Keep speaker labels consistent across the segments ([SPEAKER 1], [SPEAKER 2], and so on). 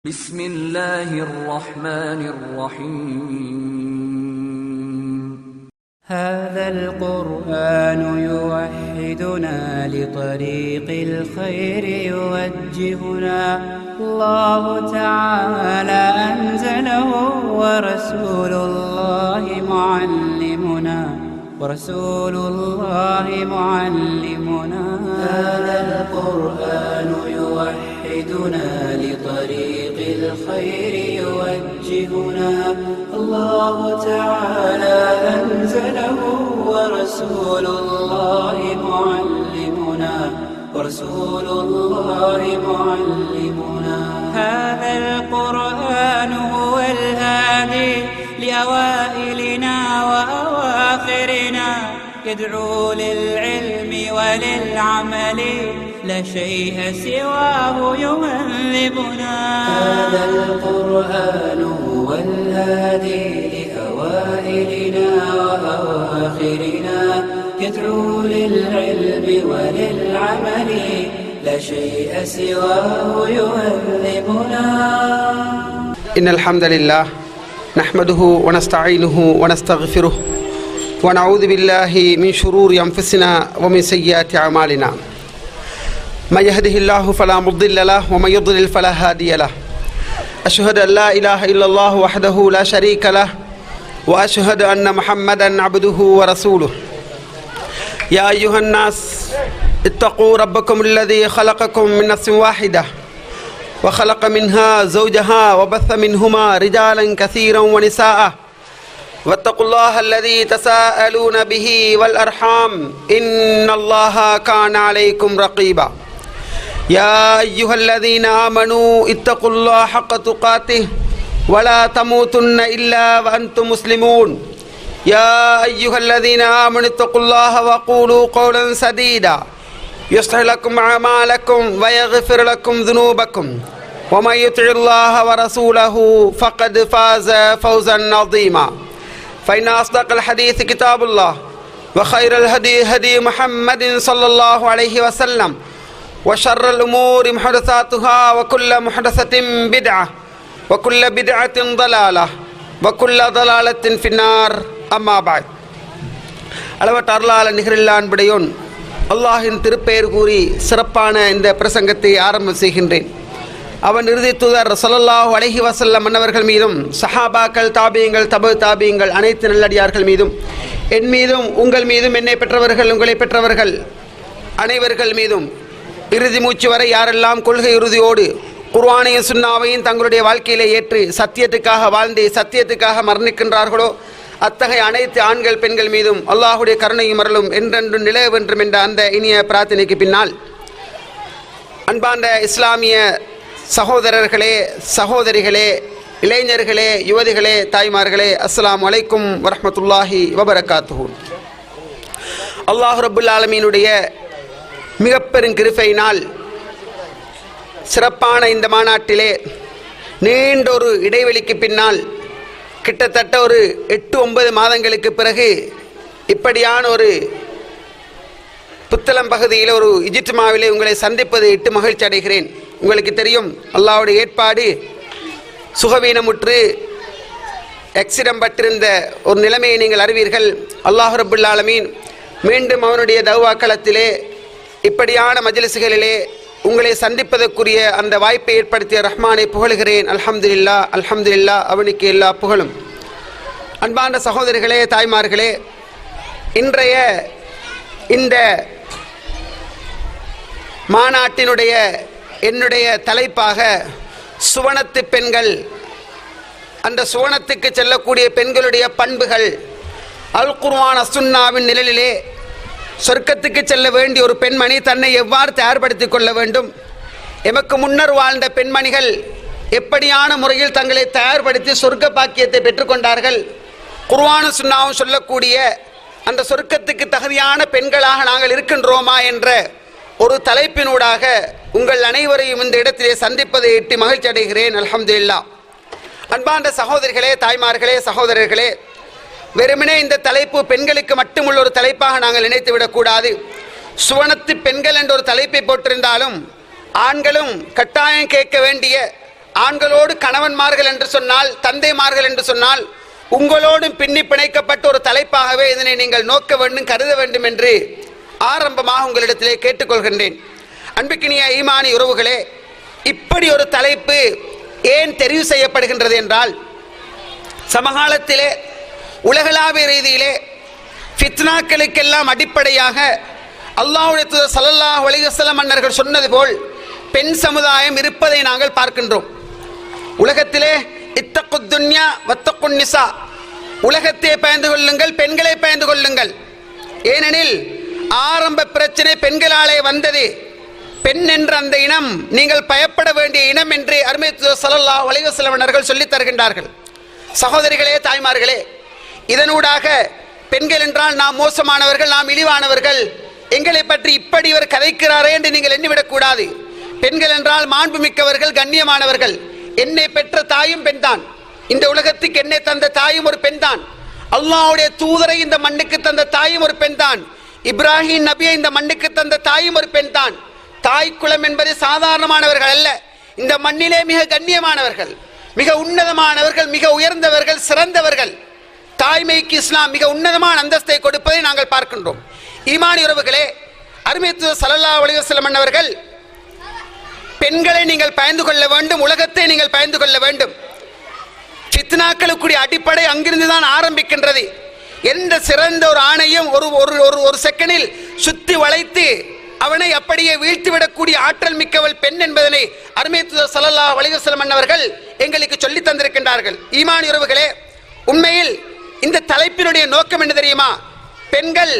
[SPEAKER 1] بسم الله الرحمن الرحيم
[SPEAKER 2] هذا القرآن يوحدنا لطريق الخير يوجهنا الله تعالى أنزله ورسول الله معلمنا هذا القرآن يوحدنا لطريق الخير يوجهنا الله تعالى أنزله ورسول الله معلمنا هذا القرآن هو الهادي لأوائلنا وأواخرنا يدعو للعلم وللعمل لا شيء سواه يهذبنا هذا القرآن هو الهادي لأوائلنا وأواخرنا يدعو للعلم وللعمل لا شيء سواه يهذبنا
[SPEAKER 3] إن الحمد لله نحمده ونستعينه ونستغفره ونعوذ بالله من شرور أنفسنا ومن سيئات أعمالنا من يهده الله فلا مضل له ومن يضلل فلا هادي له أشهد أن لا إله إلا الله وحده لا شريك له وأشهد أن محمدا عبده ورسوله يا أيها الناس اتقوا ربكم الذي خلقكم من نفس واحدة وخلق منها زوجها وبث منهما رجالا كثيرا ونساء واتقوا الله الذي تساءلون به والأرحام إن الله كان عليكم رقيبا يا أيها الذين آمنوا اتقوا الله حق تقاته ولا تموتن إلا وأنتم مسلمون يا أيها الذين آمنوا اتقوا الله وقولوا قولا سديدا يصلح لكم أعمالكم ويغفر لكم ذنوبكم ومن يطع الله ورسوله فقد فاز فوزا عظيما فإن أصدق الحديث كتاب الله وخير الهدي هدي محمد صلى الله عليه وسلم وشر الأمور محدثاتها وكل محدثة بدعة وكل بدعة ضلالة وكل ضلالة في النار أما بعد அளவற்ற அருளாளன் நிகரில்லா அன்புடையோன் அல்லாஹின் திருப்பெயர் கூறி சிறப்பான இந்த பிரசங்கத்தை ஆரம்பம் செய்கின்றேன். அவன் இறுதி தூதர் ஸல்லல்லாஹு அலைஹி வஸல்லம் மன்னவர்கள் மீதும் சஹாபாக்கள் தாபியங்கள் தபு தாபியங்கள் அனைத்து நல்லடியார்கள் மீதும் என் மீதும் உங்கள் மீதும் என்னை பெற்றவர்கள் உங்களை பெற்றவர்கள் அனைவர்கள் மீதும் இறுதி மூச்சு வரை யாரெல்லாம் கொள்கை இறுதியோடு குர்ஆனையும் சுன்னாவையும் தங்களுடைய வாழ்க்கையிலே ஏற்று சத்தியத்துக்காக வாழ்ந்து சத்தியத்துக்காக மரணிக்கின்றார்களோ அத்தகைய அனைத்து ஆண்கள் பெண்கள் மீதும் அல்லாஹுடைய கருணையும் அருளும் என்றென்றும் நிலவ வேண்டும் என்ற அந்த இனிய பிரார்த்தனைக்கு பின்னால் அன்பார்ந்த இஸ்லாமிய சகோதரர்களே சகோதரிகளே இளைஞர்களே யுவதிகளே தாய்மார்களே அஸ்ஸலாமு அலைக்கும் வரஹ்மத்துல்லாஹி வபரகாத்துஹு. அல்லாஹ் ரப்புல் ஆலமீனுடைய மிக பெரும் கிருபையினால் சிறப்பான இந்த மாநாட்டிலே நீண்ட ஒரு இடைவெளிக்கு பின்னால் கிட்டத்தட்ட ஒரு 8-9 மாதங்களுக்கு பிறகு இப்படியான ஒரு புத்தளம் பகுதியில் ஒரு இஜித்மாவிலே உங்களை சந்திப்பது இட்டு மகிழ்ச்சி அடைகிறேன். உங்களுக்கு தெரியும், அல்லாஹ்வுடைய ஏற்பாடு சுகவீனமுற்று எக்ஸிடம் பட்டிருந்த ஒரு நிலைமையை நீங்கள் அறிவீர்கள். அல்லாஹ் ரப்புல் ஆலமீன் மீண்டும் அவனுடைய தௌவாக்களத்திலே இப்படியான மஜ்லிஸ்களிலே உங்களை சந்திப்பதற்குரிய அந்த வாய்ப்பை ஏற்படுத்திய ரஹ்மானை புகழுகிறேன். அல்ஹம்துலில்லாஹ் அல்ஹம்துலில்லாஹ், அவனுக்கு எல்லா புகழும். அன்பான சகோதரிகளே தாய்மார்களே, இன்றைய இந்த மாநாட்டினுடைய என்னுடைய தலைப்பாக சுவனத்து பெண்கள், அந்த சுவனத்துக்கு செல்லக்கூடிய பெண்களுடைய பண்புகள், அல் குர்ஆன் அஸ்ஸுன்னாவின் நிழலிலே சொர்க்கத்துக்கு செல்ல வேண்டிய ஒரு பெண்மணி தன்னை எவ்வாறு தயார்படுத்திக் கொள்ள வேண்டும், எமக்கு முன்னர் வாழ்ந்த பெண்மணிகள் எப்படியான முறையில் தங்களை தயார்படுத்தி சொர்க்க பாக்கியத்தை பெற்றுக்கொண்டார்கள், குர்ஆனும் சுன்னாவும் சொல்லக்கூடிய அந்த சொர்க்கத்துக்கு தகுதியான பெண்களாக நாங்கள் இருக்கின்றோமா என்ற ஒரு தலைப்பினூடாக உங்கள் அனைவரையும் இந்த இடத்திலே சந்திப்பதை எட்டி மகிழ்ச்சி அடைகிறேன். அல்ஹம்துலில்லாஹ். அன்பார்ந்த சகோதரிகளே தாய்மார்களே சகோதரர்களே, வெறுமனே இந்த தலைப்பு பெண்களுக்கு மட்டுமுள்ள ஒரு தலைப்பாக நாங்கள் நினைத்து விடக்கூடாது. சுவனத்து பெண்கள் என்ற ஒரு தலைப்பை போட்டிருந்தாலும் ஆண்களும் கட்டாயம் கேட்க வேண்டிய ஆண்களோடு கணவன்மார்கள் என்று சொன்னால், தந்தைமார்கள் என்று சொன்னால், உங்களோடும் பின்னி பிணைக்கப்பட்ட ஒரு தலைப்பாகவே இதனை நீங்கள் நோக்க வேண்டும், கருத வேண்டும் என்று ஆரம்பமாக உங்களிடத்திலே கேட்டுக்கொள்கின்றேன். அன்புக்கினிய ஈமானி உறவுகளே, இப்படி ஒரு தலைப்பு ஏன் தெரிவு செய்யப்படுகின்றது என்றால், சமகாலத்திலே உலகளாவிய ரீதியிலே ஃபித்னாக்களுக்கெல்லாம் அடிப்படையாக அல்லாஹ்வுடைய தூதர் ஸல்லல்லாஹு அலைஹி வஸல்லம் அன்னர்கள் சொன்னது போல் பெண் சமுதாயம் இருப்பதை நாங்கள் பார்க்கின்றோம். உலகத்திலே இத்தகுத் துன்யா வத்தகுன் நிசா, உலகத்தை பயந்து கொள்ளுங்கள், பெண்களை பயந்து கொள்ளுங்கள். ஏனெனில் ஆரம்ப பிரச்சனை பெண்களாலே வந்தது. பெண் என்ற அந்த இனம் நீங்கள் பயப்பட வேண்டிய இனம் என்று அருமை தூதர் ஸல்லல்லாஹு அலைஹி வஸல்லம் அவர்கள் சொல்லித் தருகின்றார்கள். சகோதரிகளே, தாய்மார்களே, இதனூடாக பெண்கள் என்றால் நாம் மோசமானவர்கள், நாம் இழிவானவர்கள், எங்களை பற்றி இப்படி இவர் கதைக்கிறாரே என்று நீங்கள் எண்ணிவிடக் கூடாது. பெண்கள் என்றால் மாண்புமிக்கவர்கள், கண்ணியமானவர்கள். என்னை பெற்ற தாயும் பெண்தான். இந்த உலகத்துக்கு என்னை தந்த தாயும் ஒரு பெண்தான். அல்லாஹ்வுடைய தூதரை இந்த மண்ணுக்கு தந்த தாயும் ஒரு பெண்தான். இப்ராஹிம் நபியை இந்த மண்ணுக்கு தந்த தாயும் ஒரு பெண்தான். தாய் குலம் என்பது சாதாரணமானவர்கள் அல்ல. இந்த மண்ணிலே மிக கண்ணியமானவர்கள், மிக உன்னதமானவர்கள், மிக உயர்ந்தவர்கள், சிறந்தவர்கள். தாய்மைக்கு இஸ்லாம் மிக உன்னதமான அந்தஸ்தை கொடுப்பதை நாங்கள் பார்க்கின்றோம். ஈமானி உறவுகளே, அருமை தூதர் ஸல்லல்லாஹு அலைஹி வஸல்லம் அவர்கள் பெண்களை நீங்கள் பயந்து கொள்ள வேண்டும், உலகத்தை நீங்கள் பயந்து கொள்ள வேண்டும். ஃபித்னாக்களுக்குரிய அடிப்படை அங்கிருந்து தான் ஆரம்பிக்கின்றது. எந்த சிறந்த ஒரு ஆணையும் ஒரு செகண்டில் சுத்தி வளைத்து அவனை அப்படியே வீழ்த்திவிடக்கூடிய ஆற்றல் மிக்கவள் பெண் என்பதனை அருமை தூதர் ஸல்லல்லாஹு அலைஹி வஸல்லம் அவர்கள் எங்களுக்கு சொல்லி தந்திருக்கின்றார்கள். ஈமானி உறவுகளே, உண்மையில் இந்த தலைப்பினுடைய நோக்கம் என்ன தெரியுமா? பெண்கள்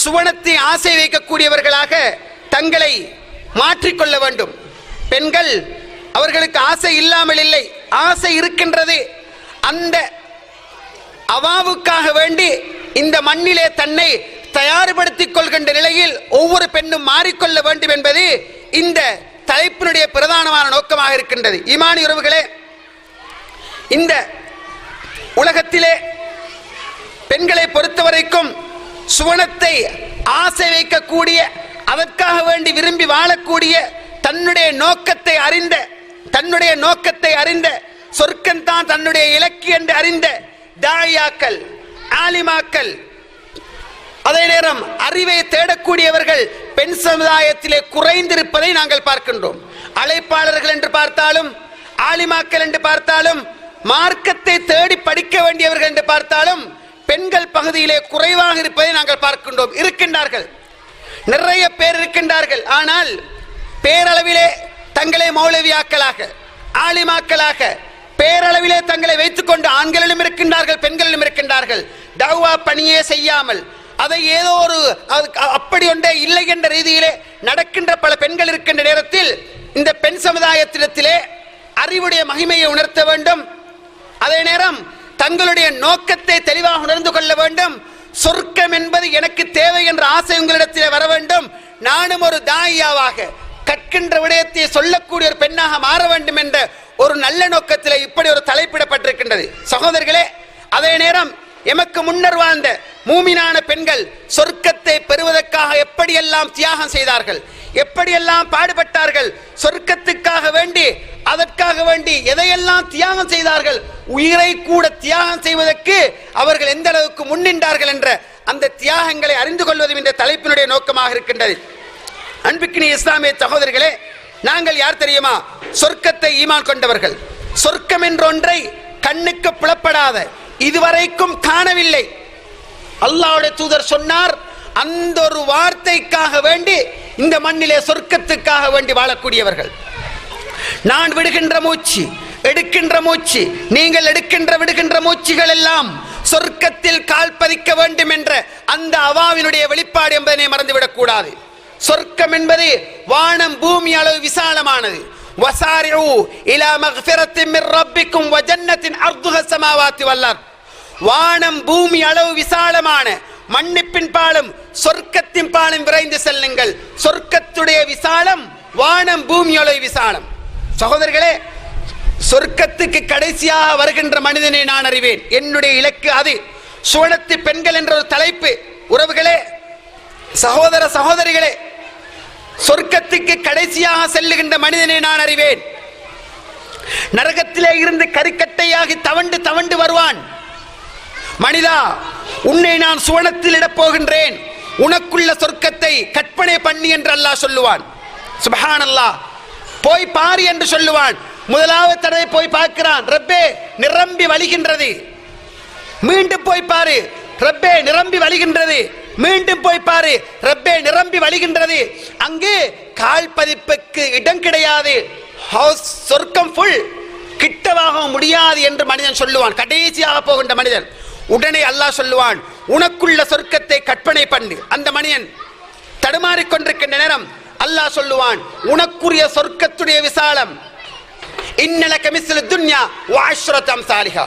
[SPEAKER 3] சுவனத்தை ஆசை வைக்கக்கூடியவர்களாக தங்களை மாற்றிக்கொள்ள வேண்டும். பெண்கள் அவர்களுக்கு ஆசை இல்லாமல் இல்லை, ஆசை இருக்கின்றது. அந்த அவாவுக்காக வேண்டி இந்த மண்ணிலே தன்னை தயார்படுத்திக் கொள்கின்ற நிலையில் ஒவ்வொரு பெண்ணும் மாறிக்கொள்ள வேண்டும் என்பது இந்த தலைப்பினுடைய பிரதானமான நோக்கமாக இருக்கின்றது. ஈமானி உறவுகளே, இந்த உலகத்திலே பெண்களை பொறுத்தவரைக்கும் சுவனத்தை ஆசை வைக்கக்கூடிய, அதற்காக வேண்டி விரும்பி வாழக்கூடிய, தன்னுடைய நோக்கத்தை அறிந்த சொர்க்கம்தான் தன்னுடைய இலக்கு என்று அறிந்த தாயாக்கள், ஆலிமாக்கள், அதே நேரம் அறிவை தேடக்கூடியவர்கள் பெண் சமுதாயத்திலே குறைந்திருப்பதை நாங்கள் பார்க்கின்றோம். அழைப்பாளர்கள் என்று பார்த்தாலும், ஆலிமாக்கள் என்று பார்த்தாலும், மார்க்கத்தை தேடி படிக்க வேண்டியவர்கள் என்று பார்த்தாலும் பெண்கள் பகுதியிலே குறைவாக இருப்பதை நாங்கள் பார்க்கின்றோம். இருக்கின்றார்கள், நிறைய பேர் இருக்கின்றார்கள். ஆனால் பேரளவிலே தங்களை மௌலவியாக்களாக, ஆலிமாக்களாக பேரளவிலே தங்களை வைத்துக் கொண்டு ஆண்களிலும் இருக்கின்றார்கள், பெண்களிலும் இருக்கின்றார்கள். தஅவா பணியே செய்யாமல் அதை ஏதோ ஒரு அப்படி ஒன்றே இல்லை என்ற ரீதியிலே நடக்கின்ற பல பெண்கள் இருக்கின்ற நேரத்தில் இந்த பெண் சமுதாயத்திலே அறிவுடைய மகிமையை உணர்த்த வேண்டும். அதே நேரம் தங்களுடைய நோக்கத்தை தெளிவாக உணர்ந்து கொள்ள வேண்டும். சொர்க்கம் என்பது எனக்கு தேவை என்ற ஆசை உங்களிடத்திலே வர வேண்டும். நானும் ஒரு தாயாவாக கற்கின்ற விடயத்தை சொல்லக்கூடிய ஒரு பெண்ணாக மாற வேண்டும் என்ற ஒரு நல்ல நோக்கத்திலே இப்படி ஒரு தலைப்பிடப்பட்டிருக்கின்றது. சகோதரர்களே, அதே நேரம் எமக்கு முன்னர் வாழ்ந்த மூமினான பெண்கள் சொர்க்கத்தை பெறுவதற்காக எப்படியெல்லாம் தியாகம் செய்தார்கள், எப்படியெல்லாம் பாடுபட்டார்கள், சொர்க்கத்துக்காக வேண்டி, அதற்காக வேண்டி எதையெல்லாம் தியாகம் செய்தார்கள், உயிரை கூட தியாகம் செய்வதற்கு அவர்கள் எந்த அளவுக்கு முன்னின்றார்கள் என்ற அந்த தியாகங்களை அறிந்து கொள்வதும் இந்த தலைப்பினுடைய நோக்கமாக இருக்கின்றது. அன்புக்கினிய இஸ்லாமிய சகோதரர்களே, நாங்கள் யார் தெரியுமா? சொர்க்கத்தை ஈமான் கொண்டவர்கள். சொர்க்கம் என்ற ஒன்றை கண்ணுக்கு புலப்படாத, இதுவரைக்கும் காணவில்லை. அல்லாஹ்வுடைய தூதர் சொன்னார், அந்த ஒரு வார்த்தைக்காக வேண்டி இந்த மண்ணிலே சொர்க்கத்துக்காக வேண்டி வாழக்கூடியவர்கள். நான் விடுகின்ற மூச்சு, எடுக்கின்ற மூச்சு, நீங்கள் விடுகின்ற மூச்சுகள் எல்லாம் சொர்க்கத்தில் கால் பதிக்க வேண்டும் என்ற அந்த அவாவினுடைய வெளிப்பாடு என்பதனை மறந்துவிடக் கூடாது. சொர்க்கம் என்பது வானம் பூமி அளவு விசாலமானது. வசாரிஉ இலா மக்ஃபிரத்தின் மிர் ரப்பிக்கும் வ ஜன்னத்தின் அர்துஹ ஸமாவாத்தி வல் அர்த். வானம் பூமி அளவு விசாலமான மன்னிப்பின் பாலும் சொர்க்கத்தின் பாலும் விரைந்து செல்லுங்கள். சொர்க்கத்துடைய விசாலம் வானம் பூமி அளவு விசாலம். சகோதரர்களே, சொர்க்கத்துக்கு கடைசியாக வருகின்ற மனிதனை நான் அறிவேன். என்னுடைய இலக்கு அது. சுவனத்து பெண்கள் என்ற ஒரு தலைப்பு. உறவுகளே, சகோதர சகோதரிகளே, சொர்க்கத்துக்கு கடைசியாக செல்லுகின்ற மனிதனை நான் அறிவேன். நரகத்திலே இருந்து கரிக்கட்டையாகி தவண்டு தவண்டு வருவான். மனிதா, உன்னை நான் சுவனத்தில் இடப் போகின்றேன், உனக்குள்ள சொர்க்கத்தை கற்பனை பண்ணி என்று அல்லாஹ் சொல்லுவான். சுப்ஹானல்லாஹ். போய் பாரு என்று சொல்லுவான். முதலாவது தடவை போய் பார்க்கிறான், ரப்பே நிரம்பி வழிகின்றது. மீண்டும் போய் பாரு, ரப்பே நிரம்பி வழிகின்றது. மீண்டும் போய் பாரு, ரப்பே நிரம்பி வழிகின்றது. அங்கு கால் பதிப்புக்கு இடம் கிடையாது, சொர்க்கம் ஃபுல், கிட்டவாக முடியாது என்று மனிதன் சொல்லுவான். கடைசியாக போகின்ற மனிதன். உடனே அல்லாஹ் சொல்லுவான், உனக்குள்ள சொர்க்கத்தை கற்பனை பண்ணு. அந்த மனிதன் தடுமாறிக்கொண்டிருக்கின்ற நேரம் அல்லாஹ் சொல்லுவான், உனக்குரிய சொர்க்கத்துடைய விசாலம் இன்னலக மிஸ்லு துன்யா வ அஷ்ரத் அம்சாலிஹா.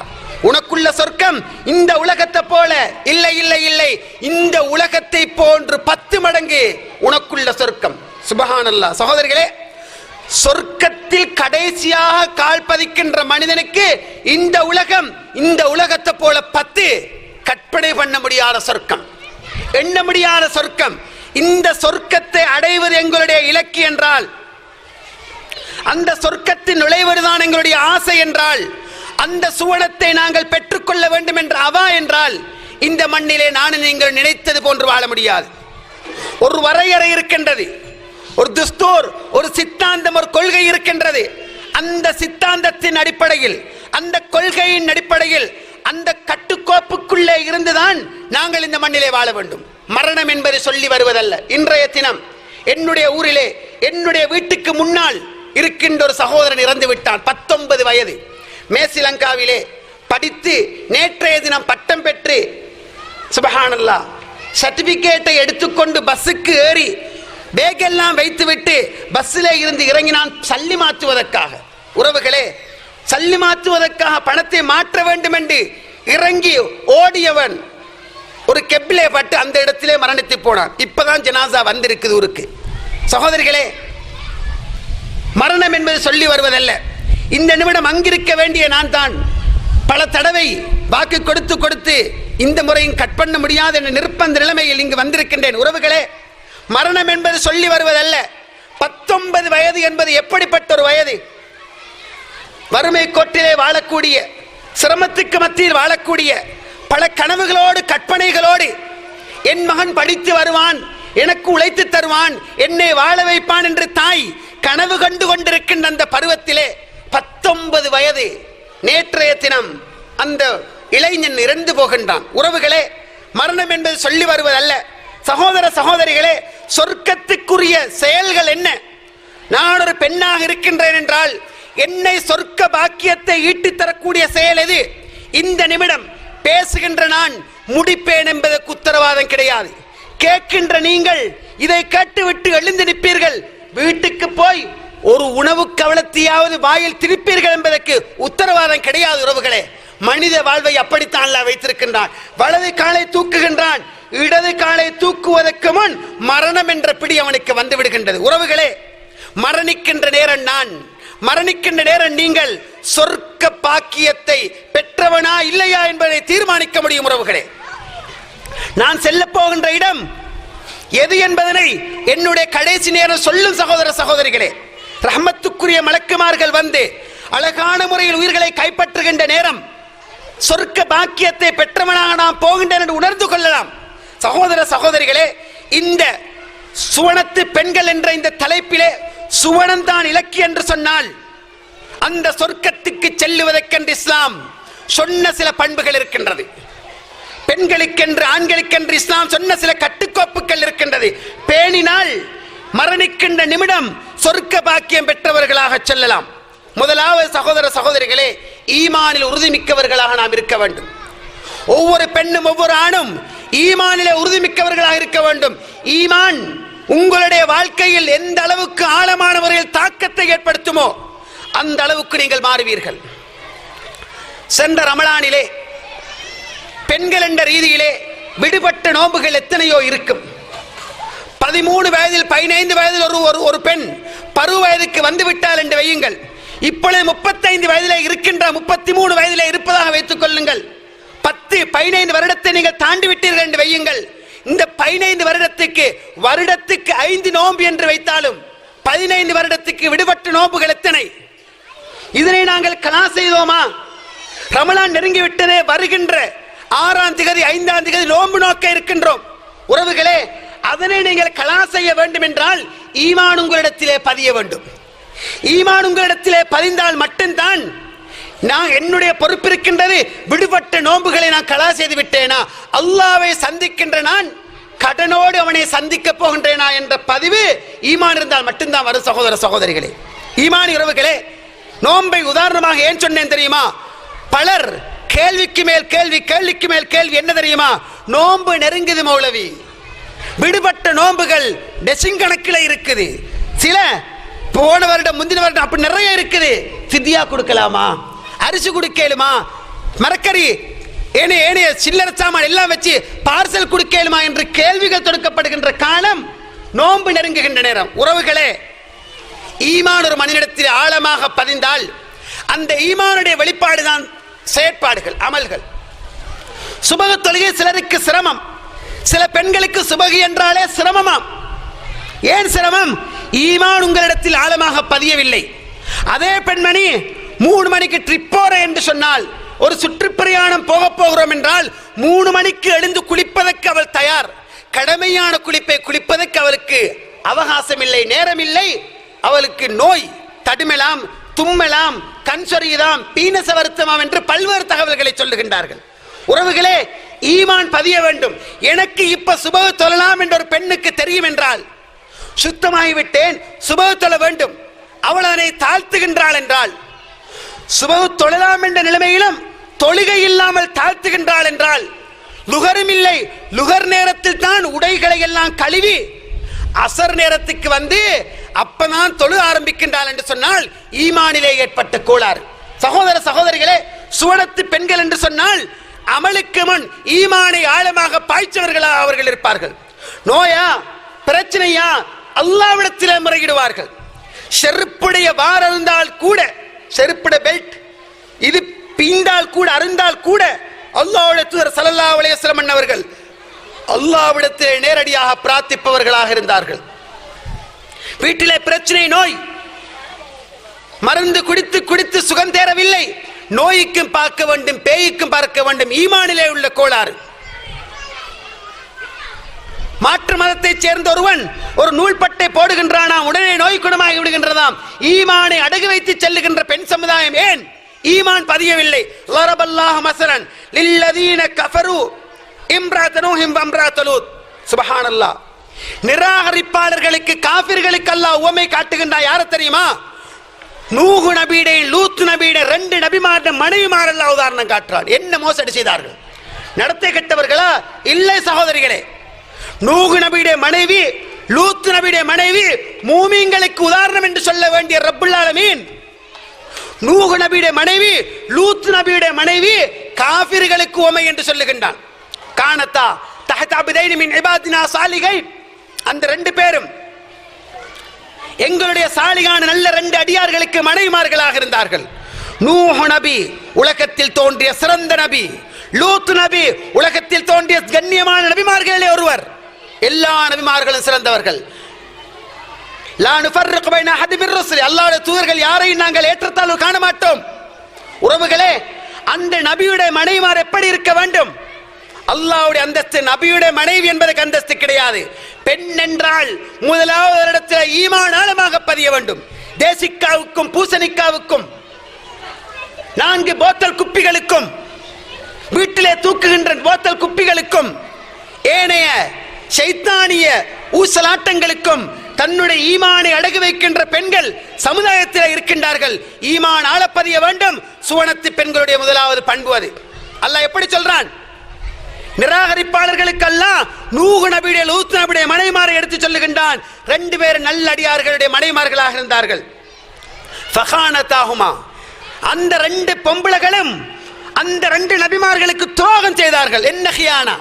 [SPEAKER 3] உனக்குள்ள சொர்க்கம் இந்த உலகத்தை போல இல்லை இல்லை இல்லை, இந்த உலகத்தை போன்று 10 மடங்கு உனக்குள்ள சொர்க்கம். சுப்ஹானல்லாஹ். சகோதரர்களே, சொர்க்கத்தில் கடைசியாக கால் பதிக்கின்ற மனிதனுக்கு இந்த உலகம் இந்த உலகத்தை போல 10 கற்பனை பண்ண முடியாத சொர்க்கம், எண்ண முடியாத சொர்க்கம். இந்த சொர்க்கத்தை அடைவது எங்களுடைய இலக்கு என்றால், அந்த சொர்க்கத்தில் நுழைவதுதான் எங்களுடைய ஆசை என்றால், அந்த சுவனத்தை நாங்கள் பெற்றுக்கொள்ள வேண்டும் என்ற அவா என்றால், இந்த மண்ணிலே நானும் நீங்கள் நினைத்தது போன்று வாழ முடியாது. ஒரு வரையறை இருக்கின்றது, ஒரு துஸ்தூர், ஒரு சித்தாந்தம், ஒரு கொள்கை இருக்கின்றது. அந்த சித்தாந்தத்தின் அடிப்படையில், அந்த கொள்கையின் அடிப்படையில், அந்த கட்டுக்கோப்புக்குள்ளே இருந்துதான் நாங்கள் இந்த மண்ணிலே வாழ வேண்டும். மரணம் என்பது சொல்லி வருவதல்ல. இன்றைய தினம் என்னுடைய ஊரிலே, என்னுடைய வீட்டுக்கு முன்னால் இருக்கின்ற ஒரு சகோதரன் இறந்து விட்டான். 19 வயது, மேசிலங்காவிலே படித்து நேற்றைய தினம் பட்டம் பெற்று, சுப்ஹானல்லாஹ், சர்டிபிகேட்டை எடுத்துக்கொண்டு பஸ்ஸுக்கு ஏறி பேக்கெல்லாம் வைத்துவிட்டு பஸ்ஸிலே இருந்து இறங்கினான் சல்லி மாற்றுவதற்காக. உறவுகளே, சல்லி மாற்றுவதற்காக பணத்தை மாற்ற வேண்டும் என்று இறங்கி ஓடியவன் ஒரு கெப்பிலே பட்டு அந்த இடத்திலே மரணித்து போனான். இப்பதான் ஜனாசா வந்திருக்குது ஊருக்கு. சகோதரிகளே, மரணம் என்பது சொல்லி வருவதல்ல. இந்த நிமிடம் அங்கிருக்க வேண்டிய நான் தான் பல தடவை வாக்கு கொடுத்து கொடுத்து இந்த முறையும் கட் பண்ண முடியாது என்ற நிர்பந்த நிலைமையில் இங்கு வந்திருக்கின்றேன். உறவுகளே, மரணம் என்பது சொல்லி வருவதல்ல. 19 வயது என்பது எப்படிப்பட்ட ஒரு வயது? வறுமை கோட்டிலே வாழக்கூடிய, சிரமத்துக்கு மத்தியில் வாழக்கூடிய, பல கனவுகளோடு கற்பனைகளோடு, என் மகன் படித்து வருவான், எனக்கு உழைத்து தருவான், என்னை வாழ வைப்பான் என்று தாய் கனவு கண்டு கொண்டிருக்கின்ற அந்த பருவத்திலே 19 வயது நேற்றைய தினம் அந்த இளைஞன் இறந்து போகின்றான். உறவுகளே, மரணம் என்பது சொல்லி வருவதல்ல. சகோதர சகோதரிகளே, சொர்க்கத்துக்குரிய செயல்கள் என்ன? நான் ஒரு பெண்ணாக இருக்கின்றேன் என்றால் என்னை சொர்க்க பாக்கியத்தை ஈட்டி தரக்கூடிய செயல் எது? இந்த நிமிடம் பேசுகின்ற நான் முடிப்பேன் என்பதற்கு உத்தரவாதம் கிடையாது. கேட்கின்ற நீங்கள் இதை கேட்டுவிட்டு எழுந்து நிற்பீர்கள், வீட்டுக்கு போய் ஒரு உணவு கவலத்தையாவது வாயில் திருப்பீர்கள் என்பதற்கு உத்தரவாதம் கிடையாது. உறவுகளே, மனித வாழ்வை அப்படித்தான் அல்லாஹ் வைத்திருக்கின்றான். வலது காலை தூக்குகின்றான், இடது காலை தூக்குவதற்கு முன் மரணம் என்ற பிடி அவனுக்கு வந்து விடுகின்றது. உறவுகளே, மரணிக்கின்ற நேரம் நான், மரணிக்கின்ற நேரம் நீங்கள் சொர்க்க பாக்கியத்தை பெற்றவனா இல்லையா என்பதை தீர்மானிக்க முடியும். உறவுகளே, நான் செல்ல போகின்ற இடம் எது என்பதனை என்னுடைய கடைசி நேரம் சொல்லும். சகோதர சகோதரிகளே, ரஹ்மத்துக்குரிய மலக்குமார்கள் வந்து அழகான முறையில் உயிர்களை கைப்பற்றுகின்ற நேரம் சொர்க்க பாக்கியத்தை பெற்றவனாக நாம் போகின்றேன் என்று உணர்ந்து கொள்ளலாம். சகோதர சகோதரிகளே, இந்த சுவனத்து பெண்கள் என்ற இந்த தலைப்பிலே சுவனம்தான் இலக்கு என்று சொன்னால், அந்த சொர்க்கத்துக்கு செல்லுவதற்கென்று இஸ்லாம் சொன்ன சில பண்புகள் இருக்கின்றது. பெண்களுக்கென்று ஆண்களுக்கென்று இஸ்லாம் சொன்ன சில கட்டுக்கோப்புகள் இருக்கின்றது. பேணினால் மரணிக்கின்ற நிமிடம் சொர்க்க பாக்கியம் பெற்றவர்களாக செல்லலாம். முதலாவது சகோதர சகோதரிகளே, ஈமானில் உறுதிமிக்கவர்களாக நாம் இருக்க வேண்டும். ஒவ்வொரு பெண்ணும் ஒவ்வொரு ஆணும் ஈமானிலே உறுதிமிக்கவர்களாக இருக்க வேண்டும். ஈமான் உங்களுடைய வாழ்க்கையில் எந்த அளவுக்கு ஆழமான முறையில் தாக்கத்தை ஏற்படுத்துமோ அந்த அளவுக்கு நீங்கள் மாறுவீர்கள். சென்ற ரமலானிலே பெண்கள் என்ற ரீதியிலே விடுபட்ட நோன்புகள் எத்தனையோ இருக்கும். 13 வயதில் 15 வயதில் ஒரு பெண் பருவ வயதுக்கு வந்துவிட்டால் என்று வையுங்கள். இப்பொழுது 35 வயதிலே இருக்கின்ற 33 வயதிலே இருப்பதாக வைத்துக் கொள்ளுங்கள். 10-15 வருடத்தை நீங்கள் தாண்டி விட்டீர்கள் என்று வையுங்கள். இந்த 15 வருடத்துக்கு 5 நோன்பு என்று வைத்தாலும் 15 வருடத்துக்கு விடுபட்ட நோன்புகள் எத்தனை? இதனை நாங்கள் கலா செய்தோமா? ரமலான் நெருங்கி விட்டதே, வருகின்ற 6ஆம் திகதி 5ஆம் திகதி நோன்பு நோக்க இருக்கின்றோம். உறவுகளே, அதனை நீங்கள் கலா செய்ய வேண்டும் என்றால் ஈமான் உங்களிடத்திலே பதிய வேண்டும். ஈமான் உங்களிடத்திலே பதிந்தால் மட்டும்தான் நான் என்னுடைய பொறுப்பு இருக்கின்றது, விடுபட்ட நோன்புகளை நான் கலா செய்து விட்டேனா, அல்லாஹ்வை சந்திக்கின்ற நான் கடனோடு அவனை சந்திக்க போகின்றேனா என்ற பதிவு ஈமான் இருந்தால் மட்டும்தான் வரும். சகோதர சகோதரிகளே, ஈமான் உறவுகளே, நோன்பை உதாரணமாக ஏன் சொன்னேன் தெரியுமா? பலர் கேள்விக்கு மேல் கேள்வி, கேள்விக்கு மேல் கேள்வி. என்ன தெரியுமா? நோன்பு நெருங்குது மௌலவி, விடுபட்ட நோன்புகள் டெசிங் கணக்கில் இருக்குது, சில போன வருடம் முந்தின வருடம் அப்படி நிறைய இருக்குது. ஃபித்யா கொடுக்கலாமா? அரிசி கொடுக்கலுமா? மரக்கறி ஏனைய சில்லறை சாமான் எல்லாம் வச்சு பார்சல் கொடுக்கலுமா என்று கேள்விகள் தொடுக்கப்படுகின்ற காலம் நோன்பு நெருங்குகின்ற நேரம். உறவுகளே, ஈமான் ஒரு மனிதனிடத்தில் ஆழமாக பதிந்தால் அந்த ஈமானுடைய வெளிப்பாடு தான் செயற்பாடுகள், அமல்கள். சுபஹ் தொழுகை சிலருக்கு சிரமம், சில பெண்களுக்கு சுபஹ் என்றாலே சிரமமாம். ஏன் சிரமம்? ஈமான் உங்களிடத்தில் ஆழமாக பதியவில்லை. அதே பெண்மணி 3 மணிக்கு ட்ரிப் போற என்று சொன்னால், ஒரு சுற்றுப்பிரயாணம் போக போகிறோம் என்றால் 3 மணிக்கு எழுந்து குளிப்பதற்கு அவள் தயார். கடமையான குளிப்பை குளிப்பதற்கு அவளுக்கு அவகாசம் இல்லை, நேரம் இல்லை. அவளுக்கு நோய், தடுமெலாம், தும்மெலாம், கண் சொறியதாம், பீனச வருத்தமாம் என்று பல்வேறு தகவல்களை சொல்லுகின்றார்கள். உறவுகளே, ஈமான் பதிய வேண்டும். எனக்கு இப்ப சுபஹ் தொழலாம் என்ற ஒரு பெண்ணுக்கு தெரியும் என்றால், சுத்தமாகிவிட்டேன், சுபஹ் தொழ வேண்டும், அவள் அதனை தாழ்த்துகின்றாள் என்றால், சுபஹ் தொழலாம் என்ற நிலைமையிலும் தொழுகை இல்லாமல் தாழ்த்துகின்றாள் என்றால், லுகரும் இல்லை, லுகர் நேரத்தில் தான் உடைகளை எல்லாம் கழுவி அசர் நேரத்துக்கு வந்து அப்பதான் தொழு ஆரம்பிக்கின்றாள் என்று சொன்னால் ஈமானிலே ஏற்பட்ட கோளாறு. சகோதர சகோதரிகளே, சுவனத்து பெண்கள் என்று சொன்னால் அமலுக்கு முன் ஈமானை ஆழமாக பாய்ச்சவர்களாக அவர்கள் இருப்பார்கள். நோயா, பிரச்சனையா, அல்லாஹ்விடத்தில் முறையிடுவார்கள். செருப்புடைய வார் அருந்தால் கூட, செருப்புடைய பெல்ட் இது பீண்டால் கூட, அருந்தால் கூட அல்லாஹ்வுடைய தூதர் ஸல்லல்லாஹு அலைஹி வஸல்லம் அவர்கள் அல்லாஹ்விடத்தில் நேரடியாக பிரார்த்திப்பவர்களாக இருந்தார்கள். வீட்டிலே பிரச்சனை, நோய், மருந்து குடித்து குடித்து சுகம் தேரவில்லை, நோய்க்கும் பார்க்க வேண்டும், பேய்க்கும் பார்க்க வேண்டும். ஈமானிலே உள்ள கோளாறு. மாற்று மதத்தை சேர்ந்த ஒருவன் ஒரு நூல்பட்டை போடுகின்றானாம், உடனே நோய் குணமாகி விடுகின்றதாம். ஈமானை அடகு வைத்து செல்லுகின்ற பெண் சமுதாயம் ஏன் ஈமான் பதியவில்லை? லரபல்லாஹு மஸலன் லில்லதீன கஃபரு இம்ராத் நூஹ் வம்ராத் லூத். சுப்ஹானல்லாஹ். நிராகரிப்பாளர்களுக்கு, காஃபிர்களுக்கு அல்லாஹ் உவமை காட்டுகின்றான். யார தெரியுமா? நூஹ் நபியுடைய, லூத் நபியுடைய 2 நபிமார மனைவிமார் அல்லாஹ் உதாரணம் காட்டுறான். என்ன மோசடி செய்தார்கள்? நடத்தை கெட்டவர்களா? இல்லை சகோதரிகளே. நூஹ் நபியுடைய மனைவி, லூத் நபியுடைய மனைவி மூமின்களுக்கு உதாரணம் என்று சொல்ல வேண்டிய ரப்புல் ஆலமீன் நூஹ் நபியுடைய மனைவி, லூத் நபியுடைய மனைவி காஃபிர்களுக்கு உவமை என்று சொல்லுகின்றான். கானத்தா தஹத அப்தைன் மின் இபாதினா சாலிகைன். அந்த 2 பேரும் எங்களுடைய சாலிகான நல்ல 2 அடியார்களுக்கு மனைவிமார்களாக இருந்தார்கள். நூஹ் நபி உலகத்தில் தோன்றிய சிறந்த நபி, லூத் நபி உலகத்தில் தோன்றிய கண்ணியமான நபிமார்களே ஒருவர். எல்லா நபிமார்களும் சிறந்தவர்கள். லா நுஃபர்ரிகு பைன அஹதி மிர் ருஸுலி. அல்லாஹ்வுடைய தூதர்கள் யாரையும் நாங்கள் ஏற்றத்தாழ்வு காண மாட்டோம். உறவுகளே, அந்த நபியுடைய மனைவிமார் எப்படி இருக்க வேண்டும்? அல்லாஹ்வுடைய அந்தஸ்து, நபியுடைய மனைவி என்பதற்கு அந்தஸ்து கிடையாது. பெண் என்றால் முதலாவது இடத்தில் ஈமான் ஆழமாக பதிய வேண்டும். தேசிக்காவுக்கும் பூசணிக்காவுக்கும் 4 போத்தல் குப்பிகளுக்கும், வீட்டிலே தூக்குகின்ற போத்தல் குப்பிகளுக்கும், ஏனைய சைத்தானிய ஊசலாட்டங்களுக்கும் தன்னுடைய ஈமானை அடகு வைக்கின்ற பெண்கள் சமுதாயத்தில் இருக்கின்றார்கள். ஈமான் ஆழப்பதிய வேண்டும். சுவனத்து பெண்களுடைய முதலாவது பண்பு அது. அல்லாஹ் எப்படி சொல்றான்? நிராகரிப்பாளர்களுக்கு அல்லாஹ் நூஹ் நபியுடைய, லூத் நபியுடைய மனைவிமாரை எடுத்து சொல்லுகின்றான். 2 பேர் நல்ல அடியார்களுடைய மனைவிமார்களாக இருந்தார்கள். ஃபகானதாஹுமா. அந்த 2 பொம்பளைகளும் அந்த 2 நபிமார்களுக்கு துரோகம் செய்தார்கள். என்ன கியானா,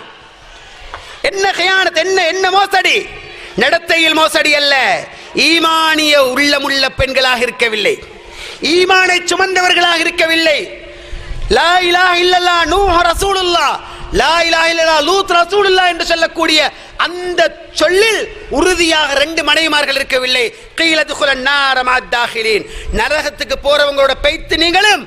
[SPEAKER 3] என்ன கியானத், என்ன மோசடி? நடத்தையில் மோசடி அல்ல, ஈமானிய உள்ளமுள்ள பெண்களாக இருக்கவில்லை, ஈமானை சுமந்தவர்களாக இருக்கவில்லை. லா இலாஹ இல்லல்லாஹ் நூஹ் ரசூலுல்லாஹ், லா இலாஹ இல்லல்லாஹ் லூத் ரசூலுல்லாஹ் என்று சொல்லக்கூடிய அந்த சொல்லில் உறுதியாக 2 மனைவிமார்கள் இருக்கவில்லை. நரகத்துக்கு போறவங்களோட பெய்த்து நீங்களும்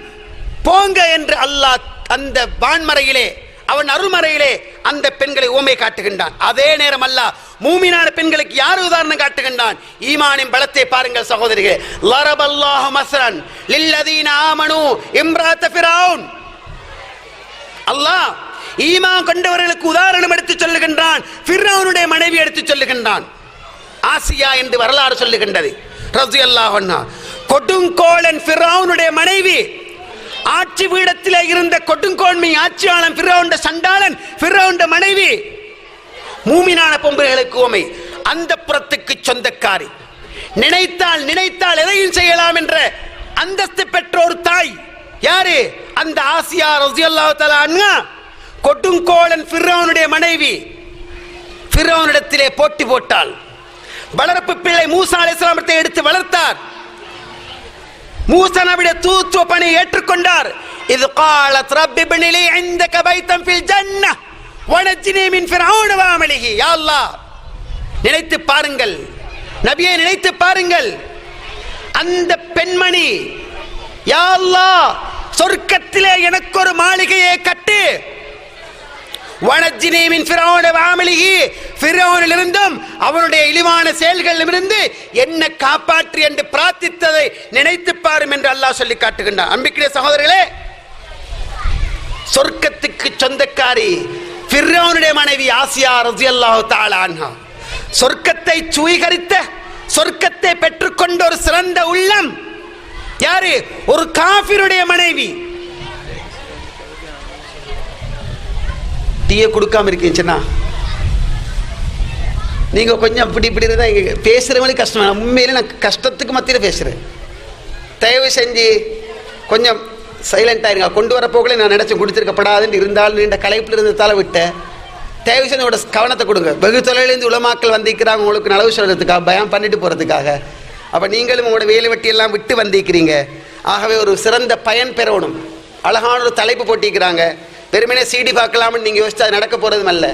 [SPEAKER 3] போங்க என்று அல்லாஹ் அந்த வான்மறையிலே அவன் அருள்மறையிலே அந்த பெண்களை ஊமை காட்டுகின்றான். அதே நேரம் அல்லாஹ் மூமினான பெண்களுக்கு யார் உதாரணம் காட்டுகின்றான்? ஈமானின் பலத்தை பாருங்கள் சகோதரிகளே. லரபல்லாஹு மஸ்ரன் லில்லதீன ஆமனு இம்ராத் ஃபிரௌன். அல்லாஹ் ஈமான் கொண்டவர்களுக்கு உதாரணம் எடுத்து சொல்லுகின்றான். ஃபிரௌனுடைய மனைவி எடுத்து சொல்லுகின்றான். ஆசியா என்று வரலாறு சொல்லுகின்றது ரலியல்லாஹு அன்ஹா. கொடுங்கோலன் ஃபிரௌனுடைய மனைவி, ஆட்சி பீடத்திலே இருந்த கொடுங்கோன்மை ஆட்சியாளன் ஃபிரௌனுடைய சண்டாளன் ஃபிரௌனுடைய மனைவி, மூமினான பொம்பளைகளுக்கு உமை, அந்த புறத்துக்கு சொந்தக்காரி, நினைத்தால் எதையும் செய்யலாம் என்ற அந்தஸ்து பெற்ற ஒரு தாய். யாரு? அந்த ஆசியா ரலியல்லாஹு தஆலா அன்ஹா. கொடுங்கோலன் ஃபிரௌனுடைய மனைவி ஃபிரௌனிடத்திலே போட்டி போட்டாள். வளர்ப்பு பிள்ளை மூசா அலைஹிஸ்ஸலாத்தை எடுத்து வளர்த்தார். மூசா நபியுடைய தூதுவ பணியை ஏற்றுக்கொண்டார். இது قالت رب ابن لي عندك بيتا في الجنة ونجني من فرعون وعمله. யா அல்லாஹ், நினைத்து பாருங்கள் நபியை, நினைத்து பாருங்கள். அந்த பெண்மணி, யா அல்லாஹ், சொர்க்கத்திலே எனக்கு ஒரு மாளிகையை கட்டு. வனஜ்னி மின் ஃபிரௌன வஅமலிஹி, ஃபிரௌனிலிருந்தும் அவனுடைய இழிவான செயல்களிலிருந்து என்ன காப்பாற்று என்று பிரார்த்தித்ததை நினைத்து பாரும் என்று அல்லாஹ் சொல்லி காட்டுகின்றான். அன்பிற்குரிய சகோதரர்களே, சொர்க்கத்துக்கு சொந்தக்காரி ஃபிரௌனுடைய மனைவி ஆசியா ரலியல்லாஹு தஆலா அன்ஹா. சொர்க்கத்தை சுவீகரித்த, சொர்க்கத்தை பெற்றுக்கொண்ட ஒரு சிறந்த உள்ளம். யாரு? ஒரு காஃபிருடைய மனைவி. டீயை கொடுக்காம இருக்கீங்கன்னா நீங்க கொஞ்சம் இப்படி தான் பேசுறவங்களுக்கு கஷ்டம். உண்மையில நான் கஷ்டத்துக்கு மத்தியில் பேசுறேன். தயவு செஞ்சு கொஞ்சம் சைலண்டா இருங்க. கொண்டு வர போகல நான் நினைச்சு கொடுத்துருக்கப்படாதுன்னு இருந்தாலும் நீண்ட கலைப்பில் இருந்ததால விட்டேன். தயவு செஞ்சு உங்களோட கவனத்தை கொடுங்க. வெகு தொலைவிலிருந்து உலமாக்கள் வந்திருக்கிறாங்க உங்களுக்கு நலவு சொல்றதுக்காக, பயம் பண்ணிட்டு போறதுக்காக. அப்ப நீங்களும் உங்களோட வேலை வெட்டி எல்லாம் விட்டு வந்திருக்கிறீங்க. ஆகவே ஒரு சிறந்த பயன் பெறணும். அழகான ஒரு தலைப்பு போட்டிக்கிறாங்க. வெறுமனே சிடி பார்க்கலாம்னு நீங்க யோசிச்சா நடக்க போறதும் அல்ல.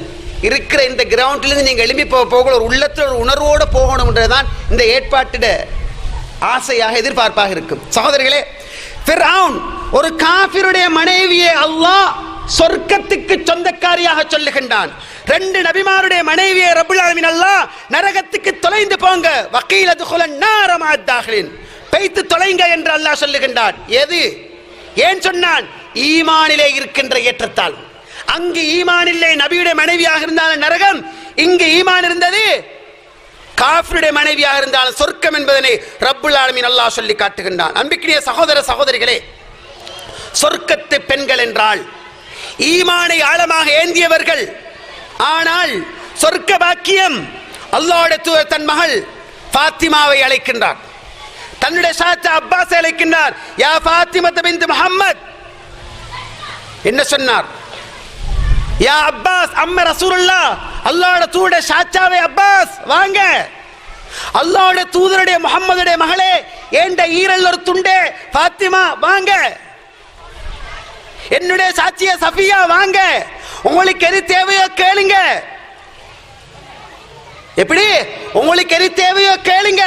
[SPEAKER 3] இருக்கிற இந்த கிரவுண்ட்லேருந்து நீங்க எழும்பி போக ஒரு உள்ளத்தில் ஒரு உணர்வோடு போகணும்ன்றதுதான் இந்த ஏற்பாட்டிட ஆசையாக, எதிர்பார்ப்பாக இருக்கும். சகோதரிகளே, ஃபிரௌன் ஒரு காஃபிருடைய மனைவியை அல்லாஹ் சொர்க்கத்துக்கு சொந்தக்காரியாக சொல்லுகின்றான். 2 நபிமாருடைய மனைவியை ரப்புல் ஆலமீன் அல்லாஹ் நரகத்துக்கு தொலைந்து போங்க, வகீல துகுலன் நார மஅத்தாஹிலின், பெய்த்து தொலைங்க என்று அல்லாஹ் சொல்லுகின்றான். எது? ஏன் சொன்னான்? ஈமானிலே இருக்கின்ற ஏற்றத்தால். அங்கு ஈமானிலே நபியுடைய மனைவியாக இருந்தாலும் நரகம், இங்கு ஈமான் இருந்தது காஃபிருடைய மனைவியாக இருந்தாலும் சொர்க்கம் என்பதனை ரப்புல் ஆலமீன் அல்லாஹ் சொல்லி காட்டுகின்றான். அன்பிற்குரிய சகோதர சகோதரிகளே, சொர்க்கத்து பெண்கள் என்றால் ஈமானை ஆழமாக ஏந்தியவர்கள். ஆனால் சொர்க்க பாக்கியம் அல்லாஹ்வுடைய தூதர் தன் மகள் ஃபாத்திமாவை அழைக்கின்றார். தன்னுடைய சாச்சா அப்பாஸை அழைக்கின்றார். யா ஃபாத்திமா பின்த் முஹம்மத். என்ன சொன்னார்? யா அப்பாஸ் அம்ம ரசூலுல்லாஹ், அல்லாஹ்வுடைய தூதருடைய சாச்சாவே அப்பாஸ் வாங்க. அல்லாஹ்வுடைய தூதருடைய முஹம்மதுடைய மகளே, ஏண்ட ஈரல் ஒரு துண்டே ஃபாத்திமா வாங்க. என்னுடைய சாட்சிய சஃபியா வாங்க. உங்களுக்கு எது தேவையோ கேளுங்க. எப்படி? உங்களுக்கு எது தேவையோ கேளுங்க,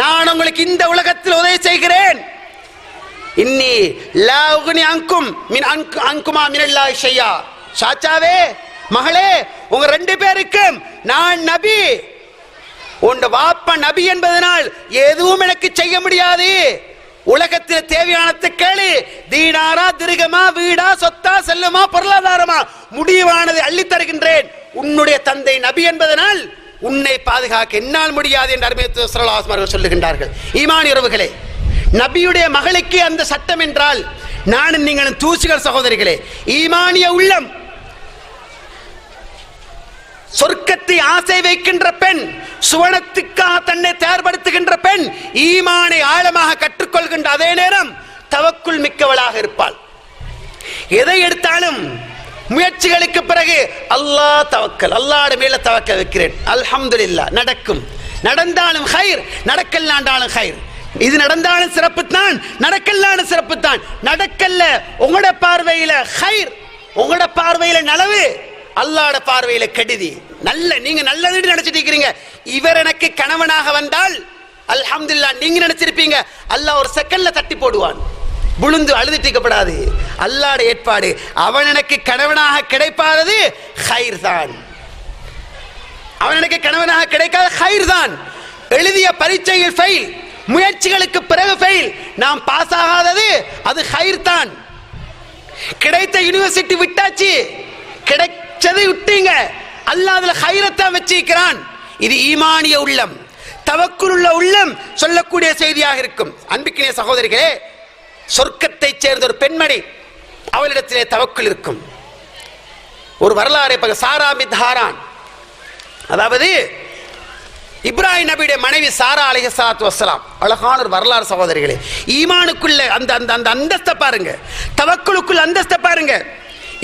[SPEAKER 3] நான் உங்களுக்கு இந்த உலகத்தில் உதவி செய்கிறேன். இன்னி லா உக்னி அன்கும் மின் அன்குமா மினல்லாஹி ஷையா. சாச்சாவே மகளே, உங்க 2 பேருக்கும் நான் நபி, உங்க வாப்பா நபி என்பதனால் எதுவும் எனக்கு செய்ய முடியாது. உலகத்தில் தேவையானது கேளு. தீனாரா, திருகமா, வீடா, சொத்தா, செல்லுமா, பொருளாதாரமா, முடிவானதை அள்ளி தருகின்றேன். உன்னுடைய தந்தை நபி என்பதனால் உன்னை பாதுகாக்க என்னால் முடியாது என்று அருமை ஸல்லல்லாஹு அலைஹி வஸல்லம் சொல்லுகின்றார்கள். ஈமான் உறவுகளே, நபியுடைய மகளுக்கு அந்த சட்டம் என்றால் நானும் நீங்களும் தூசிகள் சகோதரிகளே. ஈமானிய உள்ளம், சொர்க்கத்தை ஆசை வைக்கின்ற பெண், சுவனத்துக்காக தன்னை தயார்படுத்துகின்ற பெண், ஈமானை ஆழமாக கற்றுக்கொள்கின்ற அதே நேரம் தவக்குல் மிக்கவளாக இருப்பாள். எதை எடுத்தாலும் முயற்சிகளுக்கு பிறகு அல்லாஹ் தவக்கல், அல்லாஹ்வுடைய மேல தவக்கல் வைக்கிறேன், அல்ஹம்துலில்லாஹ், நடக்கும். நடந்தாலும் ஹைர், நடக்கல்லாண்டாலும் ஹைர். இது நடந்தாலும் சிறப்பு தான், நடக்கல்லாலும் சிறப்பு தான். நடக்கல்ல உங்களோட பார்வையில ஹைர், உங்களோட பார்வையில நலவு, அல்லாஹ்வுடைய பார்வையில கெடுதி. நீங்க நல்லதுன்னு நினைச்சிட்டு இருக்கிறீங்க. இவர் எனக்கு கணவனாக வந்தால் அல்ஹம்துலில்லாஹ் நீங்க நினைச்சிருப்பீங்க அல்லாஹ் ஒரு செகண்ட்ல தட்டி போடுவான். விழுந்து அழுதுட்டிக்கப்படாது. அல்லாஹ்வுடைய ஏற்பாடு. அவன் எனக்கு கணவனாக கிடைப்பாதது ஹைர் தான். அவன் எனக்கு கணவனாக கிடைக்காத ஹைர் தான். எழுதிய பரீட்சையில் ஃபெயில், முயற்சிகளுக்கு பிறகு ஃபெயில், நாம் பாஸ் ஆகாதது அது ஹைர் தான். கிடைத்த யூனிவர்சிட்டி விட்டாச்சு, கிடைச்சதை விட்டீங்க, அல்லாஹ் அதுல ஹைரத்தான் வச்சிருக்கிறான். இது ஈமானிய உள்ளம், தவக்குலுள்ள உள்ளம் சொல்லக்கூடிய செய்தியாக இருக்கும். அன்பிக்கினிய சகோதரிகளே, சொர்க்கத்தை சேர்ந்த ஒரு பெண்மணி, அவளிடத்திலே தவக்குல் இருக்கும். ஒரு வரலாறு சாரா பின்த் ஹாரான், அதாவது இப்ராஹிம் நபியுடைய மனைவி சாரா அலைஹிஸ்ஸலாத்து வஸ்ஸலாம். அழகான ஒரு வரலாறு சகோதரிகளே. ஈமானுக்குள்ள அந்த அந்த அந்த அந்தஸ்தை பாருங்க, தவக்குலுக்குள்ள அந்தஸ்தை பாருங்க.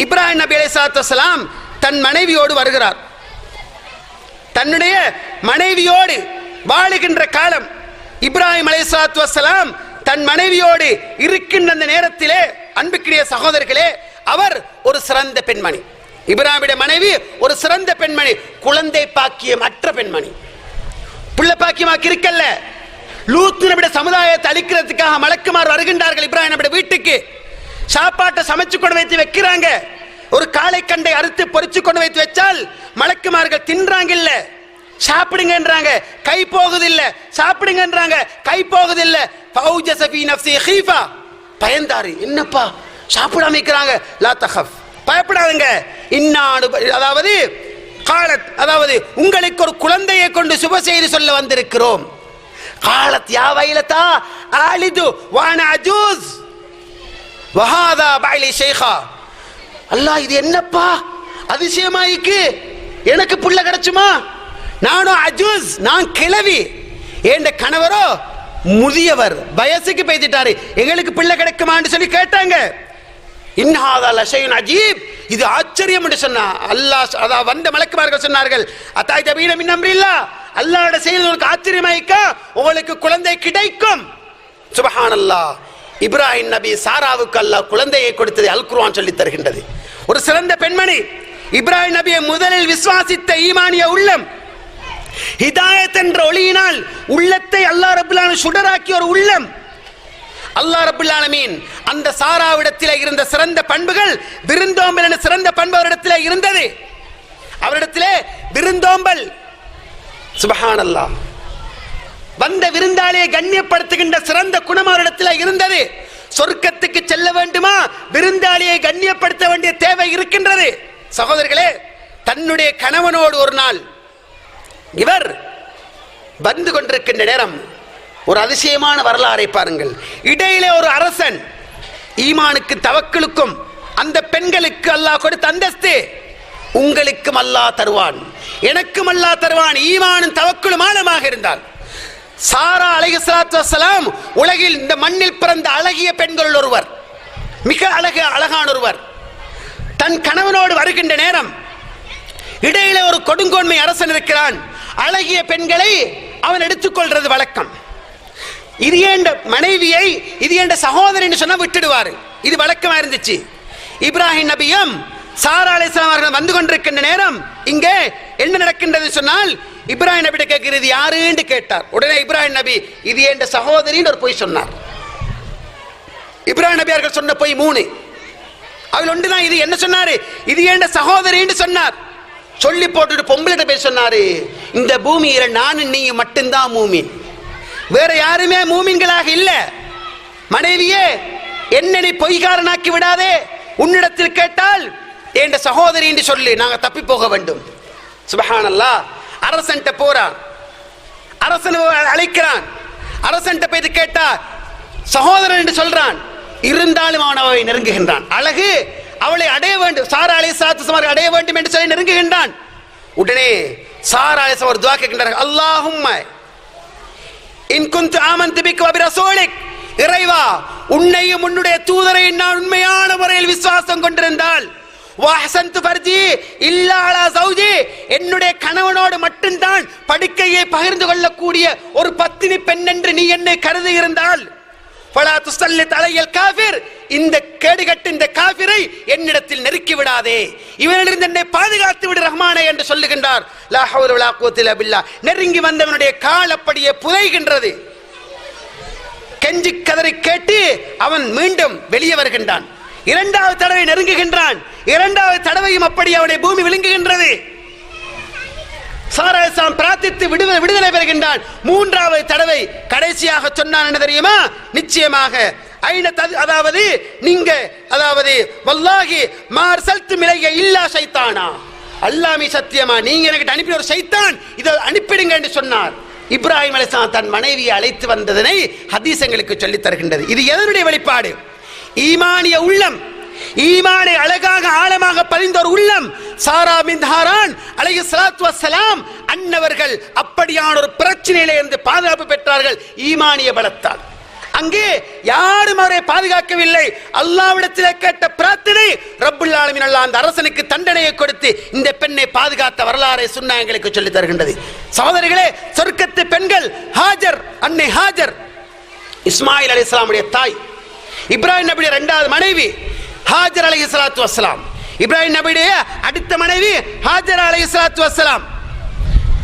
[SPEAKER 3] இப்ராஹிம் நபி அலைஹிஸ்ஸலாத்து வஸ்ஸலாம் தன் மனைவியோடு வருகிறார். தன்னுடைய மனைவியோடு வாழுகின்ற காலம், இப்ராஹிம் அலைஹிஸ்ஸலாத்து வஸ்ஸலாம் தன் மனைவியோடு இருக்கின்ற அந்த நேரத்திலே அன்புக்குரிய சகோதரர்களே, அவர் ஒரு சிறந்த பெண்மணி. இப்ராஹிமுடைய மனைவி ஒரு சிறந்த பெண்மணி, குழந்தை பாக்கியம் அற்ற பெண்மணி. புள்ள பாக்கியமாக்கி இருக்கல்ல. லூத் நபியுடைய சமுதாயத்தை அழிக்கிறதுக்காக மலக்குமார் வருகின்றார்கள் இப்ராஹிம் நபியுடைய வீட்டுக்கு. சாப்பாட்டை சமைச்சு கொண்டு வைத்து வைக்கிறாங்க. ஒரு காளை கண்டை அறுத்து பொரிச்சு கொண்டு வைத்து வச்சால் மலக்குமார்கள் தின்றாங்க இல்ல, சாப்பிடுங்கன்றாங்க, கை போகுதில்லை. சாப்பிடுங்கன்றாங்க, கை போகுதில்லை. ஃபௌஜஸ ஃபீ நஃப்ஸி ஹீஃபா, பயந்தாரு. என்னப்பா சாப்பிடாம இருக்கிறாங்க? லா தஹஃப், பயப்படாதீங்க. இன்னாடு, அதாவது காலத், அதாவது உங்களுக்கு ஒரு குழந்தையை கொண்டு சுப செய்தி சொல்ல வந்திருக்கிறோம். காலத் யா வைலதா ஆலிது வானா அஜூஸ் வஹாதா பைலி ஷைഖா. அல்லாஹ் இது என்னப்பா அதிசயமாயிக்கு, எனக்கு புள்ள கிடைச்சுமா? நானும் அஜூஸ், நான் கிழவி, என் கணவரோ முதியவர், வயசுக்கு பேசிட்டாரு, எங்களுக்கு பிள்ளை கிடைக்குமான்னு சொல்லி கேட்டாங்க. இன்ஹாதா லஷையுன் அஜீப், இது ஆச்சரியம் என்று சொன்னா அல்லாஹ். அதாவது வந்த மலக்குமார்கள் சொன்னார்கள், அத்தாய் தபீன மின் அம்ரில்லாஹ், அல்லாஹ்வோட செயல் உங்களுக்கு ஆச்சரியமாயிக்கா, உங்களுக்கு குழந்தை கிடைக்கும். சுப்ஹானல்லாஹ். இப்ராஹிம் நபி சாராவுக்கு அல்லாஹ் குழந்தையை கொடுத்ததை அல் குர்ஆன் சொல்லி தருகின்றது. ஒரு சிறந்த பெண்மணி, இப்ராஹிம் நபியை முதலில் விசுவாசித்த ஈமானிய உள்ளம், ஹிதாயத் என்ற ஒளியினால் உள்ளத்தை அல்லாஹ் ரப்பல் ஆலமீன் சுடராக்கிய ஒரு உள்ளம். அல்லாஹ் ரப்பல் ஆலமீன் அந்த சாராவிடத்தில் இருந்த சிறந்த பண்புகள், விருந்தோம்பல் என்ற சிறந்த பண்பு அவரிடத்தில் இருந்தது. அவரிடத்திலே விருந்தோம்பல், சுப்ஹானல்லாஹ், வந்த விருந்தாளியை கண்ணியப்படுத்துகின்ற சிறந்த குணம் அவரிடத்தில் இருந்தது. சொர்க்கத்துக்கு செல்ல வேண்டுமா, விருந்தாளியை கண்ணியப்படுத்த வேண்டிய தேவை இருக்கின்றது. சகோதரர்களே, தன்னுடைய கணவனோடு ஒரு நாள் இவர் வந்து கொண்டிருக்கின்ற நேரம் ஒரு அதிசயமான வரலாறை பாருங்கள். இடையிலே ஒரு அரசன், ஈமானுக்கு தவக்குலுக்கும் அந்த பெண்களுக்கு அல்லாஹ் கொடுத்த அந்தஸ்து உங்களுக்கும் அல்லாஹ் தருவான், எனக்கும் அல்லாஹ் தருவான். ஈமானும் தவக்குலும் ஆழமாக இருந்தால் சாரா அலைஹிஸ்ஸலாத்து வஸ்ஸலாம் உலகில் இந்த மண்ணில் பிறந்த அழகிய பெண்கள் ஒருவர், மிக அழகான ஒருவர். தன் கணவனோடு வருகின்ற நேரம் இடையிலே ஒரு கொடுங்கோன்மை அரசன் இருக்கிறான். அழகிய பெண்களை அவன் எடுத்துக்கொள்றது வழக்கம். இது ஏண்ட மனைவியை, இது ஏண்ட சகோதரன் சொன்னா விட்டுடுவாரு, இது வழக்கமா இருந்துச்சு. இப்ராஹிம் நபியும் சாரா அலைஹிஸ்ஸலாம் அவர்கள் வந்து கொண்டிருக்கின்ற நேரம் இங்கே என்ன நடக்கின்றது சொன்னால், இப்ராஹிம் நபி கேட்கிறது யாருன்னு கேட்டார். உடனே இப்ராஹிம் நபி இது ஏண்ட சகோதரின்னு ஒரு பொய் சொன்னார். இப்ராஹிம் நபி அவர்கள் சொன்ன பொய் 3, அவள் ஒன்றுதான். இது என்ன சொன்னாரு? இது ஏண்ட சகோதரின்னு சொன்னார். சொல்லி போட்டுட்டு பொம்பளை பேர் சொன்னாரு, இந்த பூமியில நானும் நீ மட்டும்தான் மூமின், வேற யாருமே மூமின்களாக இல்ல. மனைவியே, என்ன நீ பொய்காரனாக்கி விடாதே, உன்னிடத்தில் கேட்டால் என் சகோதரி என்று சொல்லி நாங்க தப்பி போக வேண்டும். சுப்ஹானல்லாஹ். அரசன்ட்ட போறான், அரசன் அழைக்கிறான். அரசன்ட்ட போய் கேட்டா சகோதரன் என்று சொல்றான். இருந்தாலும் அவன் அவளை நெருங்குகின்றான். அழகு அவளை அடைய வேண்டும், சாரா அலைஹிஸ்ஸலாத்து வஸ்ஸலாம் அடைய வேண்டும் என்று சொல்லி நெருங்குகின்றான். உடனே சாரா அலைஹிஸ்ஸலாம் ஒரு துஆ கேட்கின்றார்கள், அல்லாஹும்ம இன் குன்து ஆமன்து பிக வ பிரசூலிக், இறைவா உன்னையும் உன்னுடைய தூதரையும் நான் உண்மையான முறையில் விசுவாசம் கொண்டிருந்தால், வஹஸன்து ஃபர்ஜி இல்லா அலா ஸௌஜி, என்னுடைய கணவனோடு மட்டும்தான் படுக்கையை பகிர்ந்து கொள்ளக்கூடிய ஒரு பத்தினி பெண் என்று நீ என்னை கருதி இருந்தால், ஃபலா துஸல்லித் அலையல் காஃபிர், இந்த கேடுகட்ட இந்த காஃபிரை என்னிடத்தில் நெருக்கி விடாதே, இவனிலிருந்து என்னை பாதுகாத்து விடு ரஹ்மானே என்று சொல்லுகின்றார். லா ஹவ்ல வலா குவத்த இல்லா பில்லாஹ். நெருங்கி வந்தவனுடைய கால் அப்படியே புதைகின்றது. கெஞ்சி கதறி கேட்டு அவன் மீண்டும் வெளியே வருகின்றான். இரண்டாவது தடவை நெருங்குகின்றான். இரண்டாவது தடவையும் அப்படி அவனுடைய பூமி விழுங்குகின்றது. சாராசாம் பிரார்த்தித்து விடுதலை பெறுகின்றான். மூன்றாவது தடவை கடைசியாக சொன்னான் என்ன தெரியுமா? நிச்சயமாக அதாவது நீங்க அதாவது வல்லாஹி மார்சல்து மிலைய இல்லா ஷைத்தானா, அல்லாஹ்மி சத்தியமா நீங்க எனக்கு அனுப்பி ஒரு ஷைத்தான், இதை அனுப்பிடுங்க என்று சொன்னார். இப்ராஹிம் அலைஹிஸ்ஸலாம் தன் மனைவியை அழைத்து வந்ததனை ஹதீஸ் எங்களுக்கு சொல்லித் தருகின்றது. இது எதனுடைய வெளிப்பாடு? ஈமானிய உள்ளம், ஈமானை அழகாக ஆழமாக பதிந்த ஒரு உள்ளம். சாரா பின்த் ஹாரான் அலைஹிஸ்ஸலாத்து வஸ்ஸலாம் அன்னவர்கள் அப்படியான ஒரு பிரச்சனையிலே இருந்து பாதுகாப்பு பெற்றார்கள் ஈமானிய பலத்தால். அங்கே யாரும் அவரை பாதுகாக்கவில்லை. அல்லாஹ்விடத்திலே கேட்ட பிரார்த்தனை, ரப்புல் ஆலமீன் அல்லாஹ் அந்த அரசனுக்கு தண்டனையை கொடுத்து இந்த பெண்ணை பாதுகாத்த வரலாறை சுன்னா எங்களுக்கு சொல்லித் தருகின்றது. சகோதரிகளே, சொர்க்கத்து பெண்கள் ஹாஜர், அன்னை ஹாஜர் இஸ்மாயில் அலைஹிஸ்ஸலாமுடைய தாய், இப்ராஹிம் நபியுடைய இரண்டாவது மனைவி ஹாஜர் அலைஹிஸ்ஸலாத்து வஸ்ஸலாம். இப்ராஹிம் நபியுடைய அடுத்த மனைவி ஹாஜர் அலைஹிஸ்ஸலாத்து வஸ்ஸலாம்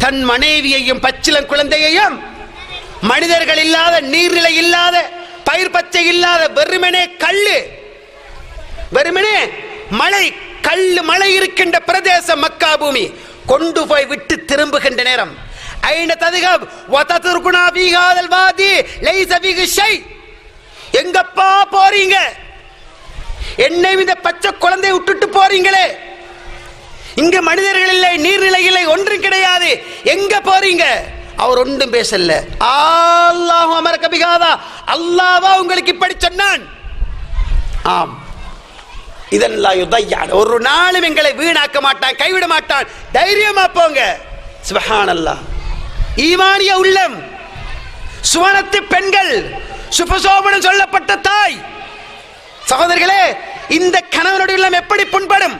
[SPEAKER 3] தன் மனைவியையும் பச்சிளம் குழந்தையையும் மனிதர்கள் இல்லாத, நீர்நிலை இல்லாத, பயிர் பச்சை இல்லாத வெறுமனே கல்லு, வெறுமனே மலை, கல்லு மலை இருக்கின்ற பிரதேசம் மக்கா பூமி கொண்டு போய் விட்டு திரும்புகின்ற நேரம் ஐன ததுகப் வததுர்குனா ஃபீ ஹாதல் வாதி லைஸ ஃபீஹி ஷை, எங்கப்பா போறீங்க? என்னை இந்த பச்சை குழந்தையை விட்டுட்டு போறீங்களே, இங்க மனிதர்கள் இல்லை, நீர்நிலை இல்லை, ஒன்றும் கிடையாது, எங்க போறீங்க? அவர் ஒன்றும் பேசல. அல்லாஹு அமரக பிஹாதா, அல்லாஹ்வா உங்களுக்கு இப்படி சொன்னான்? ஆம், இதன் லா யுதையா, ஒரு நாளும் எங்களை வீணாக்க மாட்டான், கைவிட மாட்டான், தைரியமா போங்க. சுப்ஹானல்லாஹ். ஈமானிய உள்ளம், சுவனத்து பெண்கள், சுபசோபனம் சொல்லப்பட்ட தாய். சகோதரர்களே, இந்த கணவனுடைய உள்ளம் எப்படி புண்படும்?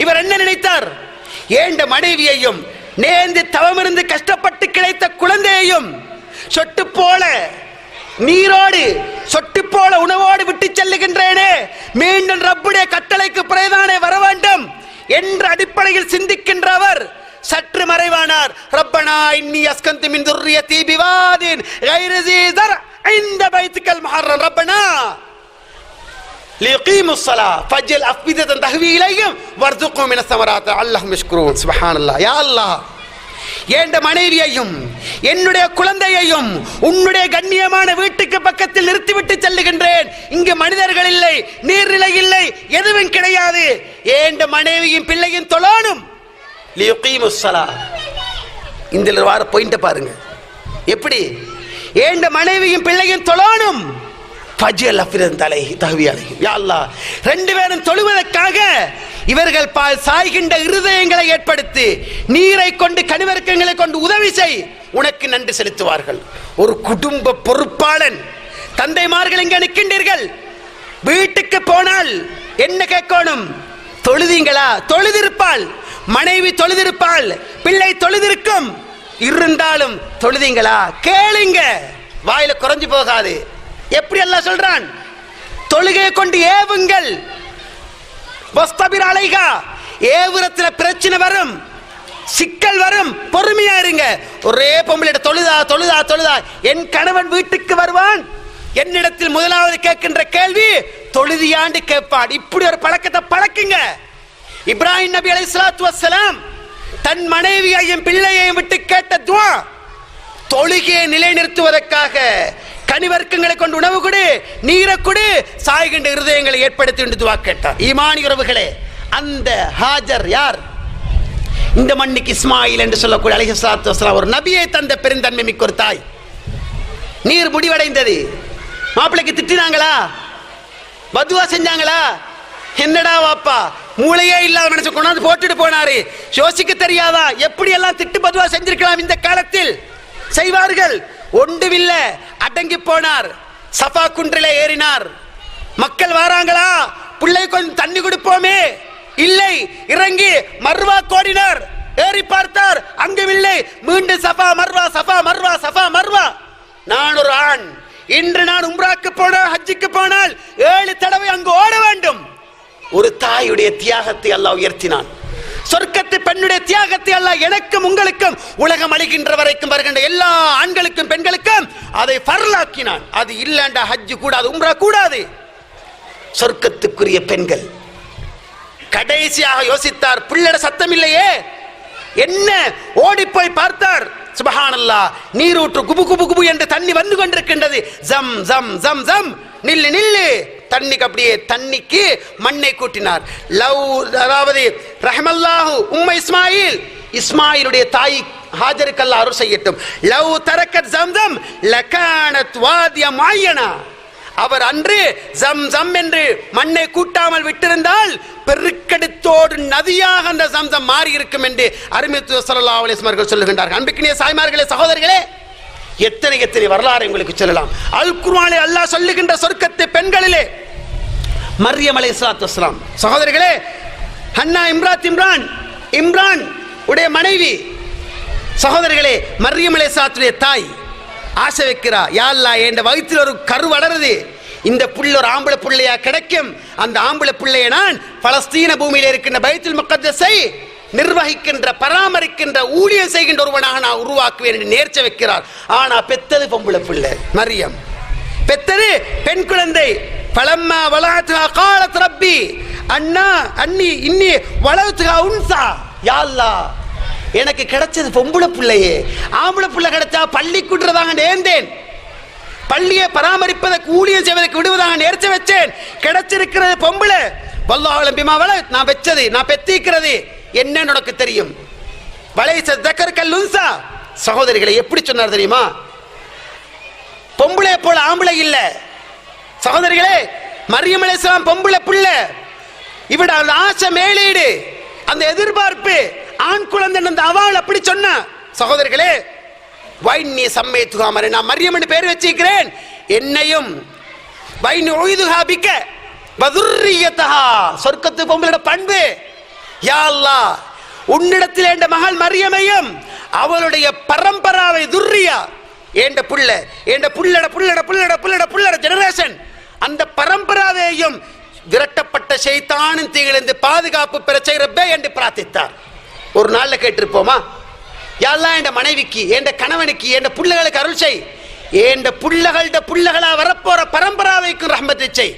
[SPEAKER 3] இவர் என்ன நினைத்தார்? ஏண்ட மனைவியையும் நேர்ந்து தவமிருந்து கஷ்டப்பட்டு கிடைத்த குழந்தையையும் சொட்டு போல நீரோடு, சொட்டு போல உணவோடு விட்டு செல்லுகின்றேனே, மீண்டும் ரப்புடைய கட்டளைக்கு பிரதானே வர வேண்டும் என்ற அடிப்படையில் சிந்திக்கின்றவர் சற்று மறைவானார். ரப்பனா இன்னி அஸ்கந்து மின் துர்ரியதி பிவாதின் கைரி ஸீ ஸர் இந்த பைத்துக்கல் முஹர்ரம் ரப்பனா ليقيموا الصلاة فجل أفئدة تهوي إليهم وارزقهم من الثمرات لعلهم يشكرون. سبحان الله. يا الله, ஏண்ட மனைவியையும் என்னுடைய குழந்தையையும் உன்னுடைய கண்ணியமான வீட்டுக்கு பக்கத்தில் நிறுத்திவிட்டு செல்லுகின்றேன். இங்கு மனிதர்கள் இல்லை, நீர்நிலை இல்லை, எதுவும் கிடையாது. ஏண்ட மனைவியும் பிள்ளையும் தொழணும். லியுகீமுஸ் ஸலா. இந்த வார பாயிண்ட் பாருங்க எப்படி. ஏண்ட மனைவியும் பிள்ளையும் தொழணும். ரெண்டு பேரும் தொழுவதற்காக இவர்கள் பால் சாய்கின்ற இருதயங்களை ஏற்படுத்தி நீரை கொண்டு கனிவர்க்கங்களை கொண்டு உதவி செய், உனக்கு நன்றி செலுத்துவார்கள். ஒரு குடும்ப பொறுப்பாளன், தந்தைமார்கள் இங்கே நிற்கின்றீர்கள், வீட்டுக்கு போனால் என்ன கேட்கணும்? தொழுதீங்களா? தொழுதிருப்பாள் மனைவி, தொழுதிருப்பாள் பிள்ளை, தொழுதிருக்கும். இருந்தாலும் தொழுதீங்களா கேளுங்க, வாயில குறைஞ்சு போகாது. எப்படி அல்லாஹ் சொல்றான்? தொழுகையை கொண்டு ஏவுங்கள். வஸ்தபிர் அலைஹா, ஏவுறத்துல பிரச்சனை வரும், சிக்கல் வரும், பொறுமையா இருங்க. ஒரே பொம்பளை தொழுதா தொழுதா தொழுதா, என் கணவன் வீட்டுக்கு வருவான், என்னிடத்தில் முதலாவது கேட்கின்ற கேள்வி தொழுதியாண்டு கேட்பான். இப்படி ஒரு பழக்கத்தை பழக்குங்க. இப்ராஹிம் நபி அலைஹிஸ்ஸலாத்து வஸ்ஸலாம் தன் மனைவியையும் பிள்ளையையும் விட்டு கேட்ட துஆ, தொழுகையை நிலைநிறுத்துவதற்காக கனிவர்க்கங்களை கொண்டு உணவு கொடு, நீரை கொடு, சாய்கின்ற இருதயங்களை ஏற்படுத்தி என்று துஆ கேட்டார். ஈமானி உறவுகளே, அந்த ஹாஜர் யார்? இந்த மண்ணுக்கு இஸ்மாயில் என்று சொல்லக்கூடிய அலைஹிஸ்ஸலாத்து வஸ்ஸலாம் ஒரு நபியை தந்த பெருந்தன்மை மிக்க ஒரு தாய். நீர் முடிவடைந்தது. மாப்பிள்ளைக்கு திட்டினாங்களா? பதுவா செஞ்சாங்களா? என்னடா வாப்பா, மூளையே இல்லாத மனசு கொண்டாந்து போட்டுட்டு போனாரு, யோசிக்க தெரியாதா? எப்படி எல்லாம் திட்டு பதுவா செஞ்சிருக்கலாம் இந்த காலத்தில்? செய்வார்கள். ஒன்றுமில்லை, அடங்கி போனார். சஃபா குன்றிலே ஏறினார். மக்கள் வராங்களா, பிள்ளை கொஞ்சம் தண்ணி கொடுப்போமே, இல்லை, இறங்கி மர்வா கோடினார். ஏறி பார்த்தார், அங்கும் இல்லை. மீண்டும் Safa Marwa, Safa Marwa, Safa Marwa. நான் ஒரு ஆண், இன்று நான் உம்ராக்கு போனால், ஹஜ்ஜுக்கு போனால் 7 தடவை அங்கு ஓட வேண்டும். ஒரு தாயுடைய தியாகத்தை அல்லாஹ் உயர்த்தினான். சொர்க்கத்து பெண்ணுடைய தியாகத்தை அல்லாஹ் எனக்கும் உங்களுக்கும் உலகம் அழிகின்ற வரைக்கும் வருகின்ற எல்லா ஆண்களுக்கும் பெண்களுக்கும் அதை ஃபர்லாக்கினான். அது இல்லண்டா ஹஜ் கூடாது, உம்ரா கூடாது. சொர்க்கத்துக்குரிய பெண்கள் கடைசியாக யோசித்தார், பிள்ளை சத்தம் இல்லையே, என்ன ஓடி போய் பார்த்தார், சுப்ஹானல்லாஹ், நீரூற்று குபு குபு குபு என்று தண்ணி வந்து கொண்டிருக்கின்றது. ஜம் ஜம் ஜம் ஜம், நில்லு நில்லு. தண்ணிக்கு அப்படியே தண்ணிக்கு மண்ணை கூட்டினார். அதாவது ரஹ்மல்லாஹு உம்ம இஸ்மாயில், இஸ்மாயிலுடைய தாய் ஹாஜருக்கு அல்லாஹ் அருள் செய்யட்டும். லவ் தரக்கத் ஜம்சம் லகானத் வாதிய முஅய்யனா, அவர் அன்று ஜம் ஜம் என்று மண்ணை கூட்டாமல் விட்டிருந்தால் பெருக்கெடுத்தோடு நதியாக அந்த ஜம்சம் மாறி இருக்கும் என்று அருமை தூதர் ஸல்லல்லாஹு அலைஹி வஸல்லம் சொல்லுகின்றார்கள். அன்பிற்கினிய சாய்மார்களே, சகோதரர்களே, எத்தனை எத்தனை வரலாறு உங்களுக்கு சொல்லலாம். அல் குர்ஆனில் அல்லாஹ் சொல்லுகின்ற சொர்க்கத்து பெண்களிலே மர்யம் அலைஹிஸ்ஸலாத்து வஸ்ஸலாம், சகோதரர்களே, ஹன்னா இம்ரான் உடைய மனைவி, சகோதரர்களே, மர்யம் அலைஹிஸ்ஸலாத்துடைய தாய் ஆசை வைக்கிறா, யா அல்லாஹ், என் வயிற்றில் ஒரு கரு வளருது, இந்த புள்ள ஒரு ஆம்பளை பிள்ளையா கிடைக்கும், அந்த ஆம்பளை பிள்ளையை நான் பலஸ்தீன பூமியில் இருக்கின்ற பைத்துல் முகத்தஸை நிர்வகிக்கின்ற, பராமரிக்கின்ற, ஊழியம் செய்கின்ற ஒருவனாக நான் உருவாக்குவேன் என்று நேர்ச்சை வைக்கிறார். ஆனா பெத்தது பொம்பளை பிள்ளை, மரியம் பெத்தது பெண் குழந்தை. பலம்மா வலஅத்ஹா காலத் ரப்பி அன்னி இன்னி வலஅத்ஹா உன்சா, யா அல்லாஹ், எனக்கு கிடைச்சது பொம்பளை பிள்ளையே, ஆம்பளை பிள்ளை கிடைச்சா பள்ளி கூட்டுறதாக நேர்ந்தேன், பள்ளியை பராமரிப்பதற்கு ஊழியம் செய்வதற்கு விடுவதாக நேர்ச்சி வச்சேன், கிடைச்சிருக்கிறது பொம்பளை. வல்லாஹு அலம் பிமா வலத், நான் வெச்சது, நான் பெத்திக்கிறது என்ன உனக்கு தெரியும். வலைஸ தக்கர் கல் உன்சா, சகோதரிகளை எப்படி சொன்னார் தெரியுமா, பொம்பளை போல ஆம்பளை இல்ல. சகோதரிகளே, மரியம் அலைஹிஸ்ஸலாம் பொம்பளை பிள்ளை, இவட ஆசை மேலீடு, அந்த எதிர்பார்ப்பு, ஆண் குழந்தை அந்த அவள் அப்படி சொன்ன. சகோதரர்களே, வைன்னி சம்மைத்துஹா மரியம், நான் மரியம் என்று பெயர் வச்சிருக்கிறேன், என்னையும் வைன்னி உய்துஹா பிக்க வதுர்ரியதஹா, சொர்க்கத்து பொம்பளோட பண்பு, யா அல்லாஹ், உன்னிடத்தில் என்ற மகள் மரியமையும் அவளுடைய பரம்பராவை துர்ரியா, ஏண்ட புள்ள, ஏண்ட புள்ளட புள்ளட புள்ளட புள்ளட புள்ளட ஜெனரேஷன், அந்த பரம்பராவையும் விரட்டப்பட்ட ஷைத்தானின் தீங்கிலிருந்து பாதுகாப்பு பெற செய்யறப்பே என்று பிரார்த்தித்தார். ஒரு நாள்ல கேட்டிருப்போமா, யா அல்லாஹ், என் மனைவிக்கு, என் கணவனுக்கு, என் புள்ளைகளுக்கு அருள் செய், என் புள்ளகளா வரப்போற பரம்பராவைக்கும் ரஹ்மத்தை செய்,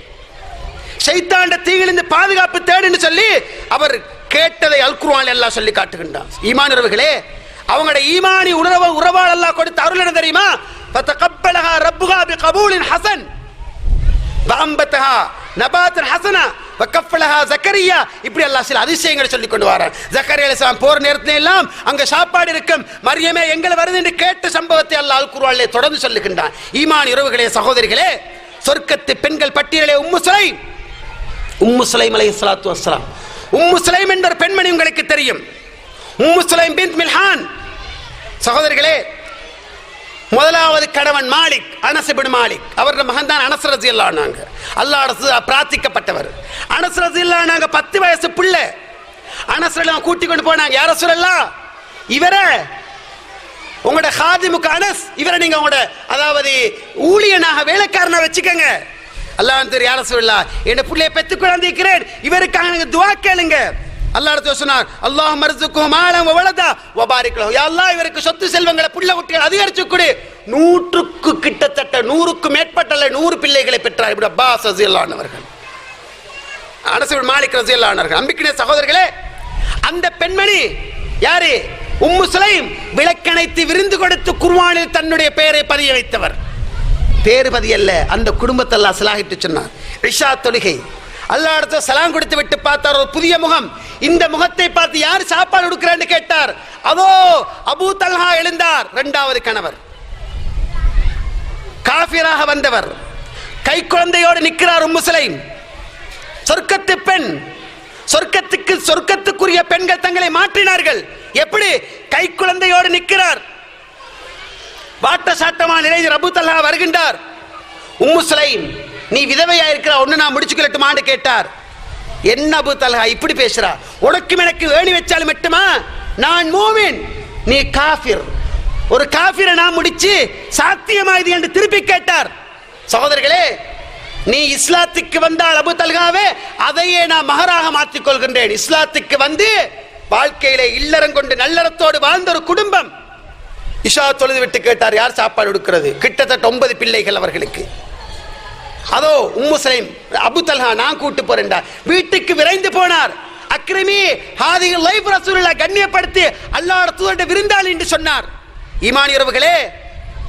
[SPEAKER 3] ஷைத்தாண்ட தீங்கிலிருந்து பாதுகாப்பு தேடுன்னு சொல்லி அவர் கேட்டதை அல் குர்ஆன் எல்லாம் சொல்லி காட்டுகின்றான். ஈமான் உறவுகளே, அவங்களோட ஈமானி உறவால் அல்லாஹ் கொடுத்த அருள் என்ன தெரியுமா, ஃபதகப்பலஹா ரப்புஹா பிகபூலின் ஹஸன் வஅம்பதஹா நபாத்தன் ஹஸனா வகஃபலஹா ஜக்கரியா, இப்படி அல்லாஹ் சில அதிசயங்களை சொல்லி கொண்டு வரான். ஜக்கரியா அலைஹிஸ்ஸலாம் போற நேரத்துல எல்லாம் அங்க சாப்பாடு இருக்கும், மரியமே எங்களை வருது என்று கேட்ட சம்பவத்தை அல்லாஹ் அல் குர்ஆனிலே தொடர்ந்து சொல்லுகின்றான். ஈமான் உறவுகளே, சகோதரிகளே, சொர்க்கத்து பெண்கள் பட்டியலே உம்மு சுலைம் அலைஹிஸ்ஸலாத்து வஸ்ஸலாம், உம்மு சுலைம் என்ற பெண்மணி உங்களுக்கு தெரியும். உம்மு சுலைம் பின்த் மில்ஹான், சகோதரிகளே, முதலாவது கணவன் மாலிக், அனஸ் இப்னு மாலிக், அவருடைய மகன் தான் அனஸ் ரலியல்லாஹு அன்ஹு, அல்லாஹ்வுடைய பிரார்த்திக்கப்பட்டவர். அனஸ் ரலியல்லாஹு அன்ஹு 10 வயசு பிள்ளை. அனஸ் ரலியல்லாஹு கூட்டி கொண்டு போனாங்க, யா ரசூலல்லாஹ், இவரே உங்களோட ஹாதிமுக்கு அனஸ், இவரை நீங்க உங்களோட அதாவது ஊழியனாக வேலைக்காரனா வச்சுக்கங்க. அல்லாஹ் தெரியும், யா ரசூலல்லாஹ், என் பிள்ளையை பெற்று குழந்தைக்கிறேன், இவருக்காக நீங்க துஆ கேளுங்க. அல்லாஹ் ரசூல் சொன்னார், அல்லாஹ் மர்ஸுகுஹு மாலன் வ வலதா வ பாரிக் லஹு, யா அல்லாஹ், இவருக்கு சொத்து செல்வங்களை, புள்ள குட்டிகள் அதிகரிச்சு கொடு. 100க்கு கிட்டத்தட்ட 100க்கு மேற்பட்ட 100 பிள்ளைகளை பெற்றார் இப்னு அப்பாஸ் ரலியல்லாஹு அன்ஹு அவர்கள், அனஸ் இப்னு மாலிக் ரலியல்லாஹு அன்ஹு அவர்கள். அன்பிற்குரிய சகோதரர்களே, அந்த பெண்மணி யாரு, உம்மு சுலைம், விளக்கணைத்து விருந்து கொடுத்து குர்ஆனில் தன்னுடைய பெயரை பதிய வைத்தவர். பேரு பதியல்ல, அந்த குடும்பத்தை அல்லாஹ் ஸலாஹிட்டு சொன்னார். இஷா தொழுகை, அல்லாஹ் அடுத்த சலாம் கொடுத்து விட்டு பார்த்தார், ஒரு புதிய முகம். இந்த முகத்தை பார்த்து யார் சாப்பாடு கொடுக்கிறான்னு கேட்டார். அதோ அபூ தல்ஹா எழுந்தார், 2வது கணவர், காஃபிராக வந்தவர், கை குழந்தையோடு நிற்கிறார். உம்மு சுலைம் சொர்க்கத்து பெண், சொர்க்கத்துக்குரிய பெண்கள் தங்களை மாற்றினார்கள். எப்படி? கை குழந்தையோடு நிற்கிறார். வாட்ட சாட்டமா நிறைய அபூ தல்ஹா வருகின்றார். உம்மு சுலைம், நீ விதவையா இருக்கிறா, ஒன்னு நான் முடிச்சுக்கலட்டுமான்னு கேட்டார். என்ன அபூ தல்ஹா இப்படி பேசுறா, உனக்கும் எனக்கு வேணி வச்சாலும் மட்டுமா, நான் மூமின், நீ காஃபிர், ஒரு காஃபிரை நான் முடிச்சு சாத்தியமா இது என்று திருப்பி கேட்டார். சகோதரர்களே, நீ இஸ்லாத்துக்கு வந்தால் அபு தல்காவே அதையே நான் மகராக மாற்றிக் கொள்கின்றேன். இஸ்லாத்துக்கு வந்து வாழ்க்கையிலே இல்லறம் கொண்டு நல்லறத்தோடு வாழ்ந்த ஒரு குடும்பம். இஷா தொழுது விட்டு கேட்டார், யார் சாப்பாடு கொடுக்கிறது? கிட்டத்தட்ட 9 பிள்ளைகள் அவர்களுக்கு. அதோ உம்மு சலைம், அபு தல்ஹா நான் கூட்டு போறேன்டா. வீட்டுக்கு விரைந்து போனார். அக்ரமி ஹாதிஹி லைஃப் ரசூலுல்லாஹ் கண்ணியப்படுத்தி அல்லாஹ்வுடைய தூதருடைய விருந்தாளி என்று சொன்னார். ஈமானியர்களே,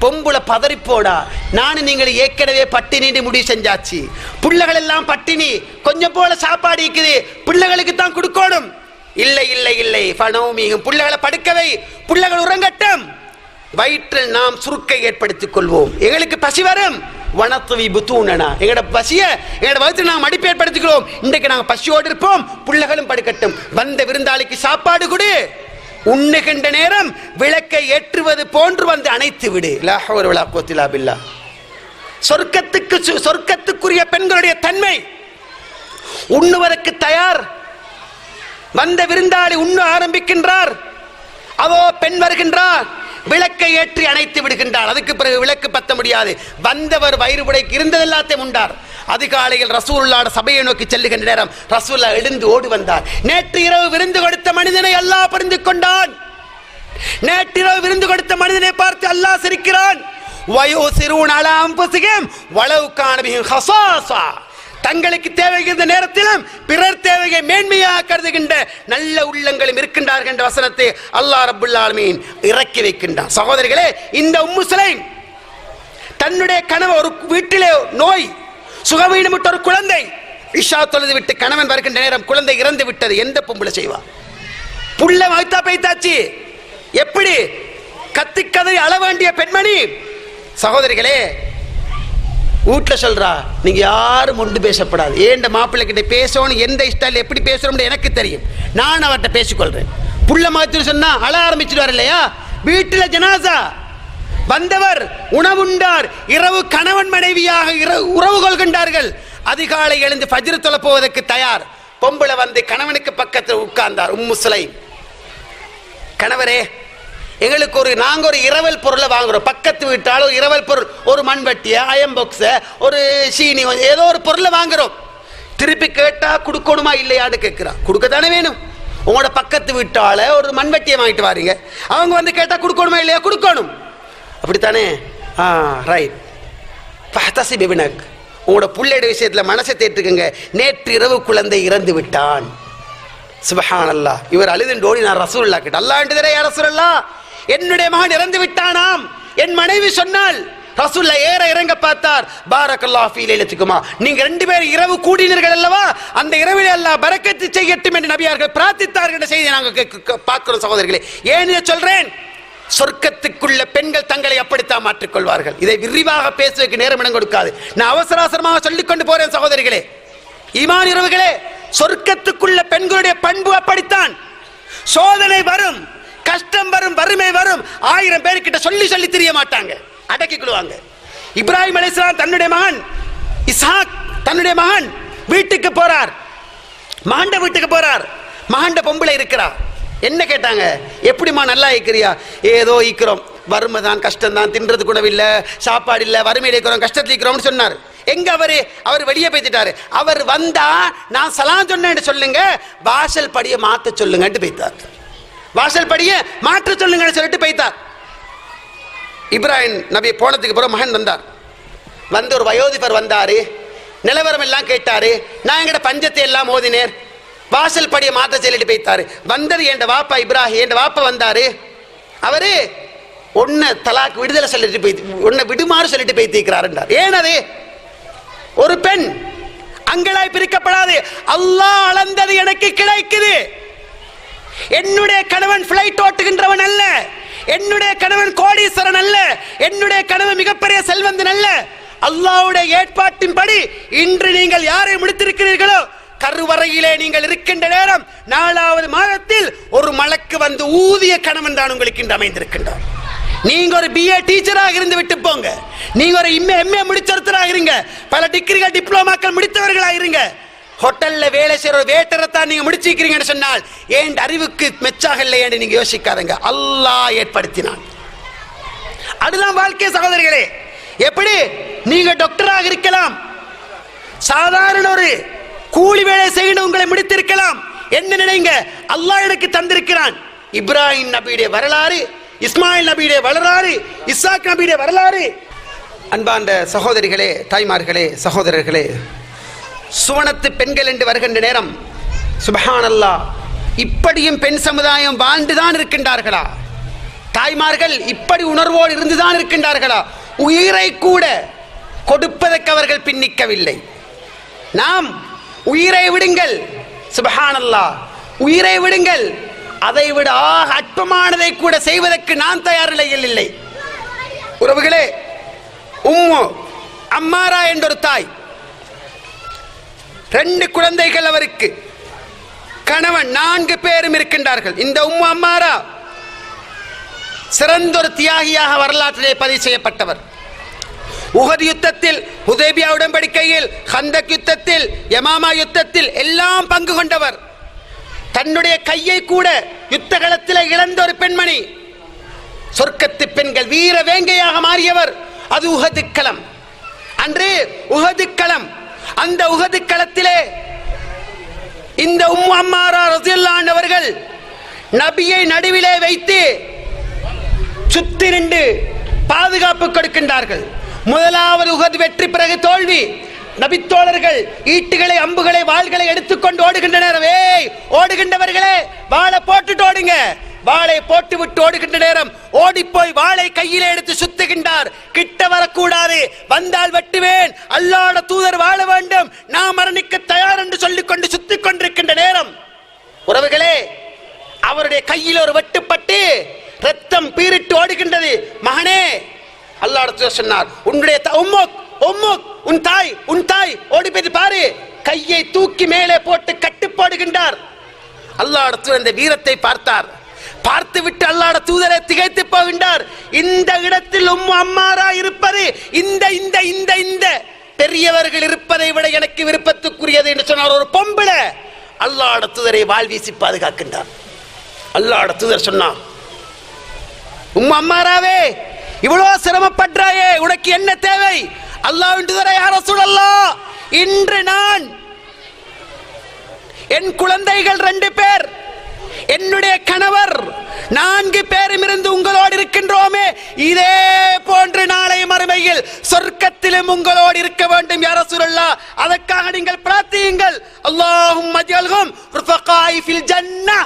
[SPEAKER 3] பொம்புல பதறி போடா. நானும் நீங்கள் ஏற்கனவே பட்டினி முடிவு செஞ்சாச்சு. பிள்ளைகள் எல்லாம் பட்டினி, கொஞ்சம் போல சாப்பாடு இருக்குது, பிள்ளைகளுக்கு தான் கொடுக்கணும். இல்லை இல்லை இல்லை, ஃபனௌமிஹும், பிள்ளைகளை படுக்கவை, பிள்ளைகள் உறங்கட்டும். வயிற்றில் நாம் சுருக்கை ஏற்படுத்திக் கொள்வோம். எங்களுக்கு பசி வரும், வனத்துவி புத்தூனனா, எங்களோட பசியை எங்களோட வயிற்றில் நாம் அடிப்பு ஏற்படுத்திக்கிறோம். இன்றைக்கு நாங்கள் பசியோடு இருப்போம், பிள்ளைகளும் படுக்கட்டும். வந்த விருந்தாளிக்கு சாப்பாடு கொடு. உண்ணுகின்ற நேரம் விளக்கை ஏற்றுவது போன்று வந்து அணைத்து விடு. லா ஹவ்ல வலா குவத்த இல்லா பில்லாஹ். சொர்க்கத்துக்குரிய பெண்களுடைய தன்மை. உண்ணுவதற்கு தயார். வந்த விருந்தாளி உண்ண ஆரம்பிக்கின்றார். அவோ பெண் வருகின்றார், விளக்கை ஏற்றி அணைத்து விடுகின்றார். அதுக்கு பிறகு விளக்கு பத்த முடியாது. வந்தவர் வயிறு புடைக்கு இருந்தது எல்லாத்தையும் உண்டார். அதிகாலையில் ரசூலுல்லாஹ் சபையை நோக்கி செல்லுகின்ற நேரம் ரசூலுல்லாஹ் எழுந்து ஓடி வந்தார். நேற்று இரவு விருந்து கொடுத்த மனிதனை அல்லாஹ் புரிந்து கொண்டான். நேற்று இரவு விருந்து கொடுத்த மனிதனை பார்த்து அல்லாஹ் சிரிக்கிறான். வயோசிரூன அலா அன்ஃபுஸிஹிம் வலவ் கான பிஹிம் ஹஸாஸா. தங்களுக்கு தேவைகின்ற நேரத்திலும் பிறர் தேவையை மேன்மையாக கருதுகின்ற நல்ல உள்ளங்களும் இருக்கின்றார்கள் என்ற வசனத்தை அல்லாஹ் ரப்புல் ஆலமீன் இறக்கி வைக்கின்றான். சகோதரிகளே, இந்த உம்மு சலைம் தன்னுடைய கணவன், ஒரு வீட்டிலே நோய், சுகவீனமுற்ற ஒரு குழந்தை, இஷா தொழுது விட்டு கணவன் வருகின்ற நேரம் குழந்தை இறந்து விட்டது. எந்த பொம்பளை செய்வா? புள்ள மௌத்தா போய்த்தாச்சு. எப்படி கத்திக்கதை அள வேண்டிய பெண்மணி. சகோதரிகளே, வீட்டில் சொல்றா, நீங்க யாரும் ஒன்று பேசப்படாது. ஏண்ட மாப்பிள்ளை கிட்ட பேசணும், எந்த ஸ்டைல் எப்படி பேசணும்னு எனக்கு தெரியும், நான் அவர்கிட்ட பேசிக்கொள்றேன். புள்ள மாத்திரம் சொன்னா அழ ஆரம்பிச்சிடுவார் இல்லையா? வீட்டில் ஜனாசா, வந்தவர் உணவுண்டார், இரவு கணவன் மனைவியாக உறவு கொள்கின்றார்கள். அதிகாலை எழுந்து ஃபஜ்ர் தொழ போவதற்கு தயார். பொம்பளை வந்து கணவனுக்கு பக்கத்தில் உட்கார்ந்தார். உம்மு சலைம், கணவரே, எங்களுக்கு நாங்க ஒரு இரவல் பொருளை வாங்குறோம். பக்கத்து வீட்டாலும் இரவல் பொருள், ஒரு மண்வெட்டிய, அயம் பாக்ஸ, ஒரு சீனி, ஏதோ ஒரு பொருளை வாங்குறோம். திருப்பி கேட்டா கொடுக்கணுமா இல்லையான்னு கேட்கிறான். கொடுக்கத்தானே வேணும். உங்களோட பக்கத்து வீட்டால ஒரு மண்வெட்டியை வாங்கிட்டு வாரீங்க, அவங்க வந்து கேட்டா கொடுக்கணுமா இல்லையா? கொடுக்கணும். அப்படித்தானே? ரைட். ஃபஹ்தஸி பிபினக், உங்களோட புள்ளைയുടെ விஷயத்துல மனசை தேற்றுக்குங்க. நேற்று இரவு குழந்தை இறந்து விட்டான். சுப்ஹானல்லாஹ். இவர் அழுதுண்டு ஓடினார் ரசூலுல்லாஹ் கிட்ட. அல்லாஹ்ன்றதே, யா ரசூலுல்லாஹ், என்னுடைய மகன் இறந்து விட்டானாம். என் மனைவி சொன்னால். ரசூலுல்லாஹ் ஏற இறங்க பார்த்தார். பாரக்கல்லாஹு ஃபீ லைலத்திக்குமா, நீங்க ரெண்டு பேரும் இரவு கூடினீர்கள் அல்லவா, அந்த இரவிலே அல்லாஹ் பரக்கத்து செய்யட்டும் என்று நபியார்கள் பிரார்த்தித்தார்கள் என்ற செய்தியை நாங்கள் பார்க்கிறோம். சகோதரர்களே, ஏன் இதை சொல்றேன்? சொர்க்கத்துக்குள்ள பெண்கள் தங்களை அப்படித்தான் மாற்றிக் கொள்வார்கள். இதை விரிவாக பேசுவதற்கு நேரம் இடம் கொடுக்காது. நான் அவசர அவசரமாக சொல்லிக் கொண்டு போறேன். சகோதரிகளே, ஈமான் இரவுகளே, சொர்க்கத்துக்குள்ள பெண்களுடைய பண்பு அப்படித்தான். சோதனை வரும், கஷ்டம் வரும், வறுமை வரும், 1000 பேர்கிட்ட சொல்லி சொல்லி தெரிய மாட்டாங்க, அடக்கி கொள்வாங்க. இப்ராஹிம் அலைஹிஸ்ஸலாம் தன்னுடைய மகன் இஸ்ஹாக், தன்னுடைய மகன் வீட்டுக்கு போறார். மகண்ட வீட்டுக்கு போறார். மகண்ட பொம்பளை இருக்கிறா. என்ன கேட்டாங்க? எப்படிமா நல்லா இருக்கிறியா? ஏதோ இருக்கிறோம், வறுமை தான், கஷ்டம் தான், தின்றது கூட இல்லை, சாப்பாடு இல்லை, வறுமையில் இருக்கிறோம், கஷ்டத்தில் இருக்கிறோம்னு சொன்னார். எங்க அவர் வெளியே பேசிட்டாரு. அவர் வந்தா நான் சலாம் சொன்னேன்னு சொல்லுங்க, வாசல் படியை மாற்ற சொல்லுங்கன்னு போய்த்தார். வாசல் படியை மாற்ற சொல்லுங்கன்னு சொல்லிட்டு போய்த்தார். இப்ராஹிம் நபி போனதுக்கு பிறகு மகன் வந்தார். வந்து ஒரு வயோதிபர் வந்தாரு, நிலவரம் எல்லாம் கேட்டாரு. நான் எங்கட பஞ்சத்தை எல்லாம் ஓதினேர். வாசல் படியை மாற்ற சொல்லிட்டு போய்த்தாரு. வந்தது என் வாப்பா இப்ராஹிம். என் வாப்பா வந்தாரு. அவரு ஒன்ன தலாக் விடுதலை சொல்லிட்டு போய், ஒன்ன விடுமாறு சொல்லிட்டு போய் தீக்கிறாருன்றார். ஏன் அது? ஒரு பெண் அங்கலாய் பிரிக்கப்படாது. அல்லாஹ் அளந்தது எனக்கு கிடைக்குது. என்னுடைய கணவன் பிளைட் ஓட்டுகின்றவன் அல்ல, என்னுடைய கணவன் கோடீஸ்வரன் அல்ல, என்னுடைய கணவன் மிகப்பெரிய செல்வந்தன் அல்ல. அல்லாஹ்வுடைய ஏற்பாட்டின்படி இன்று நீங்கள் யாரை முடித்திருக்கிறீர்களோ, கருவறையிலே நீங்கள் இருக்கின்ற நேரம் 4வது மாதத்தில் ஒரு மலக்கு வந்து ஊதிய கணவன் தான் உங்களுக்கு இன்று அமைந்திருக்கின்றார். நீங்க ஒரு BA டீச்சராக இருந்து விட்டு போங்க, நீங்க ஒரு MA முடிச்சொருத்தராக இருங்க, பல டிகிரிகள் டிப்ளோமாக்கள் முடித்தவர்களாக இருங்க, ஹோட்டல்ல வேலை செய்யற ஒரு வேட்டரை தான் நீங்க முடிச்சிருக்கிறீங்கன்னு சொன்னால் ஏன் அறிவுக்கு மெச்சாக இல்லை என்று நீங்க யோசிக்காதங்க. அல்லாஹ் ஏற்படுத்தினான். அதுதான் வாழ்க்கை. சகோதரிகளே, எப்படி? நீங்க டாக்டராக இருக்கலாம், சாதாரண ஒரு கூலி வேலை செய்யணும் உங்களை முடித்திருக்கலாம். என்ன நினைங்க, அல்லாஹ் எனக்கு தந்திருக்கிறான். இப்ராஹிம் நபியுடைய வரலாறு, இஸ்மாயில் நபியுடைய வரலாறு, இஸ்ஹாக் நபியுடைய வரலாறு. அன்பார்ந்த சகோதரிகளே, தாய்மார்களே, சகோதரர்களே, சுவனத்து பெண்கள் என்று வருகின்ற நேரம் சுப்ஹானல்லாஹ், இப்படியும் பெண் சமுதாயம் வாழ்ந்துதான் இருக்கின்றார்களா? தாய்மார்கள் இப்படி உணர்வோடு இருந்துதான் இருக்கின்றார்களா? உயிரை கூட கொடுப்பதற்கு அவர்கள் பின்னிக்கவில்லை. நாம் உயிரை விடுங்கள், சுப்ஹானல்லாஹ், உயிரை விடுங்கள், அதை விட அற்பமானதை கூட செய்வதற்கு நான் தயார் நிலையில் இல்லை. உறவுகளே, உம்மு அம்மாரா என்ற ஒரு தாய், 2 குழந்தைகள், அவருக்கு கணவன், 4 பேரும் இருக்கின்றார்கள். இந்த உம்மு அம்மாரா சிறந்த ஒரு தியாகியாக வரலாற்றிலே பதிவு செய்யப்பட்டவர். உஹது யுத்தத்தில், ஹுதைபியா உடன்படிக்கையில், கந்தக் யுத்தத்தில், யமாமா யுத்தத்தில் எல்லாம் பங்கு கொண்டவர். தன்னுடைய கையை கூட யுத்த களத்தில் இழந்த ஒரு பெண்மணி, சொர்க்கத்து பெண்கள் வீர வேங்கையாக மாறியவர். அது உஹது களம். அன்று உஹது களம். அந்த உஹது களத்திலே இந்த உம்மு அம்மாரா ரலியல்லாஹு அன்ஹா அவர்கள் நபியை நடுவிலே வைத்து சுத்தி நின்று பாதுகாப்பு கொடுக்கின்றார்கள். முதலாவது உஹது வெற்றி, பிறகு தோல்வி. நபித்தோழர்கள் ஈட்டுகளை, அம்புகளை, வாள்களை எடுத்துக்கொண்டு ஓடுகின்றனர். ஓடுகின்றவர்களே, வாளை போட்டுட்டு ஓடுங்க. வாளை போட்டு விட்டு ஓடுகின்ற நேரம் ஓடிப்போய் வாளை கையிலே எடுத்து சுத்துகின்றார். கிட்ட வரக்கூடாது, வந்தால் வெட்டுவேன், அல்லாஹ்வுடைய தூதர் வாழ வேண்டும், நான் மரணிக்க தயார் என்று சொல்லிக் கொண்டு சுத்திக் கொண்டிருக்கின்ற நேரம், உறவுகளே, அவருடைய கையில் ஒரு வெட்டுப்பட்டு ரத்தம் பீரிட்டு ஓடுகின்றது. மகனே, அல்லாஹ்வுடைய தூதர் சொன்னார், உன்னுடைய உன் தாய் ஓடி போய் பாரு. கையை தூக்கி மேலே போட்டு கட்டு போடுகின்றார். அல்லாஹ்வுடைய தூதர் இந்த வீரத்தை பார்த்தார். பார்த்து விட்டு அல்லாஹ்வுடைய தூதரை திகைத்து போகின்றார். இந்த இடத்தில் உம்மு அம்மாரா இருப்பது இந்த இந்த இந்த இந்த பெரியவர்கள் இருப்பதை விட எனக்கு விருப்பத்துக்குரியது என்று சொன்னார். ஒரு பொம்பளை அல்லாஹ்வுடைய தூதரை வாள் வீசி பாதுகாக்கின்றார். அல்லாஹ்வுடைய தூதர் சொன்னார், உம்மு அம்மாராவே, இவ்வளவு சிரமப்படுறாயே, உனக்கு என்ன தேவை? அல்லாஹ்வின் தூதரே, யா ரசூலல்லாஹ், இன்று நான் என் குழந்தைகள் 2 பேர், என்னுடைய கணவர் 4 பேரும் இருந்து உங்களோடு இருக்கின்றோமே, இதே போன்று நாளை மறுமையில் சொர்க்கத்திலும் உங்களோடு இருக்க வேண்டும் யா ரசூலல்லாஹ். அதற்காக நீங்கள் பிரார்த்தியுங்கள். அல்லாஹும்ம ஜஅல்ஹும் ருஃபகாஇ ஃபில் ஜன்னah,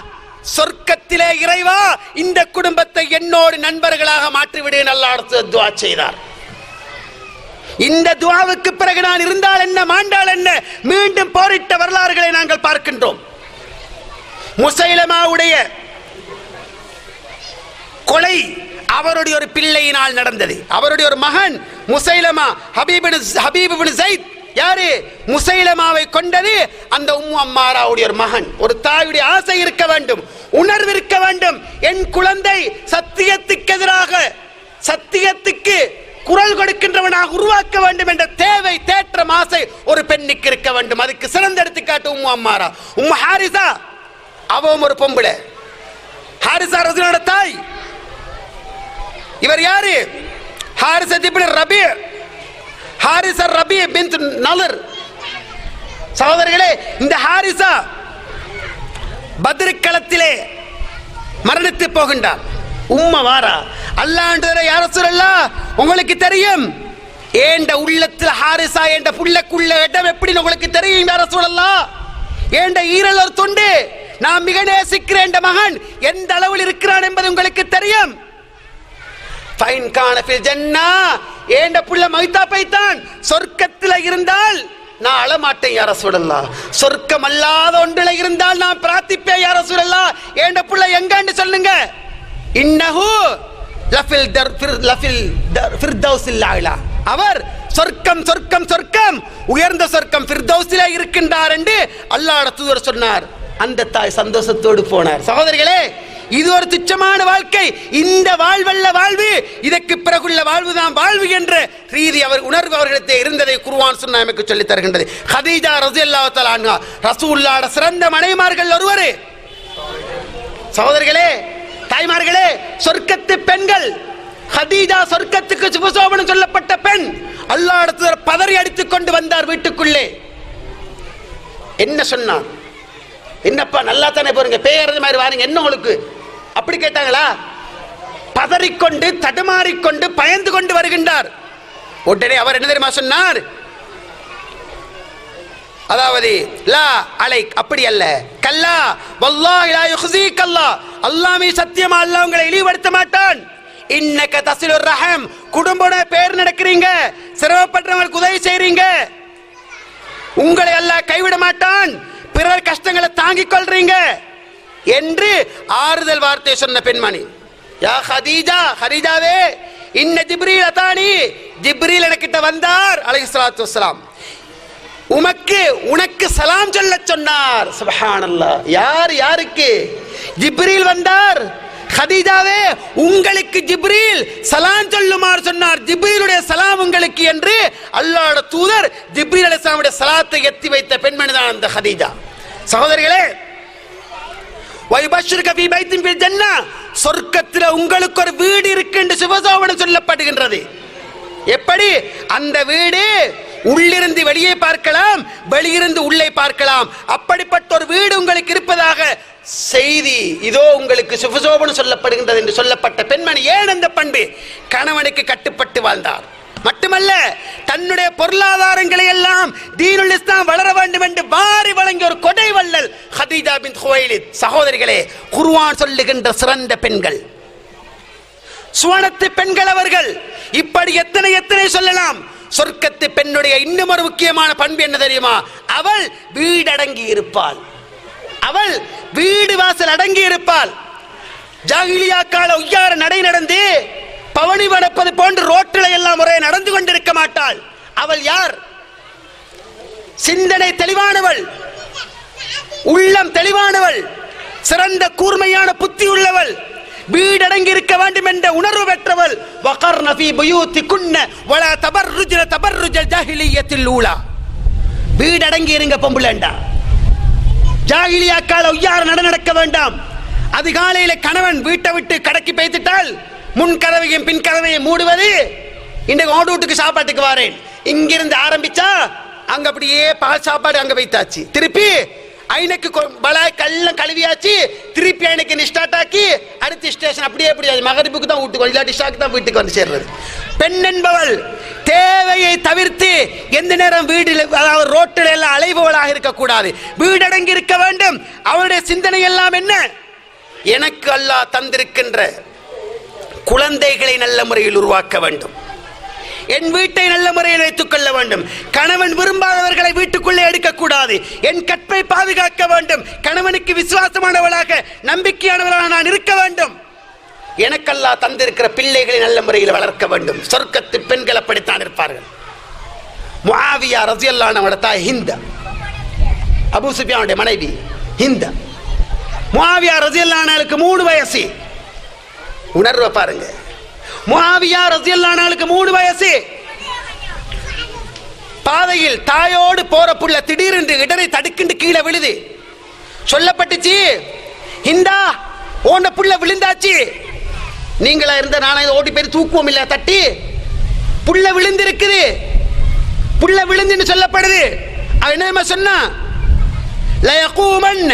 [SPEAKER 3] சொர்க்கத்திலே இறைவா இந்த குடும்பத்தை என்னோடு நண்பர்களாக மாற்றிவிடு அல்லாஹ் துஆ செய்தார். இந்த துஆவுக்கு பிறகு நான் இருந்தால் என்ன, மாண்டால் என்ன, மீண்டும் போரிட்ட வரலாறுகளை நாங்கள் பார்க்கின்றோம். முசைலமாவுடைய கொலை அவருடைய ஒரு பிள்ளையினால் நடந்தது. அவருடைய ஒரு மகன் முசைலமா, ஹபீப் இப்னு ஸைத், யாரு முசைலமாவை கொண்டது? அந்த உம்மு அம்மாராவுடைய ஒரு மகன். ஒரு தாயுடைய ஆசை இருக்க வேண்டும், உணர்வு இருக்க வேண்டும். என் குழந்தை சத்தியத்துக்கு எதிராக, சத்தியத்துக்கு குரல் கொடுக்கின்றவனாக உருவாக்க வேண்டும் என்ற தேவை, தேற்றம், ஆசை ஒரு பெண்ணுக்கு இருக்க வேண்டும். அதுக்கு சிறந்த எடுத்துக்காட்டு உம்மு அம்மாரா. உம்மு ஹாரிசா, அவவும் ஒரு பொம்பளை. ஹாரிசா ரலியல்லாஹு தாய். இவர் யாரு? ஹாரிசா இப்னு ரபீ, ஹாரிசா ரபீ பின்த் நலர். சகோதரர்களே, இந்த ஹாரிசா பத்ர் களத்திலே மரணித்து போகின்றார். உம்மா வாரா, அல்லாஹ்வுடைய யா ரசூலல்லாஹ், உங்களுக்கு தெரியும் ஏண்ட உள்ளத்துல ஹாரிசா என்ற புள்ளக்குள்ள இடம் எப்படின்னு உங்களுக்கு தெரியும் யா ரசூலல்லாஹ். ஏண்ட ஈரல் ஒரு துண்டு, நான் மிக நேசிக்கிறேன் என்ற மகன் எந்த அளவில் இருக்கிறான் என்பது உங்களுக்கு தெரியும். ஃபைன் கான ஃபில் ஜன்னah, ஏண்ட புள்ள மைத்தா பைத்தான், சொர்க்கத்தில் இருந்தால் நான் அழமாட்டேன் யா ரசூலல்லாஹ். சொர்க்கம் அல்லாத ஒன்றில் இருந்தால் நான் பிரார்த்திப்பேன் யா ரசூலல்லாஹ். ஏண்ட புள்ள எங்கன்னு சொல்லுங்க. இன்னஹு லஃபில் ஃபிர்தௌஸில் ஆலா, அவர் சொர்க்கம் சொர்க்கம் சொர்க்கம் உயர்ந்த சொர்க்கம் ஃபிர்தௌஸிலே இருக்கின்றார் என்று அல்லாஹ்வுடைய தூதர் சொன்னார். அந்த தாய் சந்தோஷத்தோடு போனார். சகோதரிகளே, இது ஒரு துச்சமான வாழ்க்கை. இந்த வாழ்வல்ல வாழ்வு, இதற்கு பிறகுள்ள வாழ்வுதான் வாழ்வு என்ற ரீதி அவர் உணர்வு அவர்களிடத்தே இருந்ததை குர்ஆன் சுன்னா நமக்கு சொல்லித் தருகின்றது. கதீஜா ரலியல்லாஹு தஆலா அன்ஹா ரசூலுல்லாஹ்வுடைய சிறந்த மனைவிமார்கள் ஒருவர். சகோதரிகளே, தாய்மார்களே, சொர்க்கத்து பெண்கள் ஹதீஜா சொர்க்கத்துக்கு சுபசோபனம் சொல்லப்பட்ட பெண். அல்லாஹ் இடத்துல பதறி அடித்துக் கொண்டு வந்தார் வீட்டுக்குள்ளே. என்ன சொன்னார்? என்னப்பா நல்லா தானே போறீங்க, பேயறது மாதிரி வாருங்க, என்ன உங்களுக்கு அப்படி கேட்டாங்களா? பதறிக்கொண்டு தடுமாறிக்கொண்டு பயந்து கொண்டு வருகின்றார். உடனே அவர் என்ன தெரியுமா சொன்னார்? அதாவது லா அலைக், அப்படி அல்ல, கல்லா வல்லாஹி லா யுஹ்ஸீக் அல்லாஹ், அல்லாஹ் மீது சத்தியமா அல்லாஹ் உங்களை இழிவுபடுத்த மாட்டான். இன்னக தஸிலுர் ரஹம், குடும்போட பேர் நடக்கிறீங்க, சிரமப்பட்டவங்களுக்கு உதவி செய்றீங்க, உங்களை அல்லாஹ் கைவிட மாட்டான், பிறர் கஷ்டங்களை தாங்கிக் கொள்றீங்க என்று ஆறுதல் வார்த்தை சொன்ன பெண்மணி. யா ஹதீஜா, ஹதீஜாவே, இன்ன ஜிப்ரீல் அதானி, ஜிப்ரீல் எனக்கிட்ட வந்தார் அலைஹிஸ்ஸலாத்து வஸ்ஸலாம், உனக்கு சலாம் சொல்ல சொன்னார். சுப்ஹானல்லாஹ். யார் யாருக்கு? ஜிப்ரீல் வந்தார். ஹதீஜாவே, உங்களுக்கு ஜிப்ரீல் சலாம் சொல்லுமாறு சொன்னார், ஜிப்ரீலுடைய சலாம் உங்களுக்கு என்று அல்லாஹ்வுடைய தூதர் ஜிப்ரீல் அலைஹிஸ்ஸலாமுடைய சலாத்தை எத்தி வைத்த பெண்மணி தான் அந்த ஹதீஜா. சகோதரிகளே, வைபஷ்ருக ஃபீ பைத்தின் ஃபில் ஜன்னah, சொர்க்கத்தில் உங்களுக்கு ஒரு வீடு இருக்கு என்று சுபசோபனம் சொல்லப்படுகின்றது. எப்படி? அந்த வீடு உள்ளிருந்து வெளியே பார்க்கலாம், வெளியிருந்து உள்ளே பார்க்கலாம், அப்படிப்பட்ட ஒரு வீடு உங்களுக்கு இருப்பதாக செய்தி இதோ உங்களுக்கு சுபசோபனம் சொல்லப்படுகின்றது என்று சொல்லப்பட்ட பெண்மணி. ஏன் அந்த பண்பு? கணவனுக்கு கட்டுப்பட்டு வாழ்ந்தார். மட்டுமல்ல, தன்னுடைய பொருளாதாரங்களை எல்லாம் தீனுல் இஸ்லாம் வளர வேண்டும் என்று வாரி வழங்கிய ஒரு கொடை வள்ளல் ஹதீஜா பின்த் குவைலித். சகோதரிகளே, குர்ஆன் சொல்லுகின்ற சிறந்த பெண்கள், சுவனத்து பெண்கள் அவர்கள். இப்படி எத்தனை எத்தனை சொல்லலாம். சொர்க்கத்து பெண்ணுடைய இன்னும் ஒரு முக்கியமான பண்பு என்ன தெரியுமா? அவள் வீடடங்கி இருப்பாள், அவள் வீடு வாசல் அடங்கி இருப்பாள். ஜாகிலியா கால உய்யார நடை நடந்து பவனி வடப்பது போன்று ரோட்டில் எல்லாம் முறை நடந்து கொண்டிருக்க மாட்டாள். அவள் யார்? சிந்தனை தெளிவானவள், உள்ளம் தெளிவானவள், சிறந்த கூர்மையான புத்தி உள்ளவள், வீடடங்கி இருக்க வேண்டும் என்ற உணர்வு பெற்றவள். வகர்ன ஃபீ புயூத்திகுன்ன வலா தபர்ருஜ்ன தபர்ருஜல் ஜாஹிலிய்யத்தில் ஊலா. வீடடங்கி இருங்க பொம்புலண்டா, ஜாகிலியா கால உய்யார நடக்க வேண்டாம். அதிகாலையில கணவன் வீட்டை விட்டு கடைக்கு பேசிட்டால் முன் கதவையும் பின் கதவையும் மூடுவது. இன்றைக்கு ஓடு வீட்டுக்கு சாப்பாட்டுக்கு வரேன், இங்கிருந்து ஆரம்பிச்சா அங்க அப்படியே பால் சாப்பாடு அங்க வைத்தாச்சு, திருப்பி ஐநக்கு பலாய் கல்லம் கழுவியாச்சு, திருப்பி ஐநக்கு ஸ்டார்ட் ஆக்கி அடுத்த ஸ்டேஷன் அப்படியே அப்படியே மகரிப்புக்கு தான் வீட்டுக்கு, இல்லாட்டி இஷாக்கு தான் வீட்டுக்கு வந்து சேர்றது. பெண் என்பவள் தேவையை தவிர்த்து எந்த நேரம் வீட்டில், அதாவது ரோட்டில் எல்லாம் அலைபவளாக இருக்கக்கூடாது, வீடடங்கி இருக்க வேண்டும். அவளுடைய சிந்தனை எல்லாம் என்ன? எனக்கு அல்லாஹ் தந்திருக்கின்ற குழந்தைகளை நல்ல முறையில் உருவாக்க வேண்டும், என் வீட்டை நல்ல முறையில் வைத்துக் கொள்ள வேண்டும், கணவன் விரும்பாதவர்களை வீட்டுக்குள்ளே எடுக்கக்கூடாது, என் கற்பை பாதுகாக்க வேண்டும், கணவனுக்கு விசுவாசமானவளாக நம்பிக்கையானவளாக நான் இருக்க வேண்டும், எனக்கு அல்லாஹ் தந்திருக்கிற பிள்ளைகளை நல்ல முறையில் வளர்க்க வேண்டும். சொர்க்கத்து பெண்கள் அப்படித்தான் இருப்பார்கள். முஆவியா ரலியல்லாஹு அன்ஹு தாய் ஹிந்த, அபூ சுஃபியானுடைய மனைவி ஹிந்த. முஆவியா ரலியல்லாஹு அன்ஹுக்கு 3 வயசு. உணர்வை பாருங்க, முஆவியா ரலியல்லாஹு அன்ஹுக்கு 3 வயசு. பாதையில் தாயோடு போற புள்ள திடீரென்று இடரை தடுக்கிண்டு கீழே விழுது. சொல்லப்பட்டுச்சு, ஹிந்தா ஓண்ட புள்ள விழுந்தாச்சு, நீங்களா இருந்த நானே ஓடி போய் தூக்குவோம் இல்ல, தட்டி புள்ள விழுந்திருக்குது, புள்ள விழுந்துன்னு சொல்லப்படுது. அவன் என்ன சொன்னா? லயகூமன்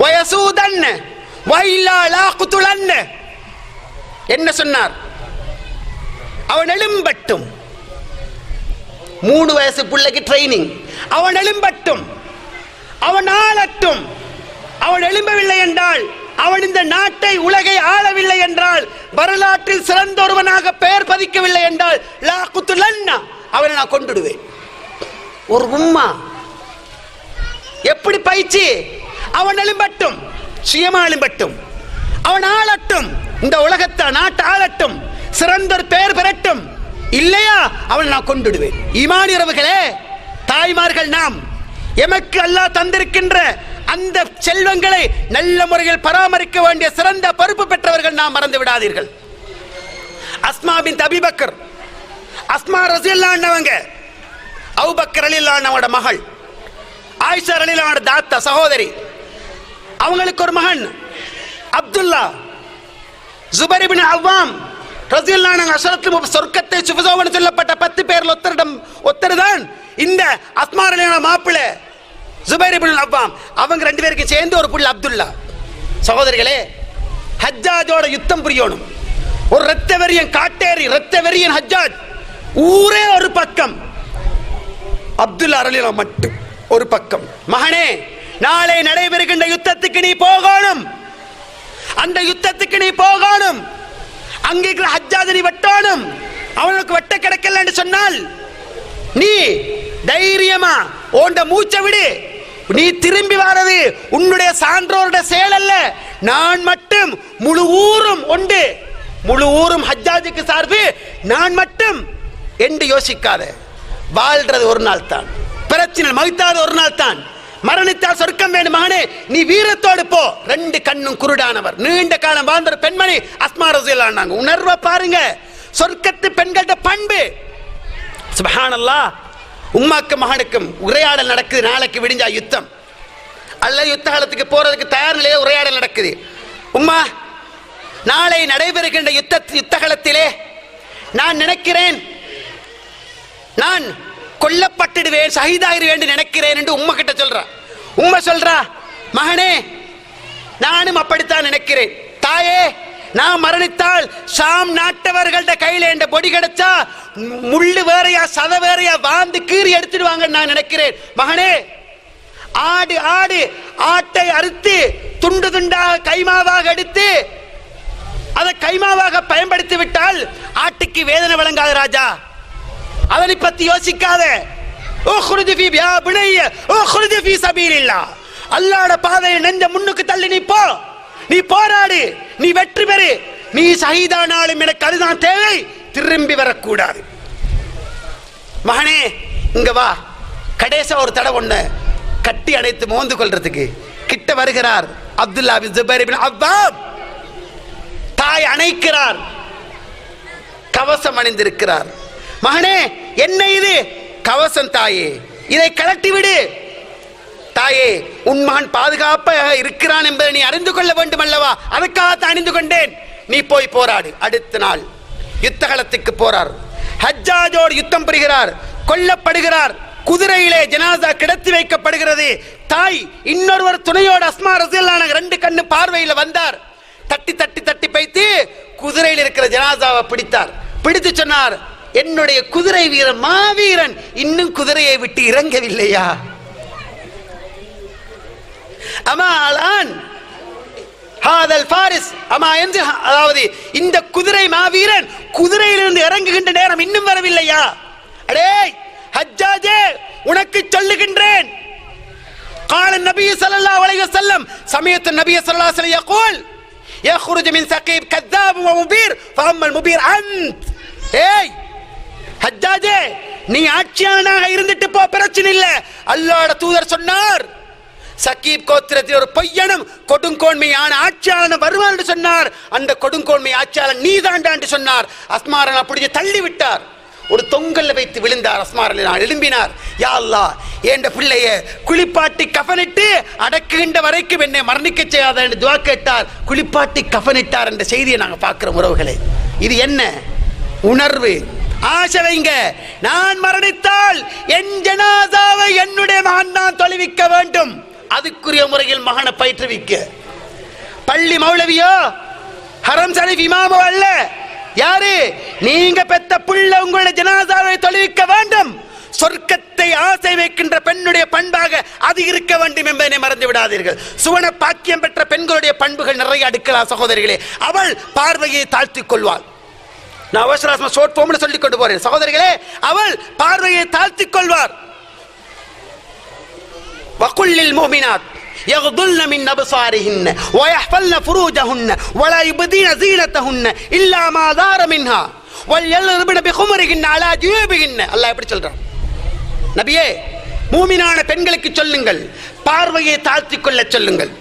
[SPEAKER 3] வயசூதன் வைலா லாகுதுலன். என்ன சொன்னார்? அவன் எழும்பட்டும். 3 வயசு பிள்ளைக்கு ட்ரைனிங். அவன் எழும்பட்டும், அவன் ஆளட்டும். அவன் எழும்பவில்லை என்றால், அவன் இந்த நாட்டை உலகை ஆளவில்லை என்றால், வரலாற்றில் சிறந்த ஒருவனாக பெயர் பதிக்கவில்லை என்றால், லாகுதுலன்னா அவனை நான் கொண்டுடுவேன். ஒரு உம்மா எப்படி பயிற்சி? அவன் எழும்பட்டும், சுயமா எழும்பட்டும், அவன் ஆளட்டும், இந்த உலகத்தை நாட்டை ஆளட்டும், சிறந்த ஒரு பெயர் பெறட்டும், இல்லையா அவன் நான் கொண்டுடுவேன். ஈமானியர்களே, தாய்மார்கள், நாம் எமக்கு அல்லாஹ் தந்திருக்கின்ற அந்த செல்வங்களை நல்ல முறையில் பராமரிக்க வேண்டிய சிறந்த பொறுப்பு பெற்றவர்கள் நாம் மறந்து விடாதீர்கள். அஸ்மா பின்த் அபீ பக்கர், அஸ்மா ரலியல்லாஹு அன்ஹாங்க அபூபக்கர் ரலியல்லாஹு அன்ஹுவோட மகள், ஆயிஷா ரலியல்லாஹு அன்ஹா தாத்தா சகோதரி. அவங்களுக்கு ஒரு மகன் அப்துல்லா, ஜுபைர் இப்னு அவ்வாம் ரஸியல்லாஹு அன்ஹு அஷரத்துல் சொர்க்கத்தை சுபசோபன சொல்லப்பட்ட 10 பேர்ல ஒத்தருதான் இந்த அஸ்மா ரலியல்லாஹு மாப்பிள்ளை ஜுபைர் இப்னு அவ்வாம். அவங்க 2 பேருக்கு சேர்ந்து ஒரு புள்ள அப்துல்லா. சகோதரிகளே, ஹஜ்ஜாஜோட யுத்தம் புரியணும். ஒரு இரத்தவெறியன் காட்டேரி, இரத்தவெறியன் ஹஜ்ஜாஜ், ஊரே ஒரு பக்கம், அப்துல்லா ரலியல்லாஹு மட்டும் ஒரு பக்கம். மகனே, நாளை நடைபெறுகின்ற யுத்தத்துக்கு நீ போகணும், அந்த யுத்தத்துக்கு நீ போகணும், அங்கே ஹஜ்ஜாஜ் நீ வெட்டணும். அவனுக்கு வெட்ட கிடைக்கல என்று சொன்னால் நீ தைரியமா ஓண்ட மூச்சை விடு. நீ திரும்பி வாரது உன்னுடைய சான்றோருடைய செயல் அல்ல, நான் மட்டும் முழு ஊரும் உண்டு, முழு ஊரும் ஹஜ்ஜாஜுக்கு சார்பு, நான் மட்டும் என்று யோசிக்காத. வாழ்றது ஒரு நாள் தான், பிரச்சனை மகிழ்த்தாது ஒரு நாள் தான், மரணித்தால் சொர்க்கம் வேண்டும். மகனே, நீ வீரத்தோடு போ. 2 கண்ணும் குருடானவர், நீண்ட காலம் வாழ்ந்த பெண்மணி அஸ்மா ரஸியல்லாஹு அன்ஹா. உணர்வை பாருங்க, சொர்க்கத்து பெண்களோட பண்பு. சுப்ஹானல்லாஹ். உம்மாக்கு மகனுக்கும் உரையாடல் நடக்குது. நாளைக்கு விடிஞ்சா யுத்தம் அல்ல, யுத்த காலத்துக்கு போறதுக்கு தயார் நிலையில உரையாடல் நடக்குது. உம்மா, நாளை நடைபெறுகின்ற யுத்த காலத்திலே நான் நினைக்கிறேன், நான் கொல்லப்பட்டுடுவேன், ஷஹீதாயிருவேன் என்று நினைக்கிறேன் என்று உம்மா கிட்ட சொல்றா. உம்மா சொல்றா, மகனே நானும் அப்படித்தான் நினைக்கிறேன். தாயே, நான் மரணித்தால் ஷாம் நாட்டவர்கள்ட கையில என்ற பொடி கிடைச்சா முள்ளு வேறையா சத வேறையா வாந்து கீறி எடுத்துடுவாங்க நான் நினைக்கிறேன். மகனே, ஆட்டை அறுத்து துண்டு துண்டாக கைமாவாக எடுத்து அதை கைமாவாக பயன்படுத்தி விட்டால் ஆட்டுக்கு வேதனை வழங்காத ராஜா, அதனை பத்தி யோசிக்காத. அல்லாஹ்வுடைய பாதையை நெஞ்ச முன்னுக்கு தள்ளி நீ போ, நீ போராடு, நீ வெற்றி பெறு. நீ ஷஹீதானாலும் எனக்கு அதுதான் தேவை, திரும்பி வரக்கூடாது. மகனே, இங்க வா. கடைசி ஒரு தடவை ஒண்ணு கட்டி அணைத்து மோந்து கொள்றதுக்கு கிட்ட வருகிறார் அப்துல்லா பின் ஜுபைர் இப்னு அவ்வாம். தாய் அணைக்கிறார், கவசம் அணிந்திருக்கிறார். மகனே, என்ன இது? கவசம் தாயே, இதை கழட்டி விடு. தாயே, உன் மகன் பாதுகாப்பாக இருக்கிறான் என்பதை நீ அறிந்து கொள்ள வேண்டும் அல்லவா, அதற்காக அணிந்து கொண்டேன். நீ போய் போராடு. அடுத்த நாள் யுத்தகலத்துக்கு போறார். ஹஜ்ஜாஜோடு யுத்தம் புரிகிறார், கொல்லப்படுகிறார். குதிரையிலே ஜனாசா கிடத்தி வைக்கப்படுகிறது. தாய் இன்னொருவர் துணையோடு அஸ்மா ரஸியல்லாஹு அன்ஹா 2 கண்ணு பார்வையில வந்தார். தட்டி தட்டி தட்டி பைத்து குதிரையில் இருக்கிற ஜனாசாவை பிடித்தார். பிடித்து சொன்னார், என்னுடைய குதிரை வீரன் மாவீரன் இன்னும் குதிரையை விட்டு இறங்கவில்லையா? அமா அலான் ஹாதல் ஃபாரிஸ் அமா என்று, அதாவது இந்த குதிரை மாவீரன் குதிரையிலிருந்து இறங்குகின்ற நேரம் இன்னும் வரவில்லையா? அடே ஹஜ்ஜாஜே, உனக்கு சொல்லுகின்றேன். قال النبي صلى الله عليه وسلم سمعت النبي صلى الله عليه وسلم يقول يخرج من ثقيف كذاب ومبير فاما المبير انت. ஏய் ஹஜ்ஜாஜே, நீ ஆட்சியாளனாக இருந்துட்டு போ, பிரச்சனை இல்லை. அல்லாஹ்வுடைய தூதர் சொன்னார், சகீப் கோத்திரத்தில் ஒரு பொய்யனும் கொடுங்கோன்மையான ஆட்சியாளன் வருவான் என்று சொன்னார். அந்த கொடுங்கோன்மை ஆட்சியாளன் நீதாண்டா என்று சொன்னார். அஸ்மாரன் அப்படியே தள்ளி விட்டார். ஒரு தொங்கல்ல வைத்து விழுந்தார். அஸ்மாரன் எழும்பினார். யா அல்லாஹ், என்ற பிள்ளைய குளிப்பாட்டி கஃனிட்டு அடக்குகின்ற வரைக்கும் என்னை மரணிக்க செய்யாத என்று துஆ கேட்டார். குளிப்பாட்டி கஃனிட்டார் என்ற செய்தியை நாங்கள் பார்க்கிறோம். உறவுகளே, இது என்ன உணர்வு? ஆசை வைங்க. நான் மரணித்தால் என் ஜனாசாவை என்னுடைய மகன் தான் தொலைவிக்க வேண்டும். அதுக்குரிய முறையில் மகனை பயிற்றுவிக்க. பள்ளி மௌலவியோ ஹரம் ஷரீஃப் இமாமோ அல்ல. யாரு? நீங்க பெத்த புள்ள உங்களுடைய ஜனாசாவை தொலைவிக்க வேண்டும். சொர்க்கத்தை ஆசை வைக்கின்ற பெண்ணுடைய பண்பாக அது இருக்க வேண்டும் என்பதை மறந்து விடாதீர்கள். சுவன பாக்கியம் பெற்ற பெண்களுடைய பண்புகள் நிறைய அடுக்கலாம் சகோதரிகளே. அவள் பார்வையை தாழ்த்திக் கொள்வாள். நான் அவசரமா ஷார்ட் ஃபார்ம்ல சொல்லிக் கொண்டு போறேன் சகோதரிகளே. அவள் பார்வையை தாழ்த்திக் கொள்வார். வகுல்லில் முஃமினாத் يغضلن من أبصارهن ويحفظن فروجهن ولا يبدين زينتهن إلا ما ظهر منها وليضربن بخمرهن على جيوبهن. அல்லாஹ் எப்படி சொல்றான்? நபியே, மூமினான பெண்களுக்கு சொல்லுங்கள், பார்வையை தாழ்த்திக் கொள்ள சொல்லுங்கள்,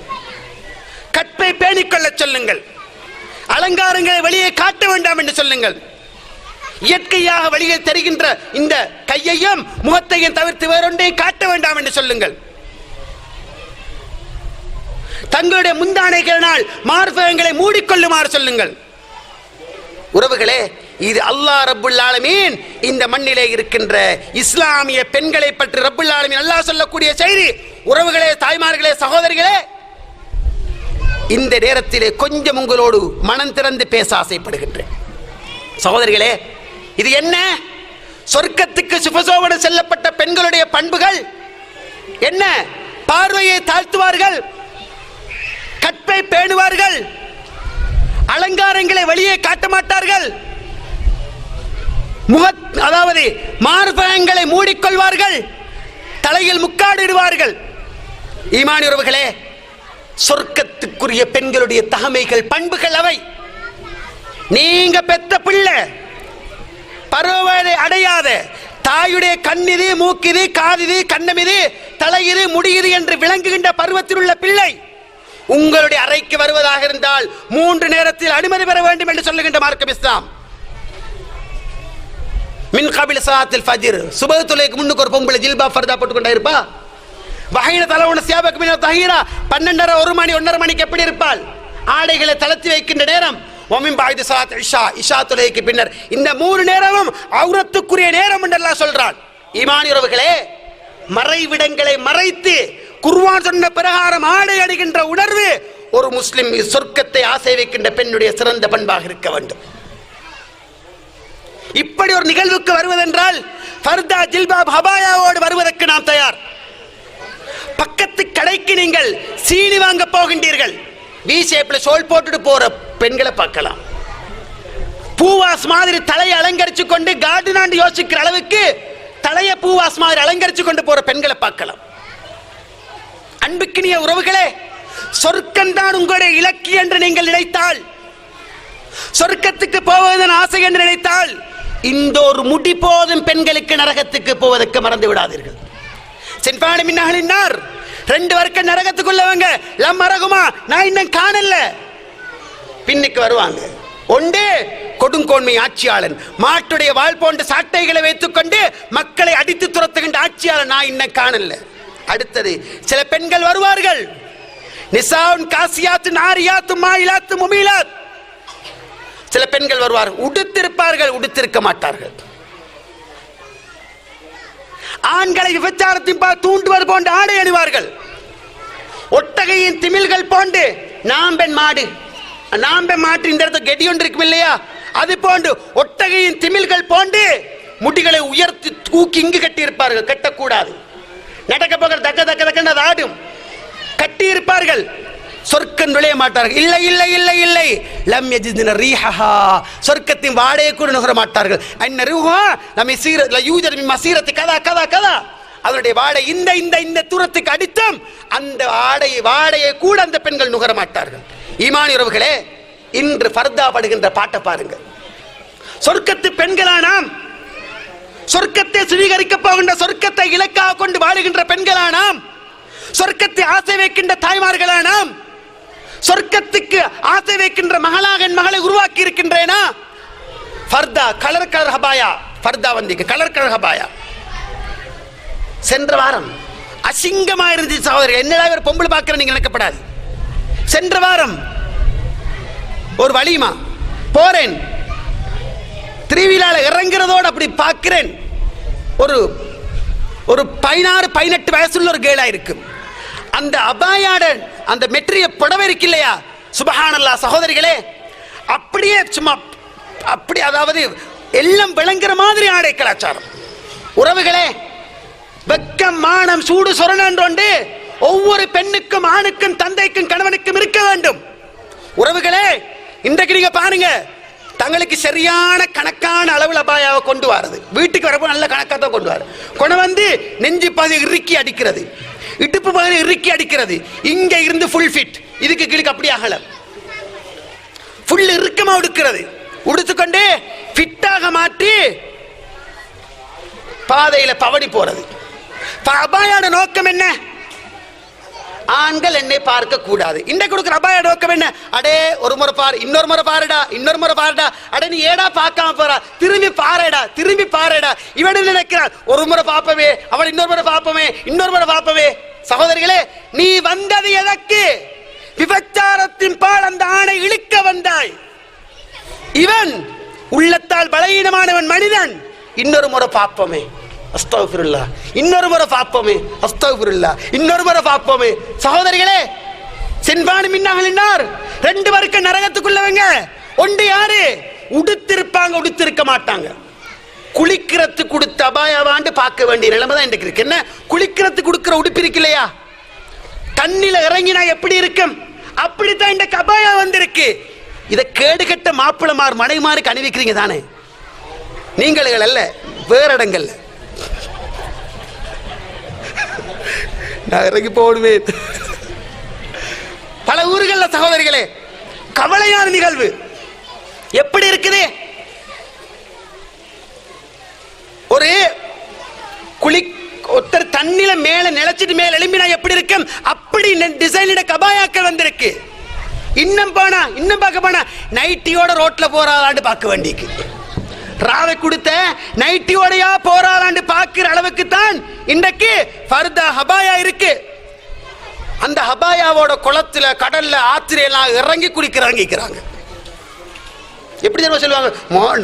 [SPEAKER 3] கற்பை பேணிக் கொள்ள சொல்லுங்கள், அலங்காரங்களை வெளியே காட்ட வேண்டாம் என்று சொல்லுங்கள். இயற்கையாக வெளியில் தெரிகின்ற இந்த கையையும் முகத்தையும் தவிர்த்து வேறொன்றையும் காட்ட வேண்டாம் என்று சொல்லுங்கள். தங்களுடைய முந்தானைகளினால் மார்பகங்களை மூடிக்கொள்ளுமாறு சொல்லுங்கள். உறவுகளே, இது அல்லாஹ் ரப்புல் ஆலமீன் இந்த மண்ணிலே இருக்கின்ற இஸ்லாமிய பெண்களை பற்றி ரப்புல் ஆலமீன் அல்லாஹ் சொல்லக்கூடிய செய்தி. உறவுகளே, தாய்மார்களே, சகோதரிகளே, இந்த நேரத்திலே கொஞ்சம் உங்களோடு மனம் திறந்து பேச ஆசைப்படுகின்றேன். சகோதரிகளே, இது என்ன? சொர்க்கத்துக்கு சுபசோபனம் செல்லப்பட்ட பெண்களுடைய பண்புகள் என்ன? பார்வையை தாழ்த்துவார்கள், கற்பை பேணுவார்கள், அலங்காரங்களை வெளியே காட்ட மாட்டார்கள், அதாவது மார்பகங்களை மூடிக்கொள்வார்கள், தலையில் முக்காடிடுவார்கள். ஈமான் உறவுகளே, சொர்க்கத்துக்குரிய பெண்களுடைய தகமைகள், பண்புகள் அவை. நீங்க பெத்த பிள்ளை பருவவயதை அடையாத தாயுடைய கண்ணிது, மூக்கிது, காதிது, கண்ணமிது, தலையிது, முடியுது என்று விளங்குகின்ற பருவத்தில் உள்ள பிள்ளை உங்களுடைய அறைக்கு வருவதாக இருந்தால் 3 நேரத்தில் அனுமதி பெற வேண்டும் என்று சொல்லுகின்ற மார்க்கம் இஸ்லாம். மின் கபில் ஸலாத்தில் ஃபஜ்ர், சுபஹ் தொழுகைக்கு முன்னுக்கு ஒரு பொம்பளை ஜில்பா ஃபர்தா போட்டுக்கொண்டே இருப்பா. வஹீன தலவுன சியாபக மின தஹீரா, 12:30 1 மணி 1:30 மணிக்கு எப்படி இருப்பாள்? ஆடைகளை தளர்த்தி வைக்கின்ற நேரம். ஒமின் பாய்து ஸலாத் இஷா, இஷா தொழுகைக்கு பின்னர். இந்த 3 நேரமும் அவுரத்துக்குரிய நேரம் என்று அல்லாஹ் சொல்றான். ஈமான் உறவுகளே, மறைவிடங்களை மறைத்து குர்ஆன் சொன்ன பிரகாரம் ஆடை அணிகின்ற உணர்வு ஒரு முஸ்லிம் சொர்க்கத்தை ஆசை வைக்கின்ற பெண்ணுடைய சிறந்த பண்பாக இருக்க வேண்டும். இப்படி ஒரு நிகழ்வுக்கு வருவதென்றால் ஃபர்தா, ஜில்பாப், ஹபாயாவோடு வருவதற்கு நாம் தயார். பக்கத்து கடைக்கு நீங்கள் சீனி வாங்க போகின்றீர்கள், வி ஷேப்ல சோல் போட்டுட்டு போற பெண்களை பார்க்கலாம். பூவாஸ் மாதிரி தலையை அலங்கரிச்சு கொண்டு கார்டனாண்டு யோசிக்கிற அளவுக்கு தலைய பூவாஸ் மாதிரி அலங்கரிச்சு கொண்டு போற பெண்களை பார்க்கலாம். அன்புக்கினிய உறவுகளே, சொர்க்கம்தான் உங்களுடைய இலக்கு என்று நீங்கள் நினைத்தால், சொர்க்கத்துக்கு போவதன் ஆசை என்று நினைத்தால், இந்த ஒரு முடி போதும் பெண்களுக்கு நரகத்துக்கு போவதற்கு மறந்து விடாதீர்கள். சென்பாடு மின்னார் 2 வர்க்கம் நரகத்துக்குள்ளவங்க லம் மரகுமா நான் இன்னும் காணல, பின்னுக்கு வருவாங்க. ஒன்று கொடுங்கோன்மை ஆட்சியாளன், மாட்டுடைய வாள் போன்ற சாட்டைகளை வைத்துக் கொண்டு மக்களை அடித்து துரத்துகின்ற ஆட்சியாளன் நான் இன்னும் காணல. அடுத்தது சில பெண்கள் வருவார்கள், நிசாவுன் காசியாத்து நாரியாத்து மாயிலாத்து முமீலாத். சில பெண்கள் வருவார்கள், உடுத்திருப்பார்கள், உடுத்திருக்க மாட்டார்கள். ஆண்களை விபச்சாரத்தின் தூண்டுவது போன்ற ஆடை அணிவார்கள். ஒட்டகையின் திமில்கள் போன்று நாம்பெண் மாடு, நாம்பெண் மாட்டு இந்த இடத்துல கெடி ஒன்று இருக்கும் இல்லையா, அது போன்று ஒட்டகையின் திமில்கள் போன்று முடிகளை உயர்த்தி தூக்கி இங்கு கட்டி இருப்பார்கள். கட்டக்கூடாது, நடக்க போகிற தக்க தக்க தக்க ஆடும். கட்டி இருப்பார்கள், சொர்க்கம் நுழைய மாட்டார்கள். இல்லை இல்லை இல்லை இல்லை, லம் யஜிதுன ரீஹஹா, சொர்க்கத்தின் வாடையை கூட நுகர மாட்டார்கள். அன்ன ரூஹா நம்ம சீர யூஜர் மின் மசீரத்து கதா கதா கதா, அதனுடைய வாடை இந்த இந்த இந்த தூரத்துக்கு அடித்தும் அந்த வாடையை கூட அந்த பெண்கள் நுகர மாட்டார்கள். ஈமான் உறவுகளே, இன்று ஃபர்தா படுகின்ற பாட்டை பாருங்க. சொர்க்கத்து பெண்களானாம், சொர்க்கத்தை சுவீகரிக்க போகின்ற, சொர்க்கத்தை இலக்காக கொண்டு வாழுகின்ற பெண்களானாம், சொர்க்கத்தை ஆசை வைக்கின்ற தாய்மார்களானாம், சொர்க்கத்துக்கு ஆசை வைக்கின்ற மகளாக என் மகளை உருவாக்கி இருக்கின்றேனா? ஃபர்தா, கலர் கலர் ஹபாயா, ஃபர்தா வந்திக்கு கலர் கலர் ஹபாயா. சென்ற வாரம் அசிங்கமா இருந்துச்சு சகோதரி, என்னடா இவர் பொம்பளை பார்க்கிற நீங்க நினைக்கப்படாது. சென்ற வாரம் ஒரு வலிமா போறேன், திருவிழால இறங்குறதோடு அப்படி பார்க்கிறேன், ஒரு 16-18 வயசுள்ள ஒரு கேளா இருக்கு. அந்த அபாயாட அந்த மெட்ரிய புடவை இருக்கு இல்லையா, சுபஹானல்லாஹ் சகோதரிகளே, அப்படியே சும்மா அப்படி, அதாவது எல்லாம் விளங்குற மாதிரி ஆடை கலாச்சாரம். உறவுகளே, வெக்கம் மானம் சூடு சொரணன்று ஒவ்வொரு பெண்ணுக்கும் ஆணுக்கும் தந்தைக்கும் கணவனுக்கும் இருக்க வேண்டும். உறவுகளே, இன்றைக்கு நீங்க பாருங்க, தங்களுக்கு சரியான கணக்கான அளவில் அபாயாவை கொண்டு வரது, வீட்டுக்கு வரப்போ நல்ல கணக்காக தான் கொண்டு வர, கொண்டு வந்து நெஞ்சு பகுதி இறுக்கி அடிக்கிறது, இடுப்பு பகுதி இறுக்கி அடிக்கிறது, இங்க இருந்து ஃபுல் ஃபிட், இதுக்கு கீழே அப்படி அகல ஃபுல் இறுக்கமா உடுக்கிறது, உடுத்துக்கொண்டு ஃபிட்டாக மாற்றி பாதையில பவடி போறது. அபாயோட நோக்கம் என்ன? ஆண்கள் என்னை பார்க்க கூடாது. இன்றைக்கு கொடுக்குற அபாய நோக்கம் என்ன? அடே ஒரு முறை பாரு, இன்னொரு முறை பாருடா, இன்னொரு முறை பாருடா, அடே நீ ஏடா பார்க்காம போறா, திரும்பி பாருடா, திரும்பி பாருடா. இவன் நினைக்கிறான் ஒரு முறை பார்ப்பவே, அவள் இன்னொரு முறை பார்ப்பவே, இன்னொரு முறை பார்ப்பவே. சகோதரிகளே, நீ வந்தது எதற்கு? விபச்சாரத்தின் பால் அந்த ஆணை இழுக்க வந்தாய். இவன் உள்ளத்தால் பலகீனமானவன் மனிதன். இன்னொரு முறை பாப்போமே, அஸ்தக்ஃபிருல்லாஹ். இன்னொரு முறை பாப்போமே, அஸ்தக்ஃபிருல்லாஹ். இன்னொரு முறை பாப்போமே. சகோதரிகளே, சென்பானு மின்னார் ரெண்டு வர்க்க நரகத்துக்குள்ளவங்க. ஒன்று யாரு? உடுத்திருப்பாங்க, உடுத்திருக்க மாட்டாங்க. குளிக்கிறதுக்கு கொடுத்த அபாயாவாண்டு பார்க்க வேண்டிய நிலைமை தான் இன்றைக்கு இருக்கு. என்ன, குளிக்கிறதுக்கு கொடுக்கிற உடுப்பு இருக்கு இல்லையா, தண்ணில இறங்கினா எப்படி இருக்கும், அப்படித்தான் இன்றைக்கு அபாயா வந்திருக்கு. இதை கேடுகட்ட மாப்பிளமார் மனைமாருக்கு அணிவிக்கிறீங்க தானே நீங்கள் அல்ல, வேற இடங்கள்ல. நான் இறங்கி போடுவேன். பல ஊர்கள்ல சகோதரிகளே கவலையான நிகழ்வு எப்படி இருக்குது. ஒரு ஒருத்தர் தண்ணில மேல நிலைச்சிட்டு மேல எழும்பினா எப்படி இருக்கும், அப்படி டிசைனிட கபாயாக்கள் வந்திருக்கு. இன்னும் பார்க்க போனா நைட்டியோட ரோட்ல போறாளான்னு பார்க்க வேண்டியது. ராவை கொடுத்த நைட்டியோடையா போறாளான்னு பார்க்கிற அளவுக்கு தான் இன்றைக்கு ஃபர்தா ஹபாயா இருக்கு. அந்த ஹபாயாவோட குளத்துல கடல்ல ஆத்திரையெல்லாம் இறங்கி குடிக்கிறாங்க. எப்படி தெரியுமா சொல்லுவாங்க,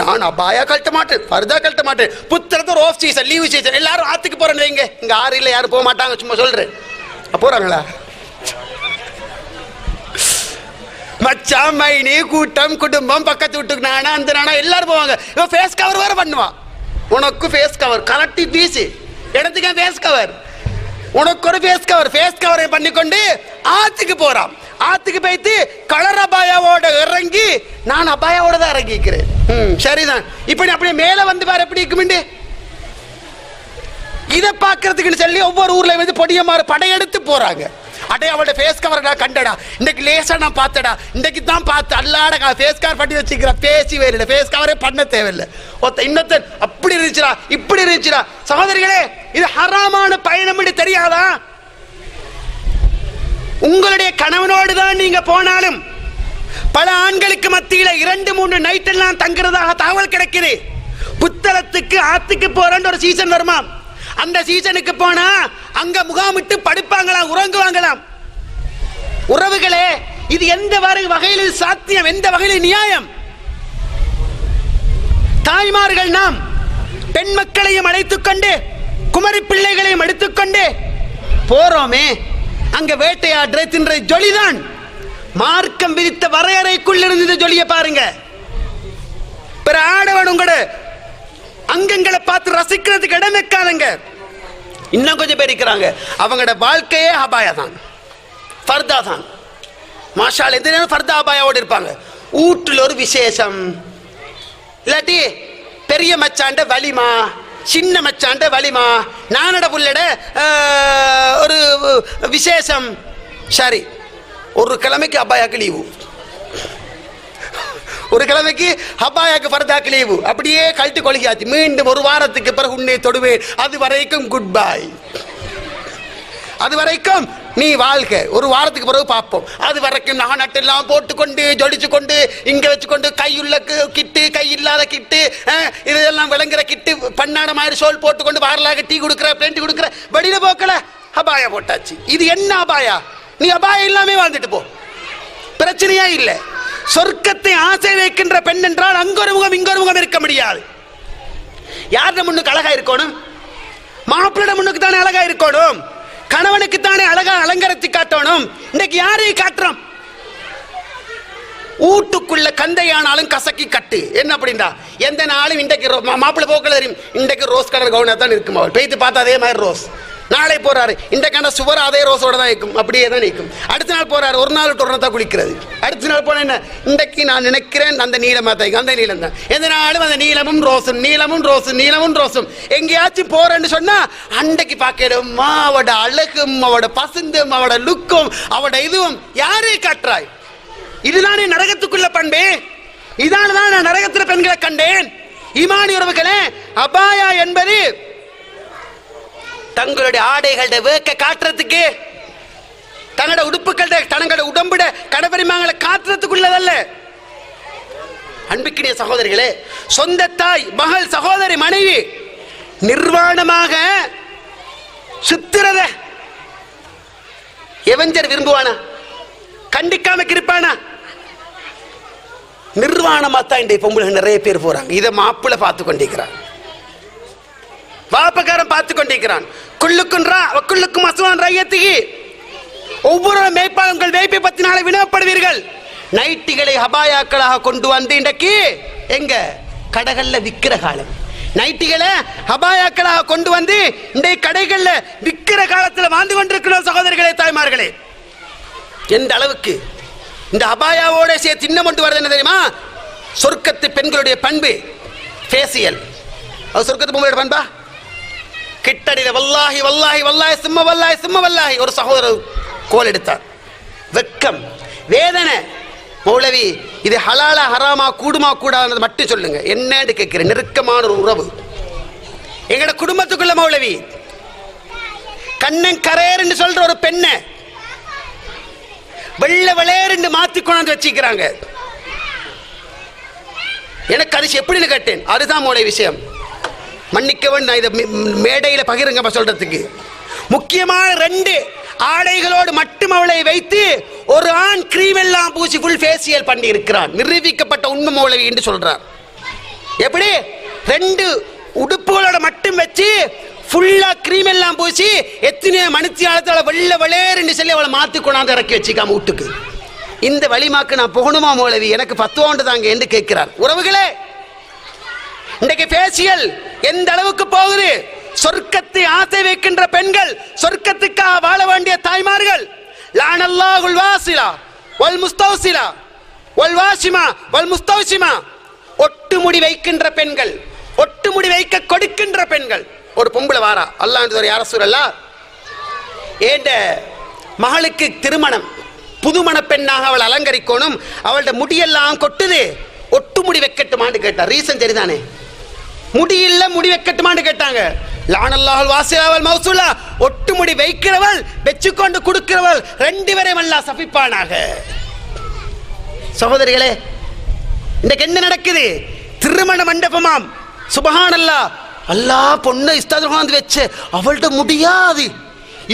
[SPEAKER 3] நான் அபாயா கழட்ட மாட்டேன், ஃபர்தா கழட்ட மாட்டேன், புத்திரத்து ஒரு ஆஃப் சீசன், லீவு சீசன், எல்லாரும் ஆத்துக்கு போறேன்னு வைங்க. இங்க ஆறு இல்ல யாரும் போக மாட்டாங்க, சும்மா சொல்றேன். போறாங்களா மச்சான் மைனி கூட்டம் குடும்பம் பக்கத்து வீட்டுக்கு நானா அந்த நானா எல்லாரும் போவாங்க. இவன் ஃபேஸ் கவர் வேற பண்ணுவான். உனக்கு ஃபேஸ் கவர் கலட்டி வீசி இடத்துக்கு ஃபேஸ் கவர், உனக்கு ஒரு ஃபேஸ் கவரை பண்ணிக்கொண்டு ஆத்துக்கு போறான். ஆத்துக்கு போய்த்து கலர் அபாயாவோட இறங்கி, நான் அபாயாவோட தான் இறங்கிக்கிறேன். சரிதான். இப்படி அப்படியே மேல வந்து பாரு எப்படி இருக்குமெண்டு. இதை பார்க்கறதுக்குன்னு சொல்லி ஒவ்வொரு ஊர்ல வந்து பொடியமாறு படையெடுத்து போறாங்க. அடே அவளோட ஃபேஸ் கவர் நான் கண்டடா, இன்னைக்கு லேசா நான் பார்த்தடா, இன்னைக்கு தான் பார்த்து அல்லாட ஃபேஸ் கவர் பண்ணி வச்சுக்கிற, பேசி வேற ஃபேஸ் கவரே பண்ண தேவையில்லை. இன்னொருத்தன் அப்படி இருந்துச்சுடா இப்படி இருந்துச்சுடா. சகோதரிகளே, இது ஹராமான பயணம் தெரியாதா? உங்களுடைய கணவனோடு தான் நீங்க போனாலும் பல ஆண்களுக்கு மத்தியில 2-3 நைட் எல்லாம் தங்குறதாக தகவல் கிடைக்குது. புத்தளத்துக்கு ஆத்துக்கு போறன்னு ஒரு சீசன் வருமா, அந்த சீசனுக்கு போனா அங்க முகாமிட்டு படுப்பாங்களாம், உறங்குவாங்களாம். உறவுகளே, இது எந்த வகையில் சாத்தியம், எந்த வகையில் நியாயம்? தாய்மார்கள் நாம் பெண் மக்களையும் அழைத்துக் கொண்டு குமரி பிள்ளைகளையும் எடுத்துக்கொண்டு போறோமே, அங்க வேட்டையாடுற தின்ற ஜொலிதான். மார்க்கம் விதித்த வரையறைக்குள் இருந்து ஜொலிய பாருங்க. பிற ஆடவன் உங்களோட அங்கங்களை பார்த்து ரசிக்கிறதுக்கு இடம் வைக்காதங்க. இன்னும் கொஞ்சம் பேர் இருக்கிறாங்க, அவங்களோட வாழ்க்கையே அபாயா தான், ஃபர்தா தான். மாஷால் எந்த நேரம் ஃபர்தா அபாயாவோடு இருப்பாங்க. வீட்டில் ஒரு விசேஷம், இல்லாட்டி பெரிய மச்சாண்ட வலிமா, சின்ன மச்சாண்ட வலிமா, நானட புள்ளட ஒரு விசேஷம். சரி, ஒரு கிழமைக்கு அபாயாக்கு லீவு, ஒரு கிழமைக்கு ஹபாயாக்கு ஃபர்தாக்கு லீவு. அப்படியே கழட்டி கொள்கையாச்சு. மீண்டும் ஒரு வாரத்துக்கு பிறகு உன்னை தொடுவேன், அது வரைக்கும் குட் பை, அது வரைக்கும் நீ வாழ்க்கை, ஒரு வாரத்துக்கு பிறகு பார்ப்போம். அது வரைக்கும் நகநட்டெல்லாம் போட்டுக்கொண்டு ஜொடிச்சு கொண்டு இங்க வச்சுக்கொண்டு கையுள்ள கிட்டு கை இல்லாத கிட்டு இதெல்லாம் விளங்குற கிட்டு பண்ணாட மாதிரி சோல் போட்டுக்கொண்டு வாரலாக டீ கொடுக்குற பெயிண்ட் கொடுக்குற வடியில போக்கல அபாயா போட்டாச்சு. இது என்ன அபாயா? நீ அபாயம் இல்லாமே வாழ்ந்துட்டு போ, பிரச்சனையா இல்லை. சொர்க்கத்தை ஆசை வைக்கின்ற பெண் என்றால் அங்கொரு முகம் இங்கொரு முகம் இருக்க முடியாது. யார முன்னுக்கு அழகா இருக்கணும்? மாப்பிள்ளை முன்னுக்கு தானே அழகா இருக்கணும், கணவனுக்கு தானே அழகா அலங்கரித்து காட்டணும். இன்னைக்கு யாரையும் காட்டுறோம்? வீட்டுக்குள்ள கந்தையானாலும் கசக்கி கட்டு. என்ன அப்படின்னா, எந்த நாளும் இன்றைக்கு மாப்பிள்ளை போக்கல தெரியும், இன்றைக்கு ரோஸ் கலர் கவுனா தான் இருக்கும். அவள் பெய்து பார்த்தா அதே மாதிரி ரோஸ். நாளை போறாரு, இந்த கண்ட சுவர் அதே ரோஸோட தான் இருக்கும், அப்படியே தான் நிற்கும். அடுத்த நாள் போறாரு, ஒரு நாள் விட்டு ஒரு நாள் தான் குளிக்கிறது. அடுத்த நாள் போன என்ன, இன்றைக்கு நான் நினைக்கிறேன் அந்த நீளமா தான், அந்த நீளம் தான். எந்த நாளும் அந்த நீளமும் ரோஸும் நீளமும் ரோஸும் நீளமும் ரோஸும். எங்கேயாச்சும் போறேன்னு சொன்னா அன்றைக்கு பார்க்கணும் அவட அழகும் அவட பசுந்தும் அவட லுக்கும் அவட இதுவும். யாரே காட்டுறாய்? இதுதானே நரகத்துக்குள்ள பண்பே. இதானதான் நான் நரகத்துல பெண்களை கண்டேன். ஈமானி உறவுகளே, அபாயா என்பது தங்களுடைய ஆடைகளோட வேக்க காட்டுறதுக்கு, தங்களோட உடுப்புகளோட தங்களோட உடம்புட கடபரிமாங்களை காட்டுறதுக்குள்ளதல்ல. அன்புக்கினிய சகோதரிகளே, சொந்த தாய் மகள் சகோதரி மனைவி நிர்வாணமாக சுத்துறத எவஞ்சர் விரும்புவானா? கண்டிக்காம இருப்பானா? நிர்வாணமா தான் இந்த பொம்பளை நிறைய பேர் போறாங்க. இதை மாப்பிள்ளை பார்த்து கொண்டிருக்கிறான், வாப்பக்காரன் பார்த்து கொண்டிருக்கிறான். குள்ளுக்கும் அசுவான் ரையத்துக்கு ஒவ்வொரு மேய்ப்பாளர்கள் மேய்ப்பை பத்தி நாளை வினவப்படுவீர்கள். நைட்டிகளை ஹபாயாக்களாக கொண்டு வந்து இன்றைக்கு எங்க கடைகள்ல விற்கிற காலம். நைட்டிகளை ஹபாயாக்களாக கொண்டு வந்து இன்றைய கடைகள்ல விற்கிற காலத்தில் வாழ்ந்து கொண்டிருக்கிறோம் சகோதரிகளே, தாய்மார்களே. எந்த அளவுக்கு இந்த ஹபாயாவோட சேர்த்து இன்னும் கொண்டு வருது என்ன தெரியுமா? சொர்க்கத்து பெண்களுடைய பண்பு ஃபேசியல். அது சொர்க்கத்து பொம்பளோட பண்பா? கிட்டடியில வல்லாஹி வல்லாஹி வல்லாஹி சும்மா வல்லாஹி சும்மா வல்லாஹி ஒரு சகோதரர் கோல் எடுத்தார். வெக்கம், வேதனை. மௌலவி இது ஹலாலா ஹராமா கூடுமா கூடாது மட்டும் சொல்லுங்க, என்னன்னு கேட்கிறேன். நெருக்கமான ஒரு உறவு எங்கட குடும்பத்துக்குள்ள மௌலவி கண்ணன் கரையர்ன்னு சொல்ற ஒரு பெண்ணை வெள்ளை விளையர்ன்னு மாத்தி கொண்டு வச்சிக்கிறாங்க. எனக்கு அது எப்படின்னு கேட்டேன். அதுதான் மௌலவி விஷயம். மன்னிக்கவன், நான் இதை மேடையில் பகிருங்க சொல்றதுக்கு. முக்கியமான 2 ஆடைகளோடு மட்டும் அவளை வைத்து ஒரு ஆண் கிரீம் எல்லாம் பூசி ஃபுல் ஃபேசியல் பண்ணி இருக்கிறான். நிரூபிக்கப்பட்ட உண்மை மௌலவி என்று சொல்றார். எப்படி 2 உடுப்புகளோட மட்டும் வச்சு ஃபுல்லா கிரீம் எல்லாம் பூசி எத்தனை மணித்தியாலத்தில் வெள்ள விளையர்ன்னு சொல்லி அவளை மாத்தி கொண்டாந்து இறக்கி வச்சுக்காம வீட்டுக்கு. இந்த வழிமாக்கு நான் புகணுமா மௌலவி? எனக்கு 10 ஆண்டு தாங்க என்று கேட்கிறார். உறவுகளே, இன்றைக்கு ஃபேசியல் எந்த அளவுக்கு போகுது? சொர்க்கத்தை ஆசை வைக்கின்ற பெண்கள், சொர்க்கத்துக்காக வாழ வேண்டிய தாய்மார்கள். லானல்லாஹுல் வாசிலா வல் முஸ்தௌசிலா வல் வாசிமா வல் முஸ்தௌசிமா. ஒட்டுமுடி வைக்கின்ற பெண்கள், ஒட்டுமுடி வைக்க கொடுக்கின்ற பெண்கள். ஒரு பொம்பளை வாரா, அல்லாஹ் யார சூழல்லா ஏண்ட மகளுக்கு திருமணம், புதுமண பெண்ணாக அவள் அலங்கரிக்கணும், அவள்கிட்ட முடியெல்லாம் கொட்டுது, ஒட்டுமுடி வைக்கட்டுமான்னு கேட்டார். ரீசன் சரிதானே? முடியில்ல, முடி வைக்கட்டுமான்னு கேட்டாங்க. லானல்லாஹுல் வாசிலாவல் மௌசூலா, ஒட்டுமுடி வைக்கிறவள் வெச்சுக்கொண்டு கொடுக்கிறவள் 2 பேரையும் அல்லாஹ் சபிப்பானாக. சகோதரிகளே, இன்றைக்கு என்ன நடக்குது? திருமண மண்டபமாம். சுபஹானல்லாஹ், அல்லாஹ் பொண்ணை இஸ்தாதுல வச்சு அவள்கிட்ட முடியாது.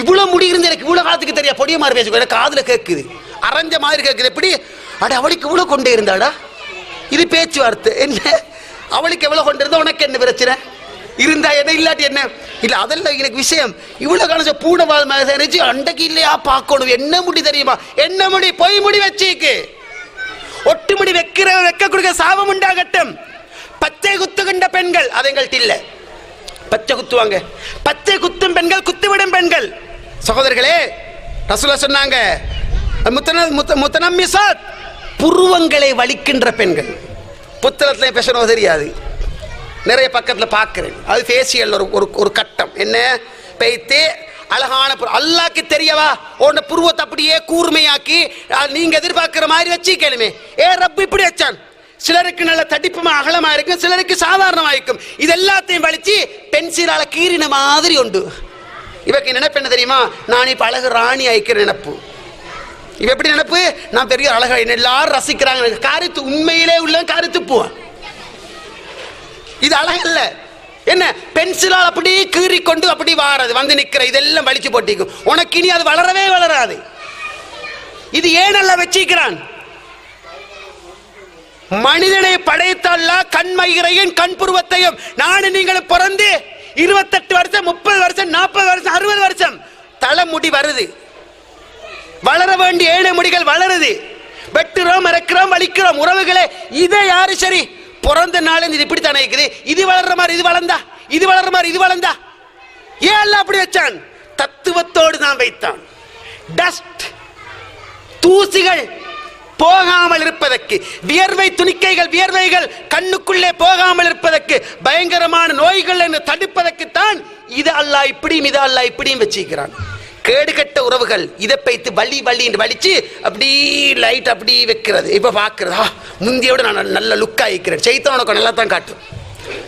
[SPEAKER 3] இவ்வளவு முடி இருந்து எனக்கு இவ்வளவு காலத்துக்கு தெரியா பொடிய மாதிரி பேசுங்க, எனக்கு காதுல கேட்குது, அரைஞ்ச மாதிரி கேட்குது. எப்படி அட அவளுக்கு இவ்வளவு கொண்டே இருந்தாடா? இது பேச்சுவார்த்தை. என்ன அவளுக்கு எவ்வளவு கொண்டு இருந்தா உனக்கு என்ன பிரச்சனை? இருந்தா என்ன, இல்லாட்டி என்ன? இல்ல அதெல்லாம் எனக்கு விஷயம். இவ்வளவு காலம் பூனவாள் மேலே அண்டைக்கு இல்லையா பார்க்கணும். என்ன முடி தெரியுமா? என்ன முடி? பொய் முடி வச்சுக்கு. ஒட்டு முடி வைக்கிற வைக்க கொடுக்க சாபம் உண்டாகட்டும். பச்சை குத்துகின்ற பெண்கள் அது எங்கள்கிட்ட இல்ல. பச்சை குத்துவாங்க, பச்சை குத்தும் பெண்கள், குத்துவிடும் பெண்கள். சகோதரர்களே, ரசூலுல்லாஹ் சொன்னாங்க, முத்தனம்மிசாத், புருவங்களை வலிக்கின்ற பெண்கள். புத்தகத்துல பேசணும் தெரியாது, நிறைய பக்கத்தில் பார்க்கிறேன். அது ஃபேசியல் ஒரு கட்டம். என்ன பேய்த்து அழகான அல்லாஹ்க்கு தெரியவா உன்னை புருவத்தை அப்படியே கூர்மையாக்கி நீங்க எதிர்பார்க்கிற மாதிரி வச்சுக்கணுமே. ரப்பு இப்படி வச்சான். சிலருக்கு நல்ல தடிப்புமா அகலமா இருக்கும், சிலருக்கு சாதாரணமா இருக்கும். இது எல்லாத்தையும் வலிச்சு பென்சிலால கீறின மாதிரி உண்டு. இவக்கு நினைப்பு என்ன தெரியுமா? நான் இப்ப அழகு ராணி ஆயிக்கிற நினைப்பு. இவ எப்படி நினைப்பு? நான் பெரிய அழகா, என்ன எல்லாரும் ரசிக்கிறாங்க. காரித்து உண்மையிலே உள்ள காரித்து போவான். இது அழகல்ல. என்ன பென்சிலால் அப்படி கீறி கொண்டு அப்படி வாரது வந்து நிக்கிற, இதெல்லாம் வலிச்சு போட்டிக்கும். உனக்கு இனி அது வளரவே வளராது. இது ஏன் அல்ல வச்சிக்கிறான்? மனிதனை படைத்தல்ல கண்மயிரையும் கண் புருவத்தையும். நானும் நீங்களும் பிறந்து 28 வருஷம், 30 வருஷம், 40 வருஷம், 60 வருஷம் தலைமுடி வருது. வளர வேண்டிய ஏழை முடிகள் வளருது. வெட்டுறோம், மறைக்கிறோம், வலிக்கிறோம். உறவுகளே, இதை யாரு சரி பிறந்த நாள் இது இப்படி தானே இருக்குது. இது வளர்ற மாதிரி இது வளர்ந்தா, இது வளர்ற மாதிரி இது வளர்ந்தா. ஏன் அல்ல அப்படி வச்சான்? தத்துவத்தோடு தான் வைத்தான். டஸ்ட் தூசிகள் போகாமல் இருப்பதற்கு, வியர்வை துணிக்கைகள், வியர்வைகள் கண்ணுக்குள்ளே போகாமல் இருப்பதற்கு, பயங்கரமான நோய்கள் என்று தடுப்பதற்குத்தான் இது அல்லாஹ் இப்படியும் இது அல்லாஹ் இப்படியும் வச்சிருக்கிறான். கேடுகட்ட உறவுகள் இதை பைத்து வலி வலி என்று வலிச்சு அப்படி லைட் அப்படி வைக்கிறது. இப்ப பாக்குறதா முந்தியோட நான் நல்ல லுக்கா இருக்கிறேன். செய்தான் உனக்கு நல்லா தான் காட்டும்.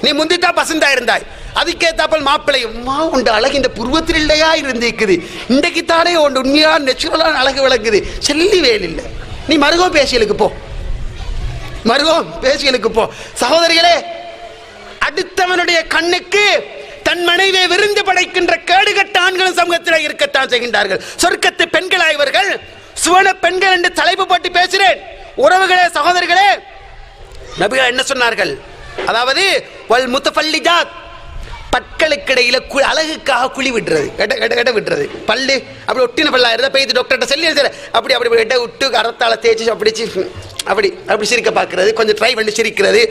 [SPEAKER 3] நீ முந்தித்தான் பசந்தா இருந்தாய், அதுக்கேத்தாப்பல் மாப்பிள்ளை உண்டு அழகு இந்த புருவத்தில் இல்லையா இருந்திருக்குது. இன்றைக்கு தானே உண்டு உண்மையா நெச்சுரலான அழகு விளங்குது. செல்லி வேல் இல்லை. நீ மருகோ பேசியலுக்கு போ, மருகோ பேசியலுக்கு போ. சகோதரிகளே, அடுத்தவனுடைய கண்ணுக்கு தன் மனைவியை விருந்து படைக்கின்ற கேடுகட்ட ஆண்களும் சமூகத்தில் இருக்கத்தான் செய்கின்றார்கள். சொர்க்கத்து பெண்களாய் இவர்கள் சுவன பெண்கள் என்று தலைப்பு போட்டு பேசுகிறேன். உறவுகளே, சகோதரிகளே, நபிகள் என்ன சொன்னார்கள்? அதாவது வல் முத்தஃபல்லிஜாத், பற்களுக்கு இடையில அழகுக்காக குழி விட்டுறது, எடை விட்டுறது. பல்லு அப்படி ஒட்டின பல்லா இருந்தால் போய் டாக்டர்கிட்ட சொல்லி அப்படி அப்படி எடை விட்டு கரத்தால தேய்ச்சி அப்படி அப்படி சிரிக்க பார்க்கறது, கொஞ்சம் ட்ரை பண்ணி சிரிக்கிறது,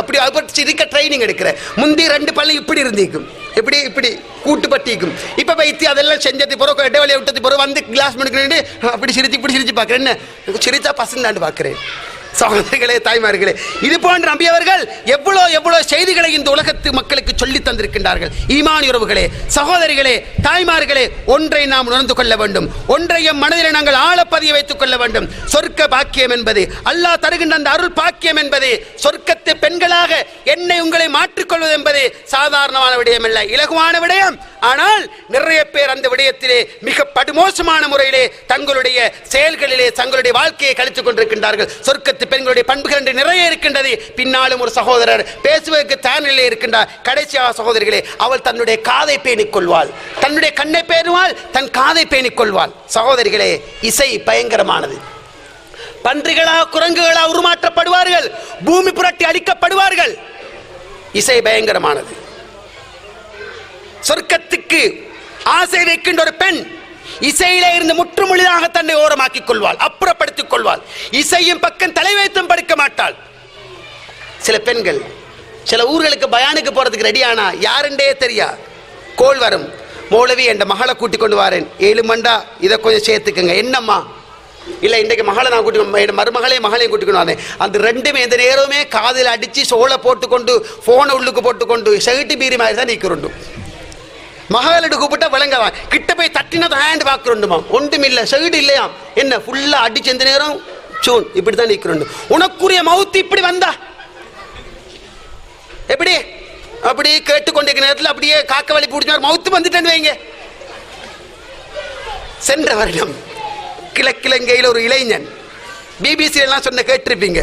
[SPEAKER 3] அப்படி சிரிக்க ட்ரைனிங் எடுக்கிற. முந்தி 2 பல்லு இப்படி இருந்திக்கும், இப்படி இப்படி கூட்டு பட்டிக்கும். இப்போ வைத்து அதெல்லாம் செஞ்சது பிறகு இடைவெளியை விட்டது பிறகு வந்து கிளாஸ் பண்ணிக்கிட்டு அப்படி சிரித்து இப்படி சிரிச்சு பார்க்குறேன். என்ன சிரித்தா பசந்தாண்டு பார்க்குறேன். சகோதரிகளே, தாய்மார்களே, இது போன்ற நபியவர்கள் எவ்வளோ செய்திகளை இந்த உலகத்து மக்களுக்கு சொல்லி தந்திருக்கின்றார்கள். ஈமான் உறவுகளே, சகோதரிகளே, தாய்மார்களே, ஒன்றை நாம் உணர்ந்து கொள்ள வேண்டும். ஒன்றையும் மனதில் நாங்கள் ஆழப்பதிய வைத்துக் கொள்ள வேண்டும். சொர்க்க பாக்கியம் என்பது, அல்லாஹ் தருகின்ற அந்த அருள் பாக்கியம் என்பது, சொர்க்கத்து பெண்களாக என்னை உங்களை மாற்றிக்கொள்வது என்பது சாதாரணமான விடயம் அல்ல, இலகுவான விடயம். ஆனால் நிறைய பேர் அந்த விடயத்திலே மிக படுமோசமான முறையிலே தங்களுடைய செயல்களிலே தங்களுடைய வாழ்க்கையை கழித்துக் கொண்டிருக்கின்றார்கள். சொர்க்கத்து பெண்களுடைய பண்புகள் என்று நிறைய இருக்கின்றது. பின்னாலும் ஒரு சகோதரர் பேசுவதற்கு தயாரிலே இருக்கின்றார். கடைசியாக சகோதரிகளே, அவள் தன்னுடைய காதை பேணிக் கொள்வாள், தன்னுடைய கண்ணை பேணுவாள், தன் காதை பேணிக் கொள்வாள். சகோதரிகளே, இசை பயங்கரமானது. பன்றிகளாக குரங்குகளாக உருமாற்றப்படுவார்கள், பூமி புரட்டி அடிக்கப்படுவார்கள். இசை பயங்கரமானது. சொர்க்கத்துக்கு ஆசை வைக்கின்ற ஒரு பெண் இசையிலே இருந்து முற்றுமுழுதாக தன்னை ஓரமாக்கிக் கொள்வாள், அப்புறப்படுத்திக் கொள்வாள். இசையும் பக்கம் தலை வைத்தும் படுக்க மாட்டாள். சில பெண்கள் சில ஊர்களுக்கு பயானுக்கு போறதுக்கு ரெடியானா யாருண்டே தெரியா, கோல் வரும், மௌலவி என் மகளை கூட்டிக் கொண்டு வரேன், 7 மண்டா இதை கொஞ்சம் சேர்த்துக்குங்க. என்னம்மா? இல்லை, இன்றைக்கு மகளை நான் கூட்டிக்கொண்டு மகளையும் கூட்டிக்கொண்டு வந்தேன். அந்த 2மே இந்த நேரமே காதில் அடித்து சோளை போட்டுக்கொண்டு போனை உள்ளுக்கு போட்டுக்கொண்டு செகிட்டி பீரி மாதிரி தான் நீக்கிறோண்டு. மகளிடு கூப்பிட்டா விளங்கவான், கிட்ட போய் தட்டினது ஹேண்ட் பார்க்குறோண்டுமா, ஒன்றும் இல்லை, செகிடு இல்லையாம். என்ன ஃபுல்லா அடிச்சு எந்த நேரம் சூன் இப்படி தான் நீக்கிறோண்டு. உனக்குரிய மவுத்து இப்படி வந்தா எப்படி? அப்படி கேட்டுக்கொண்டிருக்கிற நேரத்தில் அப்படியே காக்க வலி பிடிச்ச மவுத்து வந்துட்டேன்னு வைங்க. சென்ற வருடம் கிழக்கிழங்கையில் ஒரு இளைஞன், பிபிசி எல்லாம் சொன்ன கேட்டிருப்பீங்க,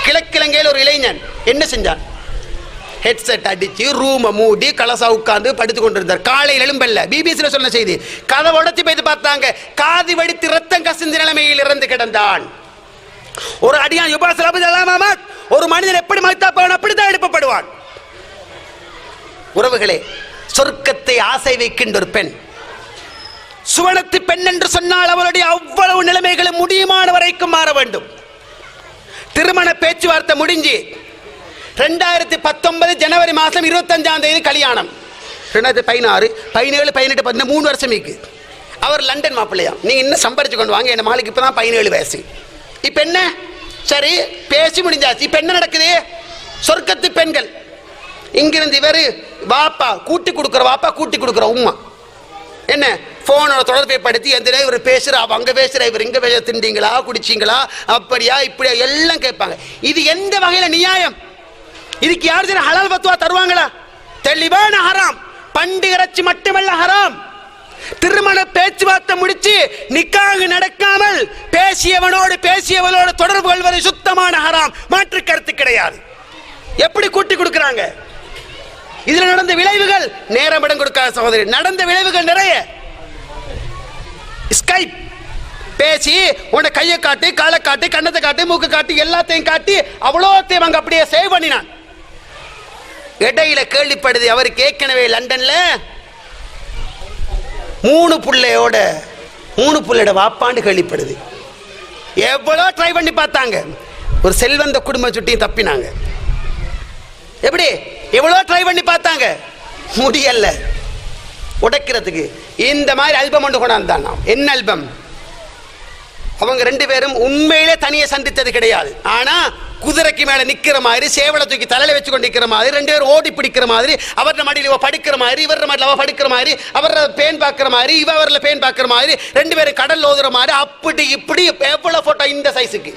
[SPEAKER 3] கிழக்கிழங்கையில் ஒரு இளைஞன் என்ன செஞ்சான்? ஹெட்செட் அடிச்சு ரூமை மூடி கலசா உட்கார்ந்து படுத்து கொண்டிருந்தார். காலையில் எழும்பல்ல. பிபிசியில் சொன்ன செய்தி, கதவை உடைச்சு போய் பார்த்தாங்க, காதி வடித்து ரத்தம் கசிந்த நிலைமையில் இறந்து கிடந்தான். ஒரு அடியான் ஒரு மனிதன் எப்படி மதித்தாப்பான் அப்படித்தான் எழுப்பப்படுவான். உறவுகளே, சொர்க்கத்தை ஆசை வைக்கின்ற ஒரு பெண், சுவனத்து பெண் என்று சொன்னால் அவருடைய அவ்வளவு நிலைமைகளும் முடியுமான வரைக்கும் மாற வேண்டும். திருமண பேச்சுவார்த்தை முடிஞ்சு 2019 ஜனவரி மாதம் 25ஆம் தேதி கல்யாணம். 2016, 17, 18, 19 3 வருஷம் இருக்கு. அவர் லண்டன் மாப்பிள்ளையா. நீங்க இன்னும் சம்பாரிச்சு கொண்டு வாங்க, என் மகளுக்கு இப்பதான் 17 வயசு. இப்ப என்ன? சரி, பேசி முடிஞ்சாச்சு. இப்ப என்ன நடக்குது? சொர்க்கத்து பெண்கள் இங்கிருந்து இவரு வாப்பா கூட்டி கொடுக்குற, வாப்பா கூட்டி கொடுக்குற உம்மா என்ன போனோட தொடர்பை படுத்தி எந்த இவர் பேசுற, அங்க பேசுற, இவர் இங்க பேச, திண்டீங்களா, குடிச்சீங்களா, அப்படியா இப்படியா எல்லாம் கேட்பாங்க. இது எந்த வகையில நியாயம்? இதுக்கு யார் சரி ஹலால் பத்துவா தருவாங்களா? தெளிவான ஹராம். பண்டு இறைச்சி மட்டுமல்ல ஹராம். திருமண பேச்சுவார்த்தை முடிச்சு நிக்காஹ் நடக்காமல் பேசியவளோடு தொடர்பு கொள்வது சுத்தமான ஹராம், மாற்று கருத்து கிடையாது. எப்படி கூட்டி கொடுக்கிறாங்க? இதுல நடந்த விளைவுகள் நேரம் இடம் கொடுக்காத சகோதரி, நடந்த விளைவுகள் நிறைய. ஸ்கைப் பேசி உன்னை கையை காட்டி, காலை காட்டி, கண்ணத்தை காட்டி, மூக்கு காட்டி, எல்லாத்தையும் காட்டி அவ்வளோத்தையும் அங்க அப்படியே சேவ் பண்ணினான். இடையில கேள்விப்படுது, அவருக்கு ஏற்கனவே லண்டன்ல 3 புள்ளையோட வாப்பாண்டு கேள்விப்படுது. எவ்வளோ ட்ரை பண்ணி பார்த்தாங்க, ஒரு செல்வந்த குடும்ப சுட்டியும் தப்பினாங்க. எப்படி எவ்வளோ ட்ரை பண்ணி பார்த்தாங்க, முடியல உடைக்கிறதுக்கு. இந்த மாதிரி ஆல்பம் ஒன்று கொண்டாந்தான். என்ன ஆல்பம்? அவங்க 2 பேரும் உண்மையிலே தனியே சந்தித்தது கிடையாது. ஆனா குதிரைக்கு மேல நிக்கிற மாதிரி, சேவலை தூக்கி தலையில வச்சு கொண்டு நிக்கிற மாதிரி, 2 பேரும் ஓடி பிடிக்கிற மாதிரி, அவர மடியில் இவ படுக்கிற மாதிரி, இவர மடியில் அவ படுக்கிற மாதிரி, அவர பேன் பார்க்கிற மாதிரி, இவ அவர்ல பேன் பார்க்கிற மாதிரி, 2 பேரும் கடல் ஓதுற மாதிரி, அப்படி இப்படி எவ்வளவு போட்டோ இந்த சைஸுக்கு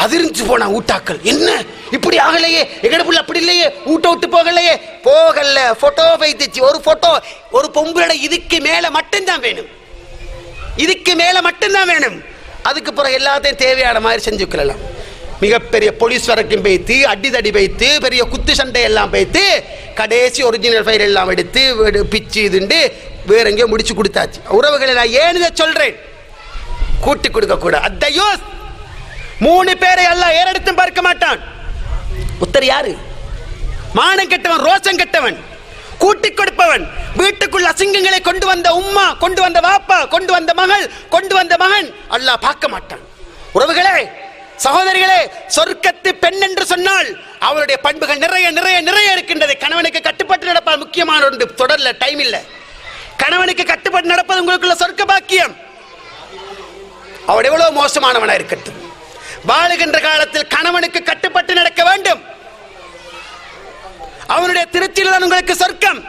[SPEAKER 3] அதிர்ந்து போனா ஊட்டாக்கள். என்ன இப்படி ஆகலையே, எங்கட புள்ள அப்படி இல்லையே, ஊட்ட விட்டு போகலையே, போகல போட்டோ வைத்துச்சு. ஒரு போட்டோ ஒரு பொம்பளை இதுக்கு மேல மட்டும்தான் வேணும், இதுக்கு மேல மட்டும்தான் வேணும். அதுக்கு பிறகு எல்லாத்தையும் தேவையான மாதிரி செஞ்சுக்கலாம். மிகப்பெரிய போலீஸ் வரைக்கும் வைத்து, அடிதடி வைத்து, பெரிய குத்து சண்டை எல்லாம் வைத்து, கடைசி ஒரிஜினல் ஃபைல் எல்லாம் எடுத்து பிச்சு இதுண்டு வேற எங்கேயோ முடிச்சு கொடுத்தாச்சு. உறவுகளை நான் ஏன் இதை சொல்றேன்? கூட்டி கொடுக்க கூட. அத்தையோ 3 பேரை எல்லாம் ஏறெடுத்தும் பார்க்க மாட்டான். உத்தர் யாரு? மானம் கெட்டவன், ரோசம் கெட்டவன், கூட்டிக் கொடுப்பவன், வீட்டுக்குள் அசிங்கங்களை கொண்டு வந்த உம்மா, கொண்டு வந்த வாப்பா, கொண்டு வந்த மகள், கொண்டு வந்த மகன் அல்லாஹ் பார்க்க மாட்டான். உறவுகளே, சகோதரிகளே, சொர்க்கத்து பெண் என்று சொன்னால் அவருடைய பண்புகள் நிறைய நிறைய நிறைய இருக்கின்றது. கணவனுக்கு கட்டுப்பட்டு நடப்பது முக்கியமான ஒன்று. தொடர்ல டைம் இல்ல. கணவனுக்கு கட்டுப்பட்டு நடப்பது உங்களுக்குள்ள சொர்க்க பாக்கியம். அவன் எவ்வளவு மோசமானவனா இருக்கட்டும், வாழுகின்ற காலத்தில் கணவனுக்கு கட்டுப்பட்டு நடக்க வேண்டும். அவனுடைய திருச்சியில் தான் உங்களுக்கு சொர்க்கம்.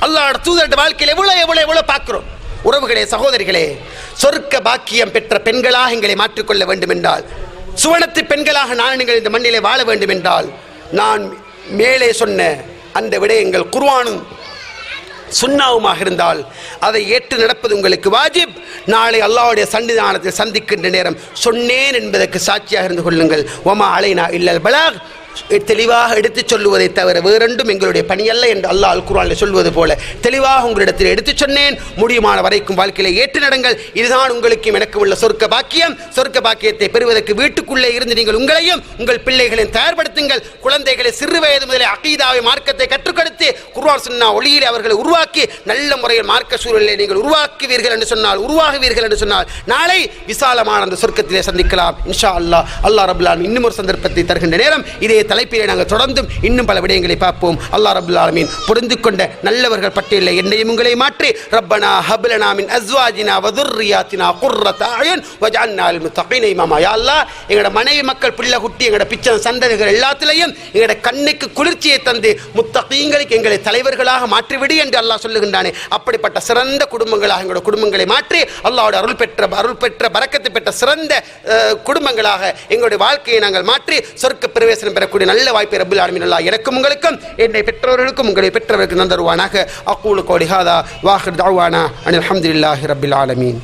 [SPEAKER 3] அல்லாஹ்வுடைய தூதருடைய வாழ்க்கையில் எவ்வளவு எவ்வளவு எவ்வளவு பார்க்கிறோம். உறவுகளே, சகோதரிகளே, சொர்க்க பாக்கியம் பெற்ற பெண்களாக எங்களை மாற்றிக்கொள்ள வேண்டும் என்றால், சுவனத்து பெண்களாக நான் நீங்கள் இந்த மண்ணிலே வாழ வேண்டும் என்றால், நான் மேலே சொன்ன அந்த விடயங்கள் குர்ஆனும் சுன்னாவுமாக இருந்தால் அதை ஏற்று நடப்பது உங்களுக்கு வாஜிப். நாளை அல்லாஹ்வுடைய சன்னிதானத்தில் சந்திக்கின்ற நேரம் சொன்னேன் என்பதற்கு சாட்சியாக இருந்து கொள்ளுங்கள். வமா அலைனா இல்லல் பலாக், தெளிவாக எடுத்துச் சொல்லுவதை தவிர வேறொன்றும் எங்களுடைய பணியல்ல என்று அல்லாஹ் அல் குர்ஆனில் சொல்வது போல தெளிவாக உங்களிடத்தில் எடுத்துச் சொன்னேன். முடியுமான வரைக்கும் வாழ்க்கையில ஏற்று நடங்கள். இதுதான் உங்களுக்கும் எனக்கு உள்ள சொர்க்க பாக்கியம். சொர்க்க பாக்கியத்தை பெறுவதற்கு வீட்டுக்குள்ளே இருந்து நீங்கள் உங்களையும் உங்கள் பிள்ளைகளையும் தயார்படுத்துங்கள். குழந்தைகளை சிறு வயது முதலே அகீதாவை, மார்க்கத்தை கற்றுக் கொடுத்து குர்ஆன் சுன்னா ஒளியிலே அவர்களை உருவாக்கி நல்ல முறையில் மார்க்க சூழலை நீங்கள் உருவாக்குவீர்கள் என்று சொன்னால், உருவாகுவீர்கள் என்று சொன்னால், நாளை விசாலமான அந்த சொர்க்கத்திலே சந்திக்கலாம் இன்ஷா அல்லாஹ். அல்லாஹ் ரப்பல் ஆலமீன் இன்னும் ஒரு சந்தர்ப்பத்தை தருகின்ற நேரம் இதே தலைப்பிலே நாங்கள் தொடர்ந்தும் இன்னும் பல விடயங்களை பார்ப்போம். அல்லாஹ் ரப்பல் ஆலமீன் புரிந்து கொண்ட நல்லவர்கள் பட்டியலில் என்னையும் உங்களை மாற்றி ரப்பனா ஹப் லனா மின் அஸ்வாஜினா வ துர்ரியாத்தினா குர்ரத அயுன் வஜஅல்னா லில் முத்தகீன இமாமா. யா அல்லாஹ், எங்கட மனைவி மக்கள், பிள்ளை குட்டி, எங்கட பிச்சன் சந்ததிகள் எல்லாத்திலையும் எங்கட கண்ணுக்கு குளிர்ச்சியை தந்து முத்தகீங்களுக்கு எங்களை தலைவர்களாக மாற்றிவிடு என்று அல்லாஹ் சொல்லுகின்றானே. அப்படிப்பட்ட சிறந்த குடும்பங்களாக எங்களோட குடும்பங்களை மாற்றி அல்லாஹ்வுடைய அருள் பெற்ற பரக்கத்து பெற்ற சிறந்த குடும்பங்களாக எங்களுடைய வாழ்க்கையை நாங்கள் மாற்றி சொர்க்க பிரவேசனம் பெறக்கூடிய நல்ல வாய்ப்பை ரப்பல் ஆலமீன் அல்லாஹ் எனக்கும் உங்களுக்கும் என்னை பெற்றவர்களுக்கும் உங்களை பெற்றவர்களுக்கு நந்தருவானாக. அக்கூலு கௌலி ஹாதா வ ஆகிரு தஅவானா அனில் ஹம்துலில்லாஹி ரப்பில் ஆலமீன்.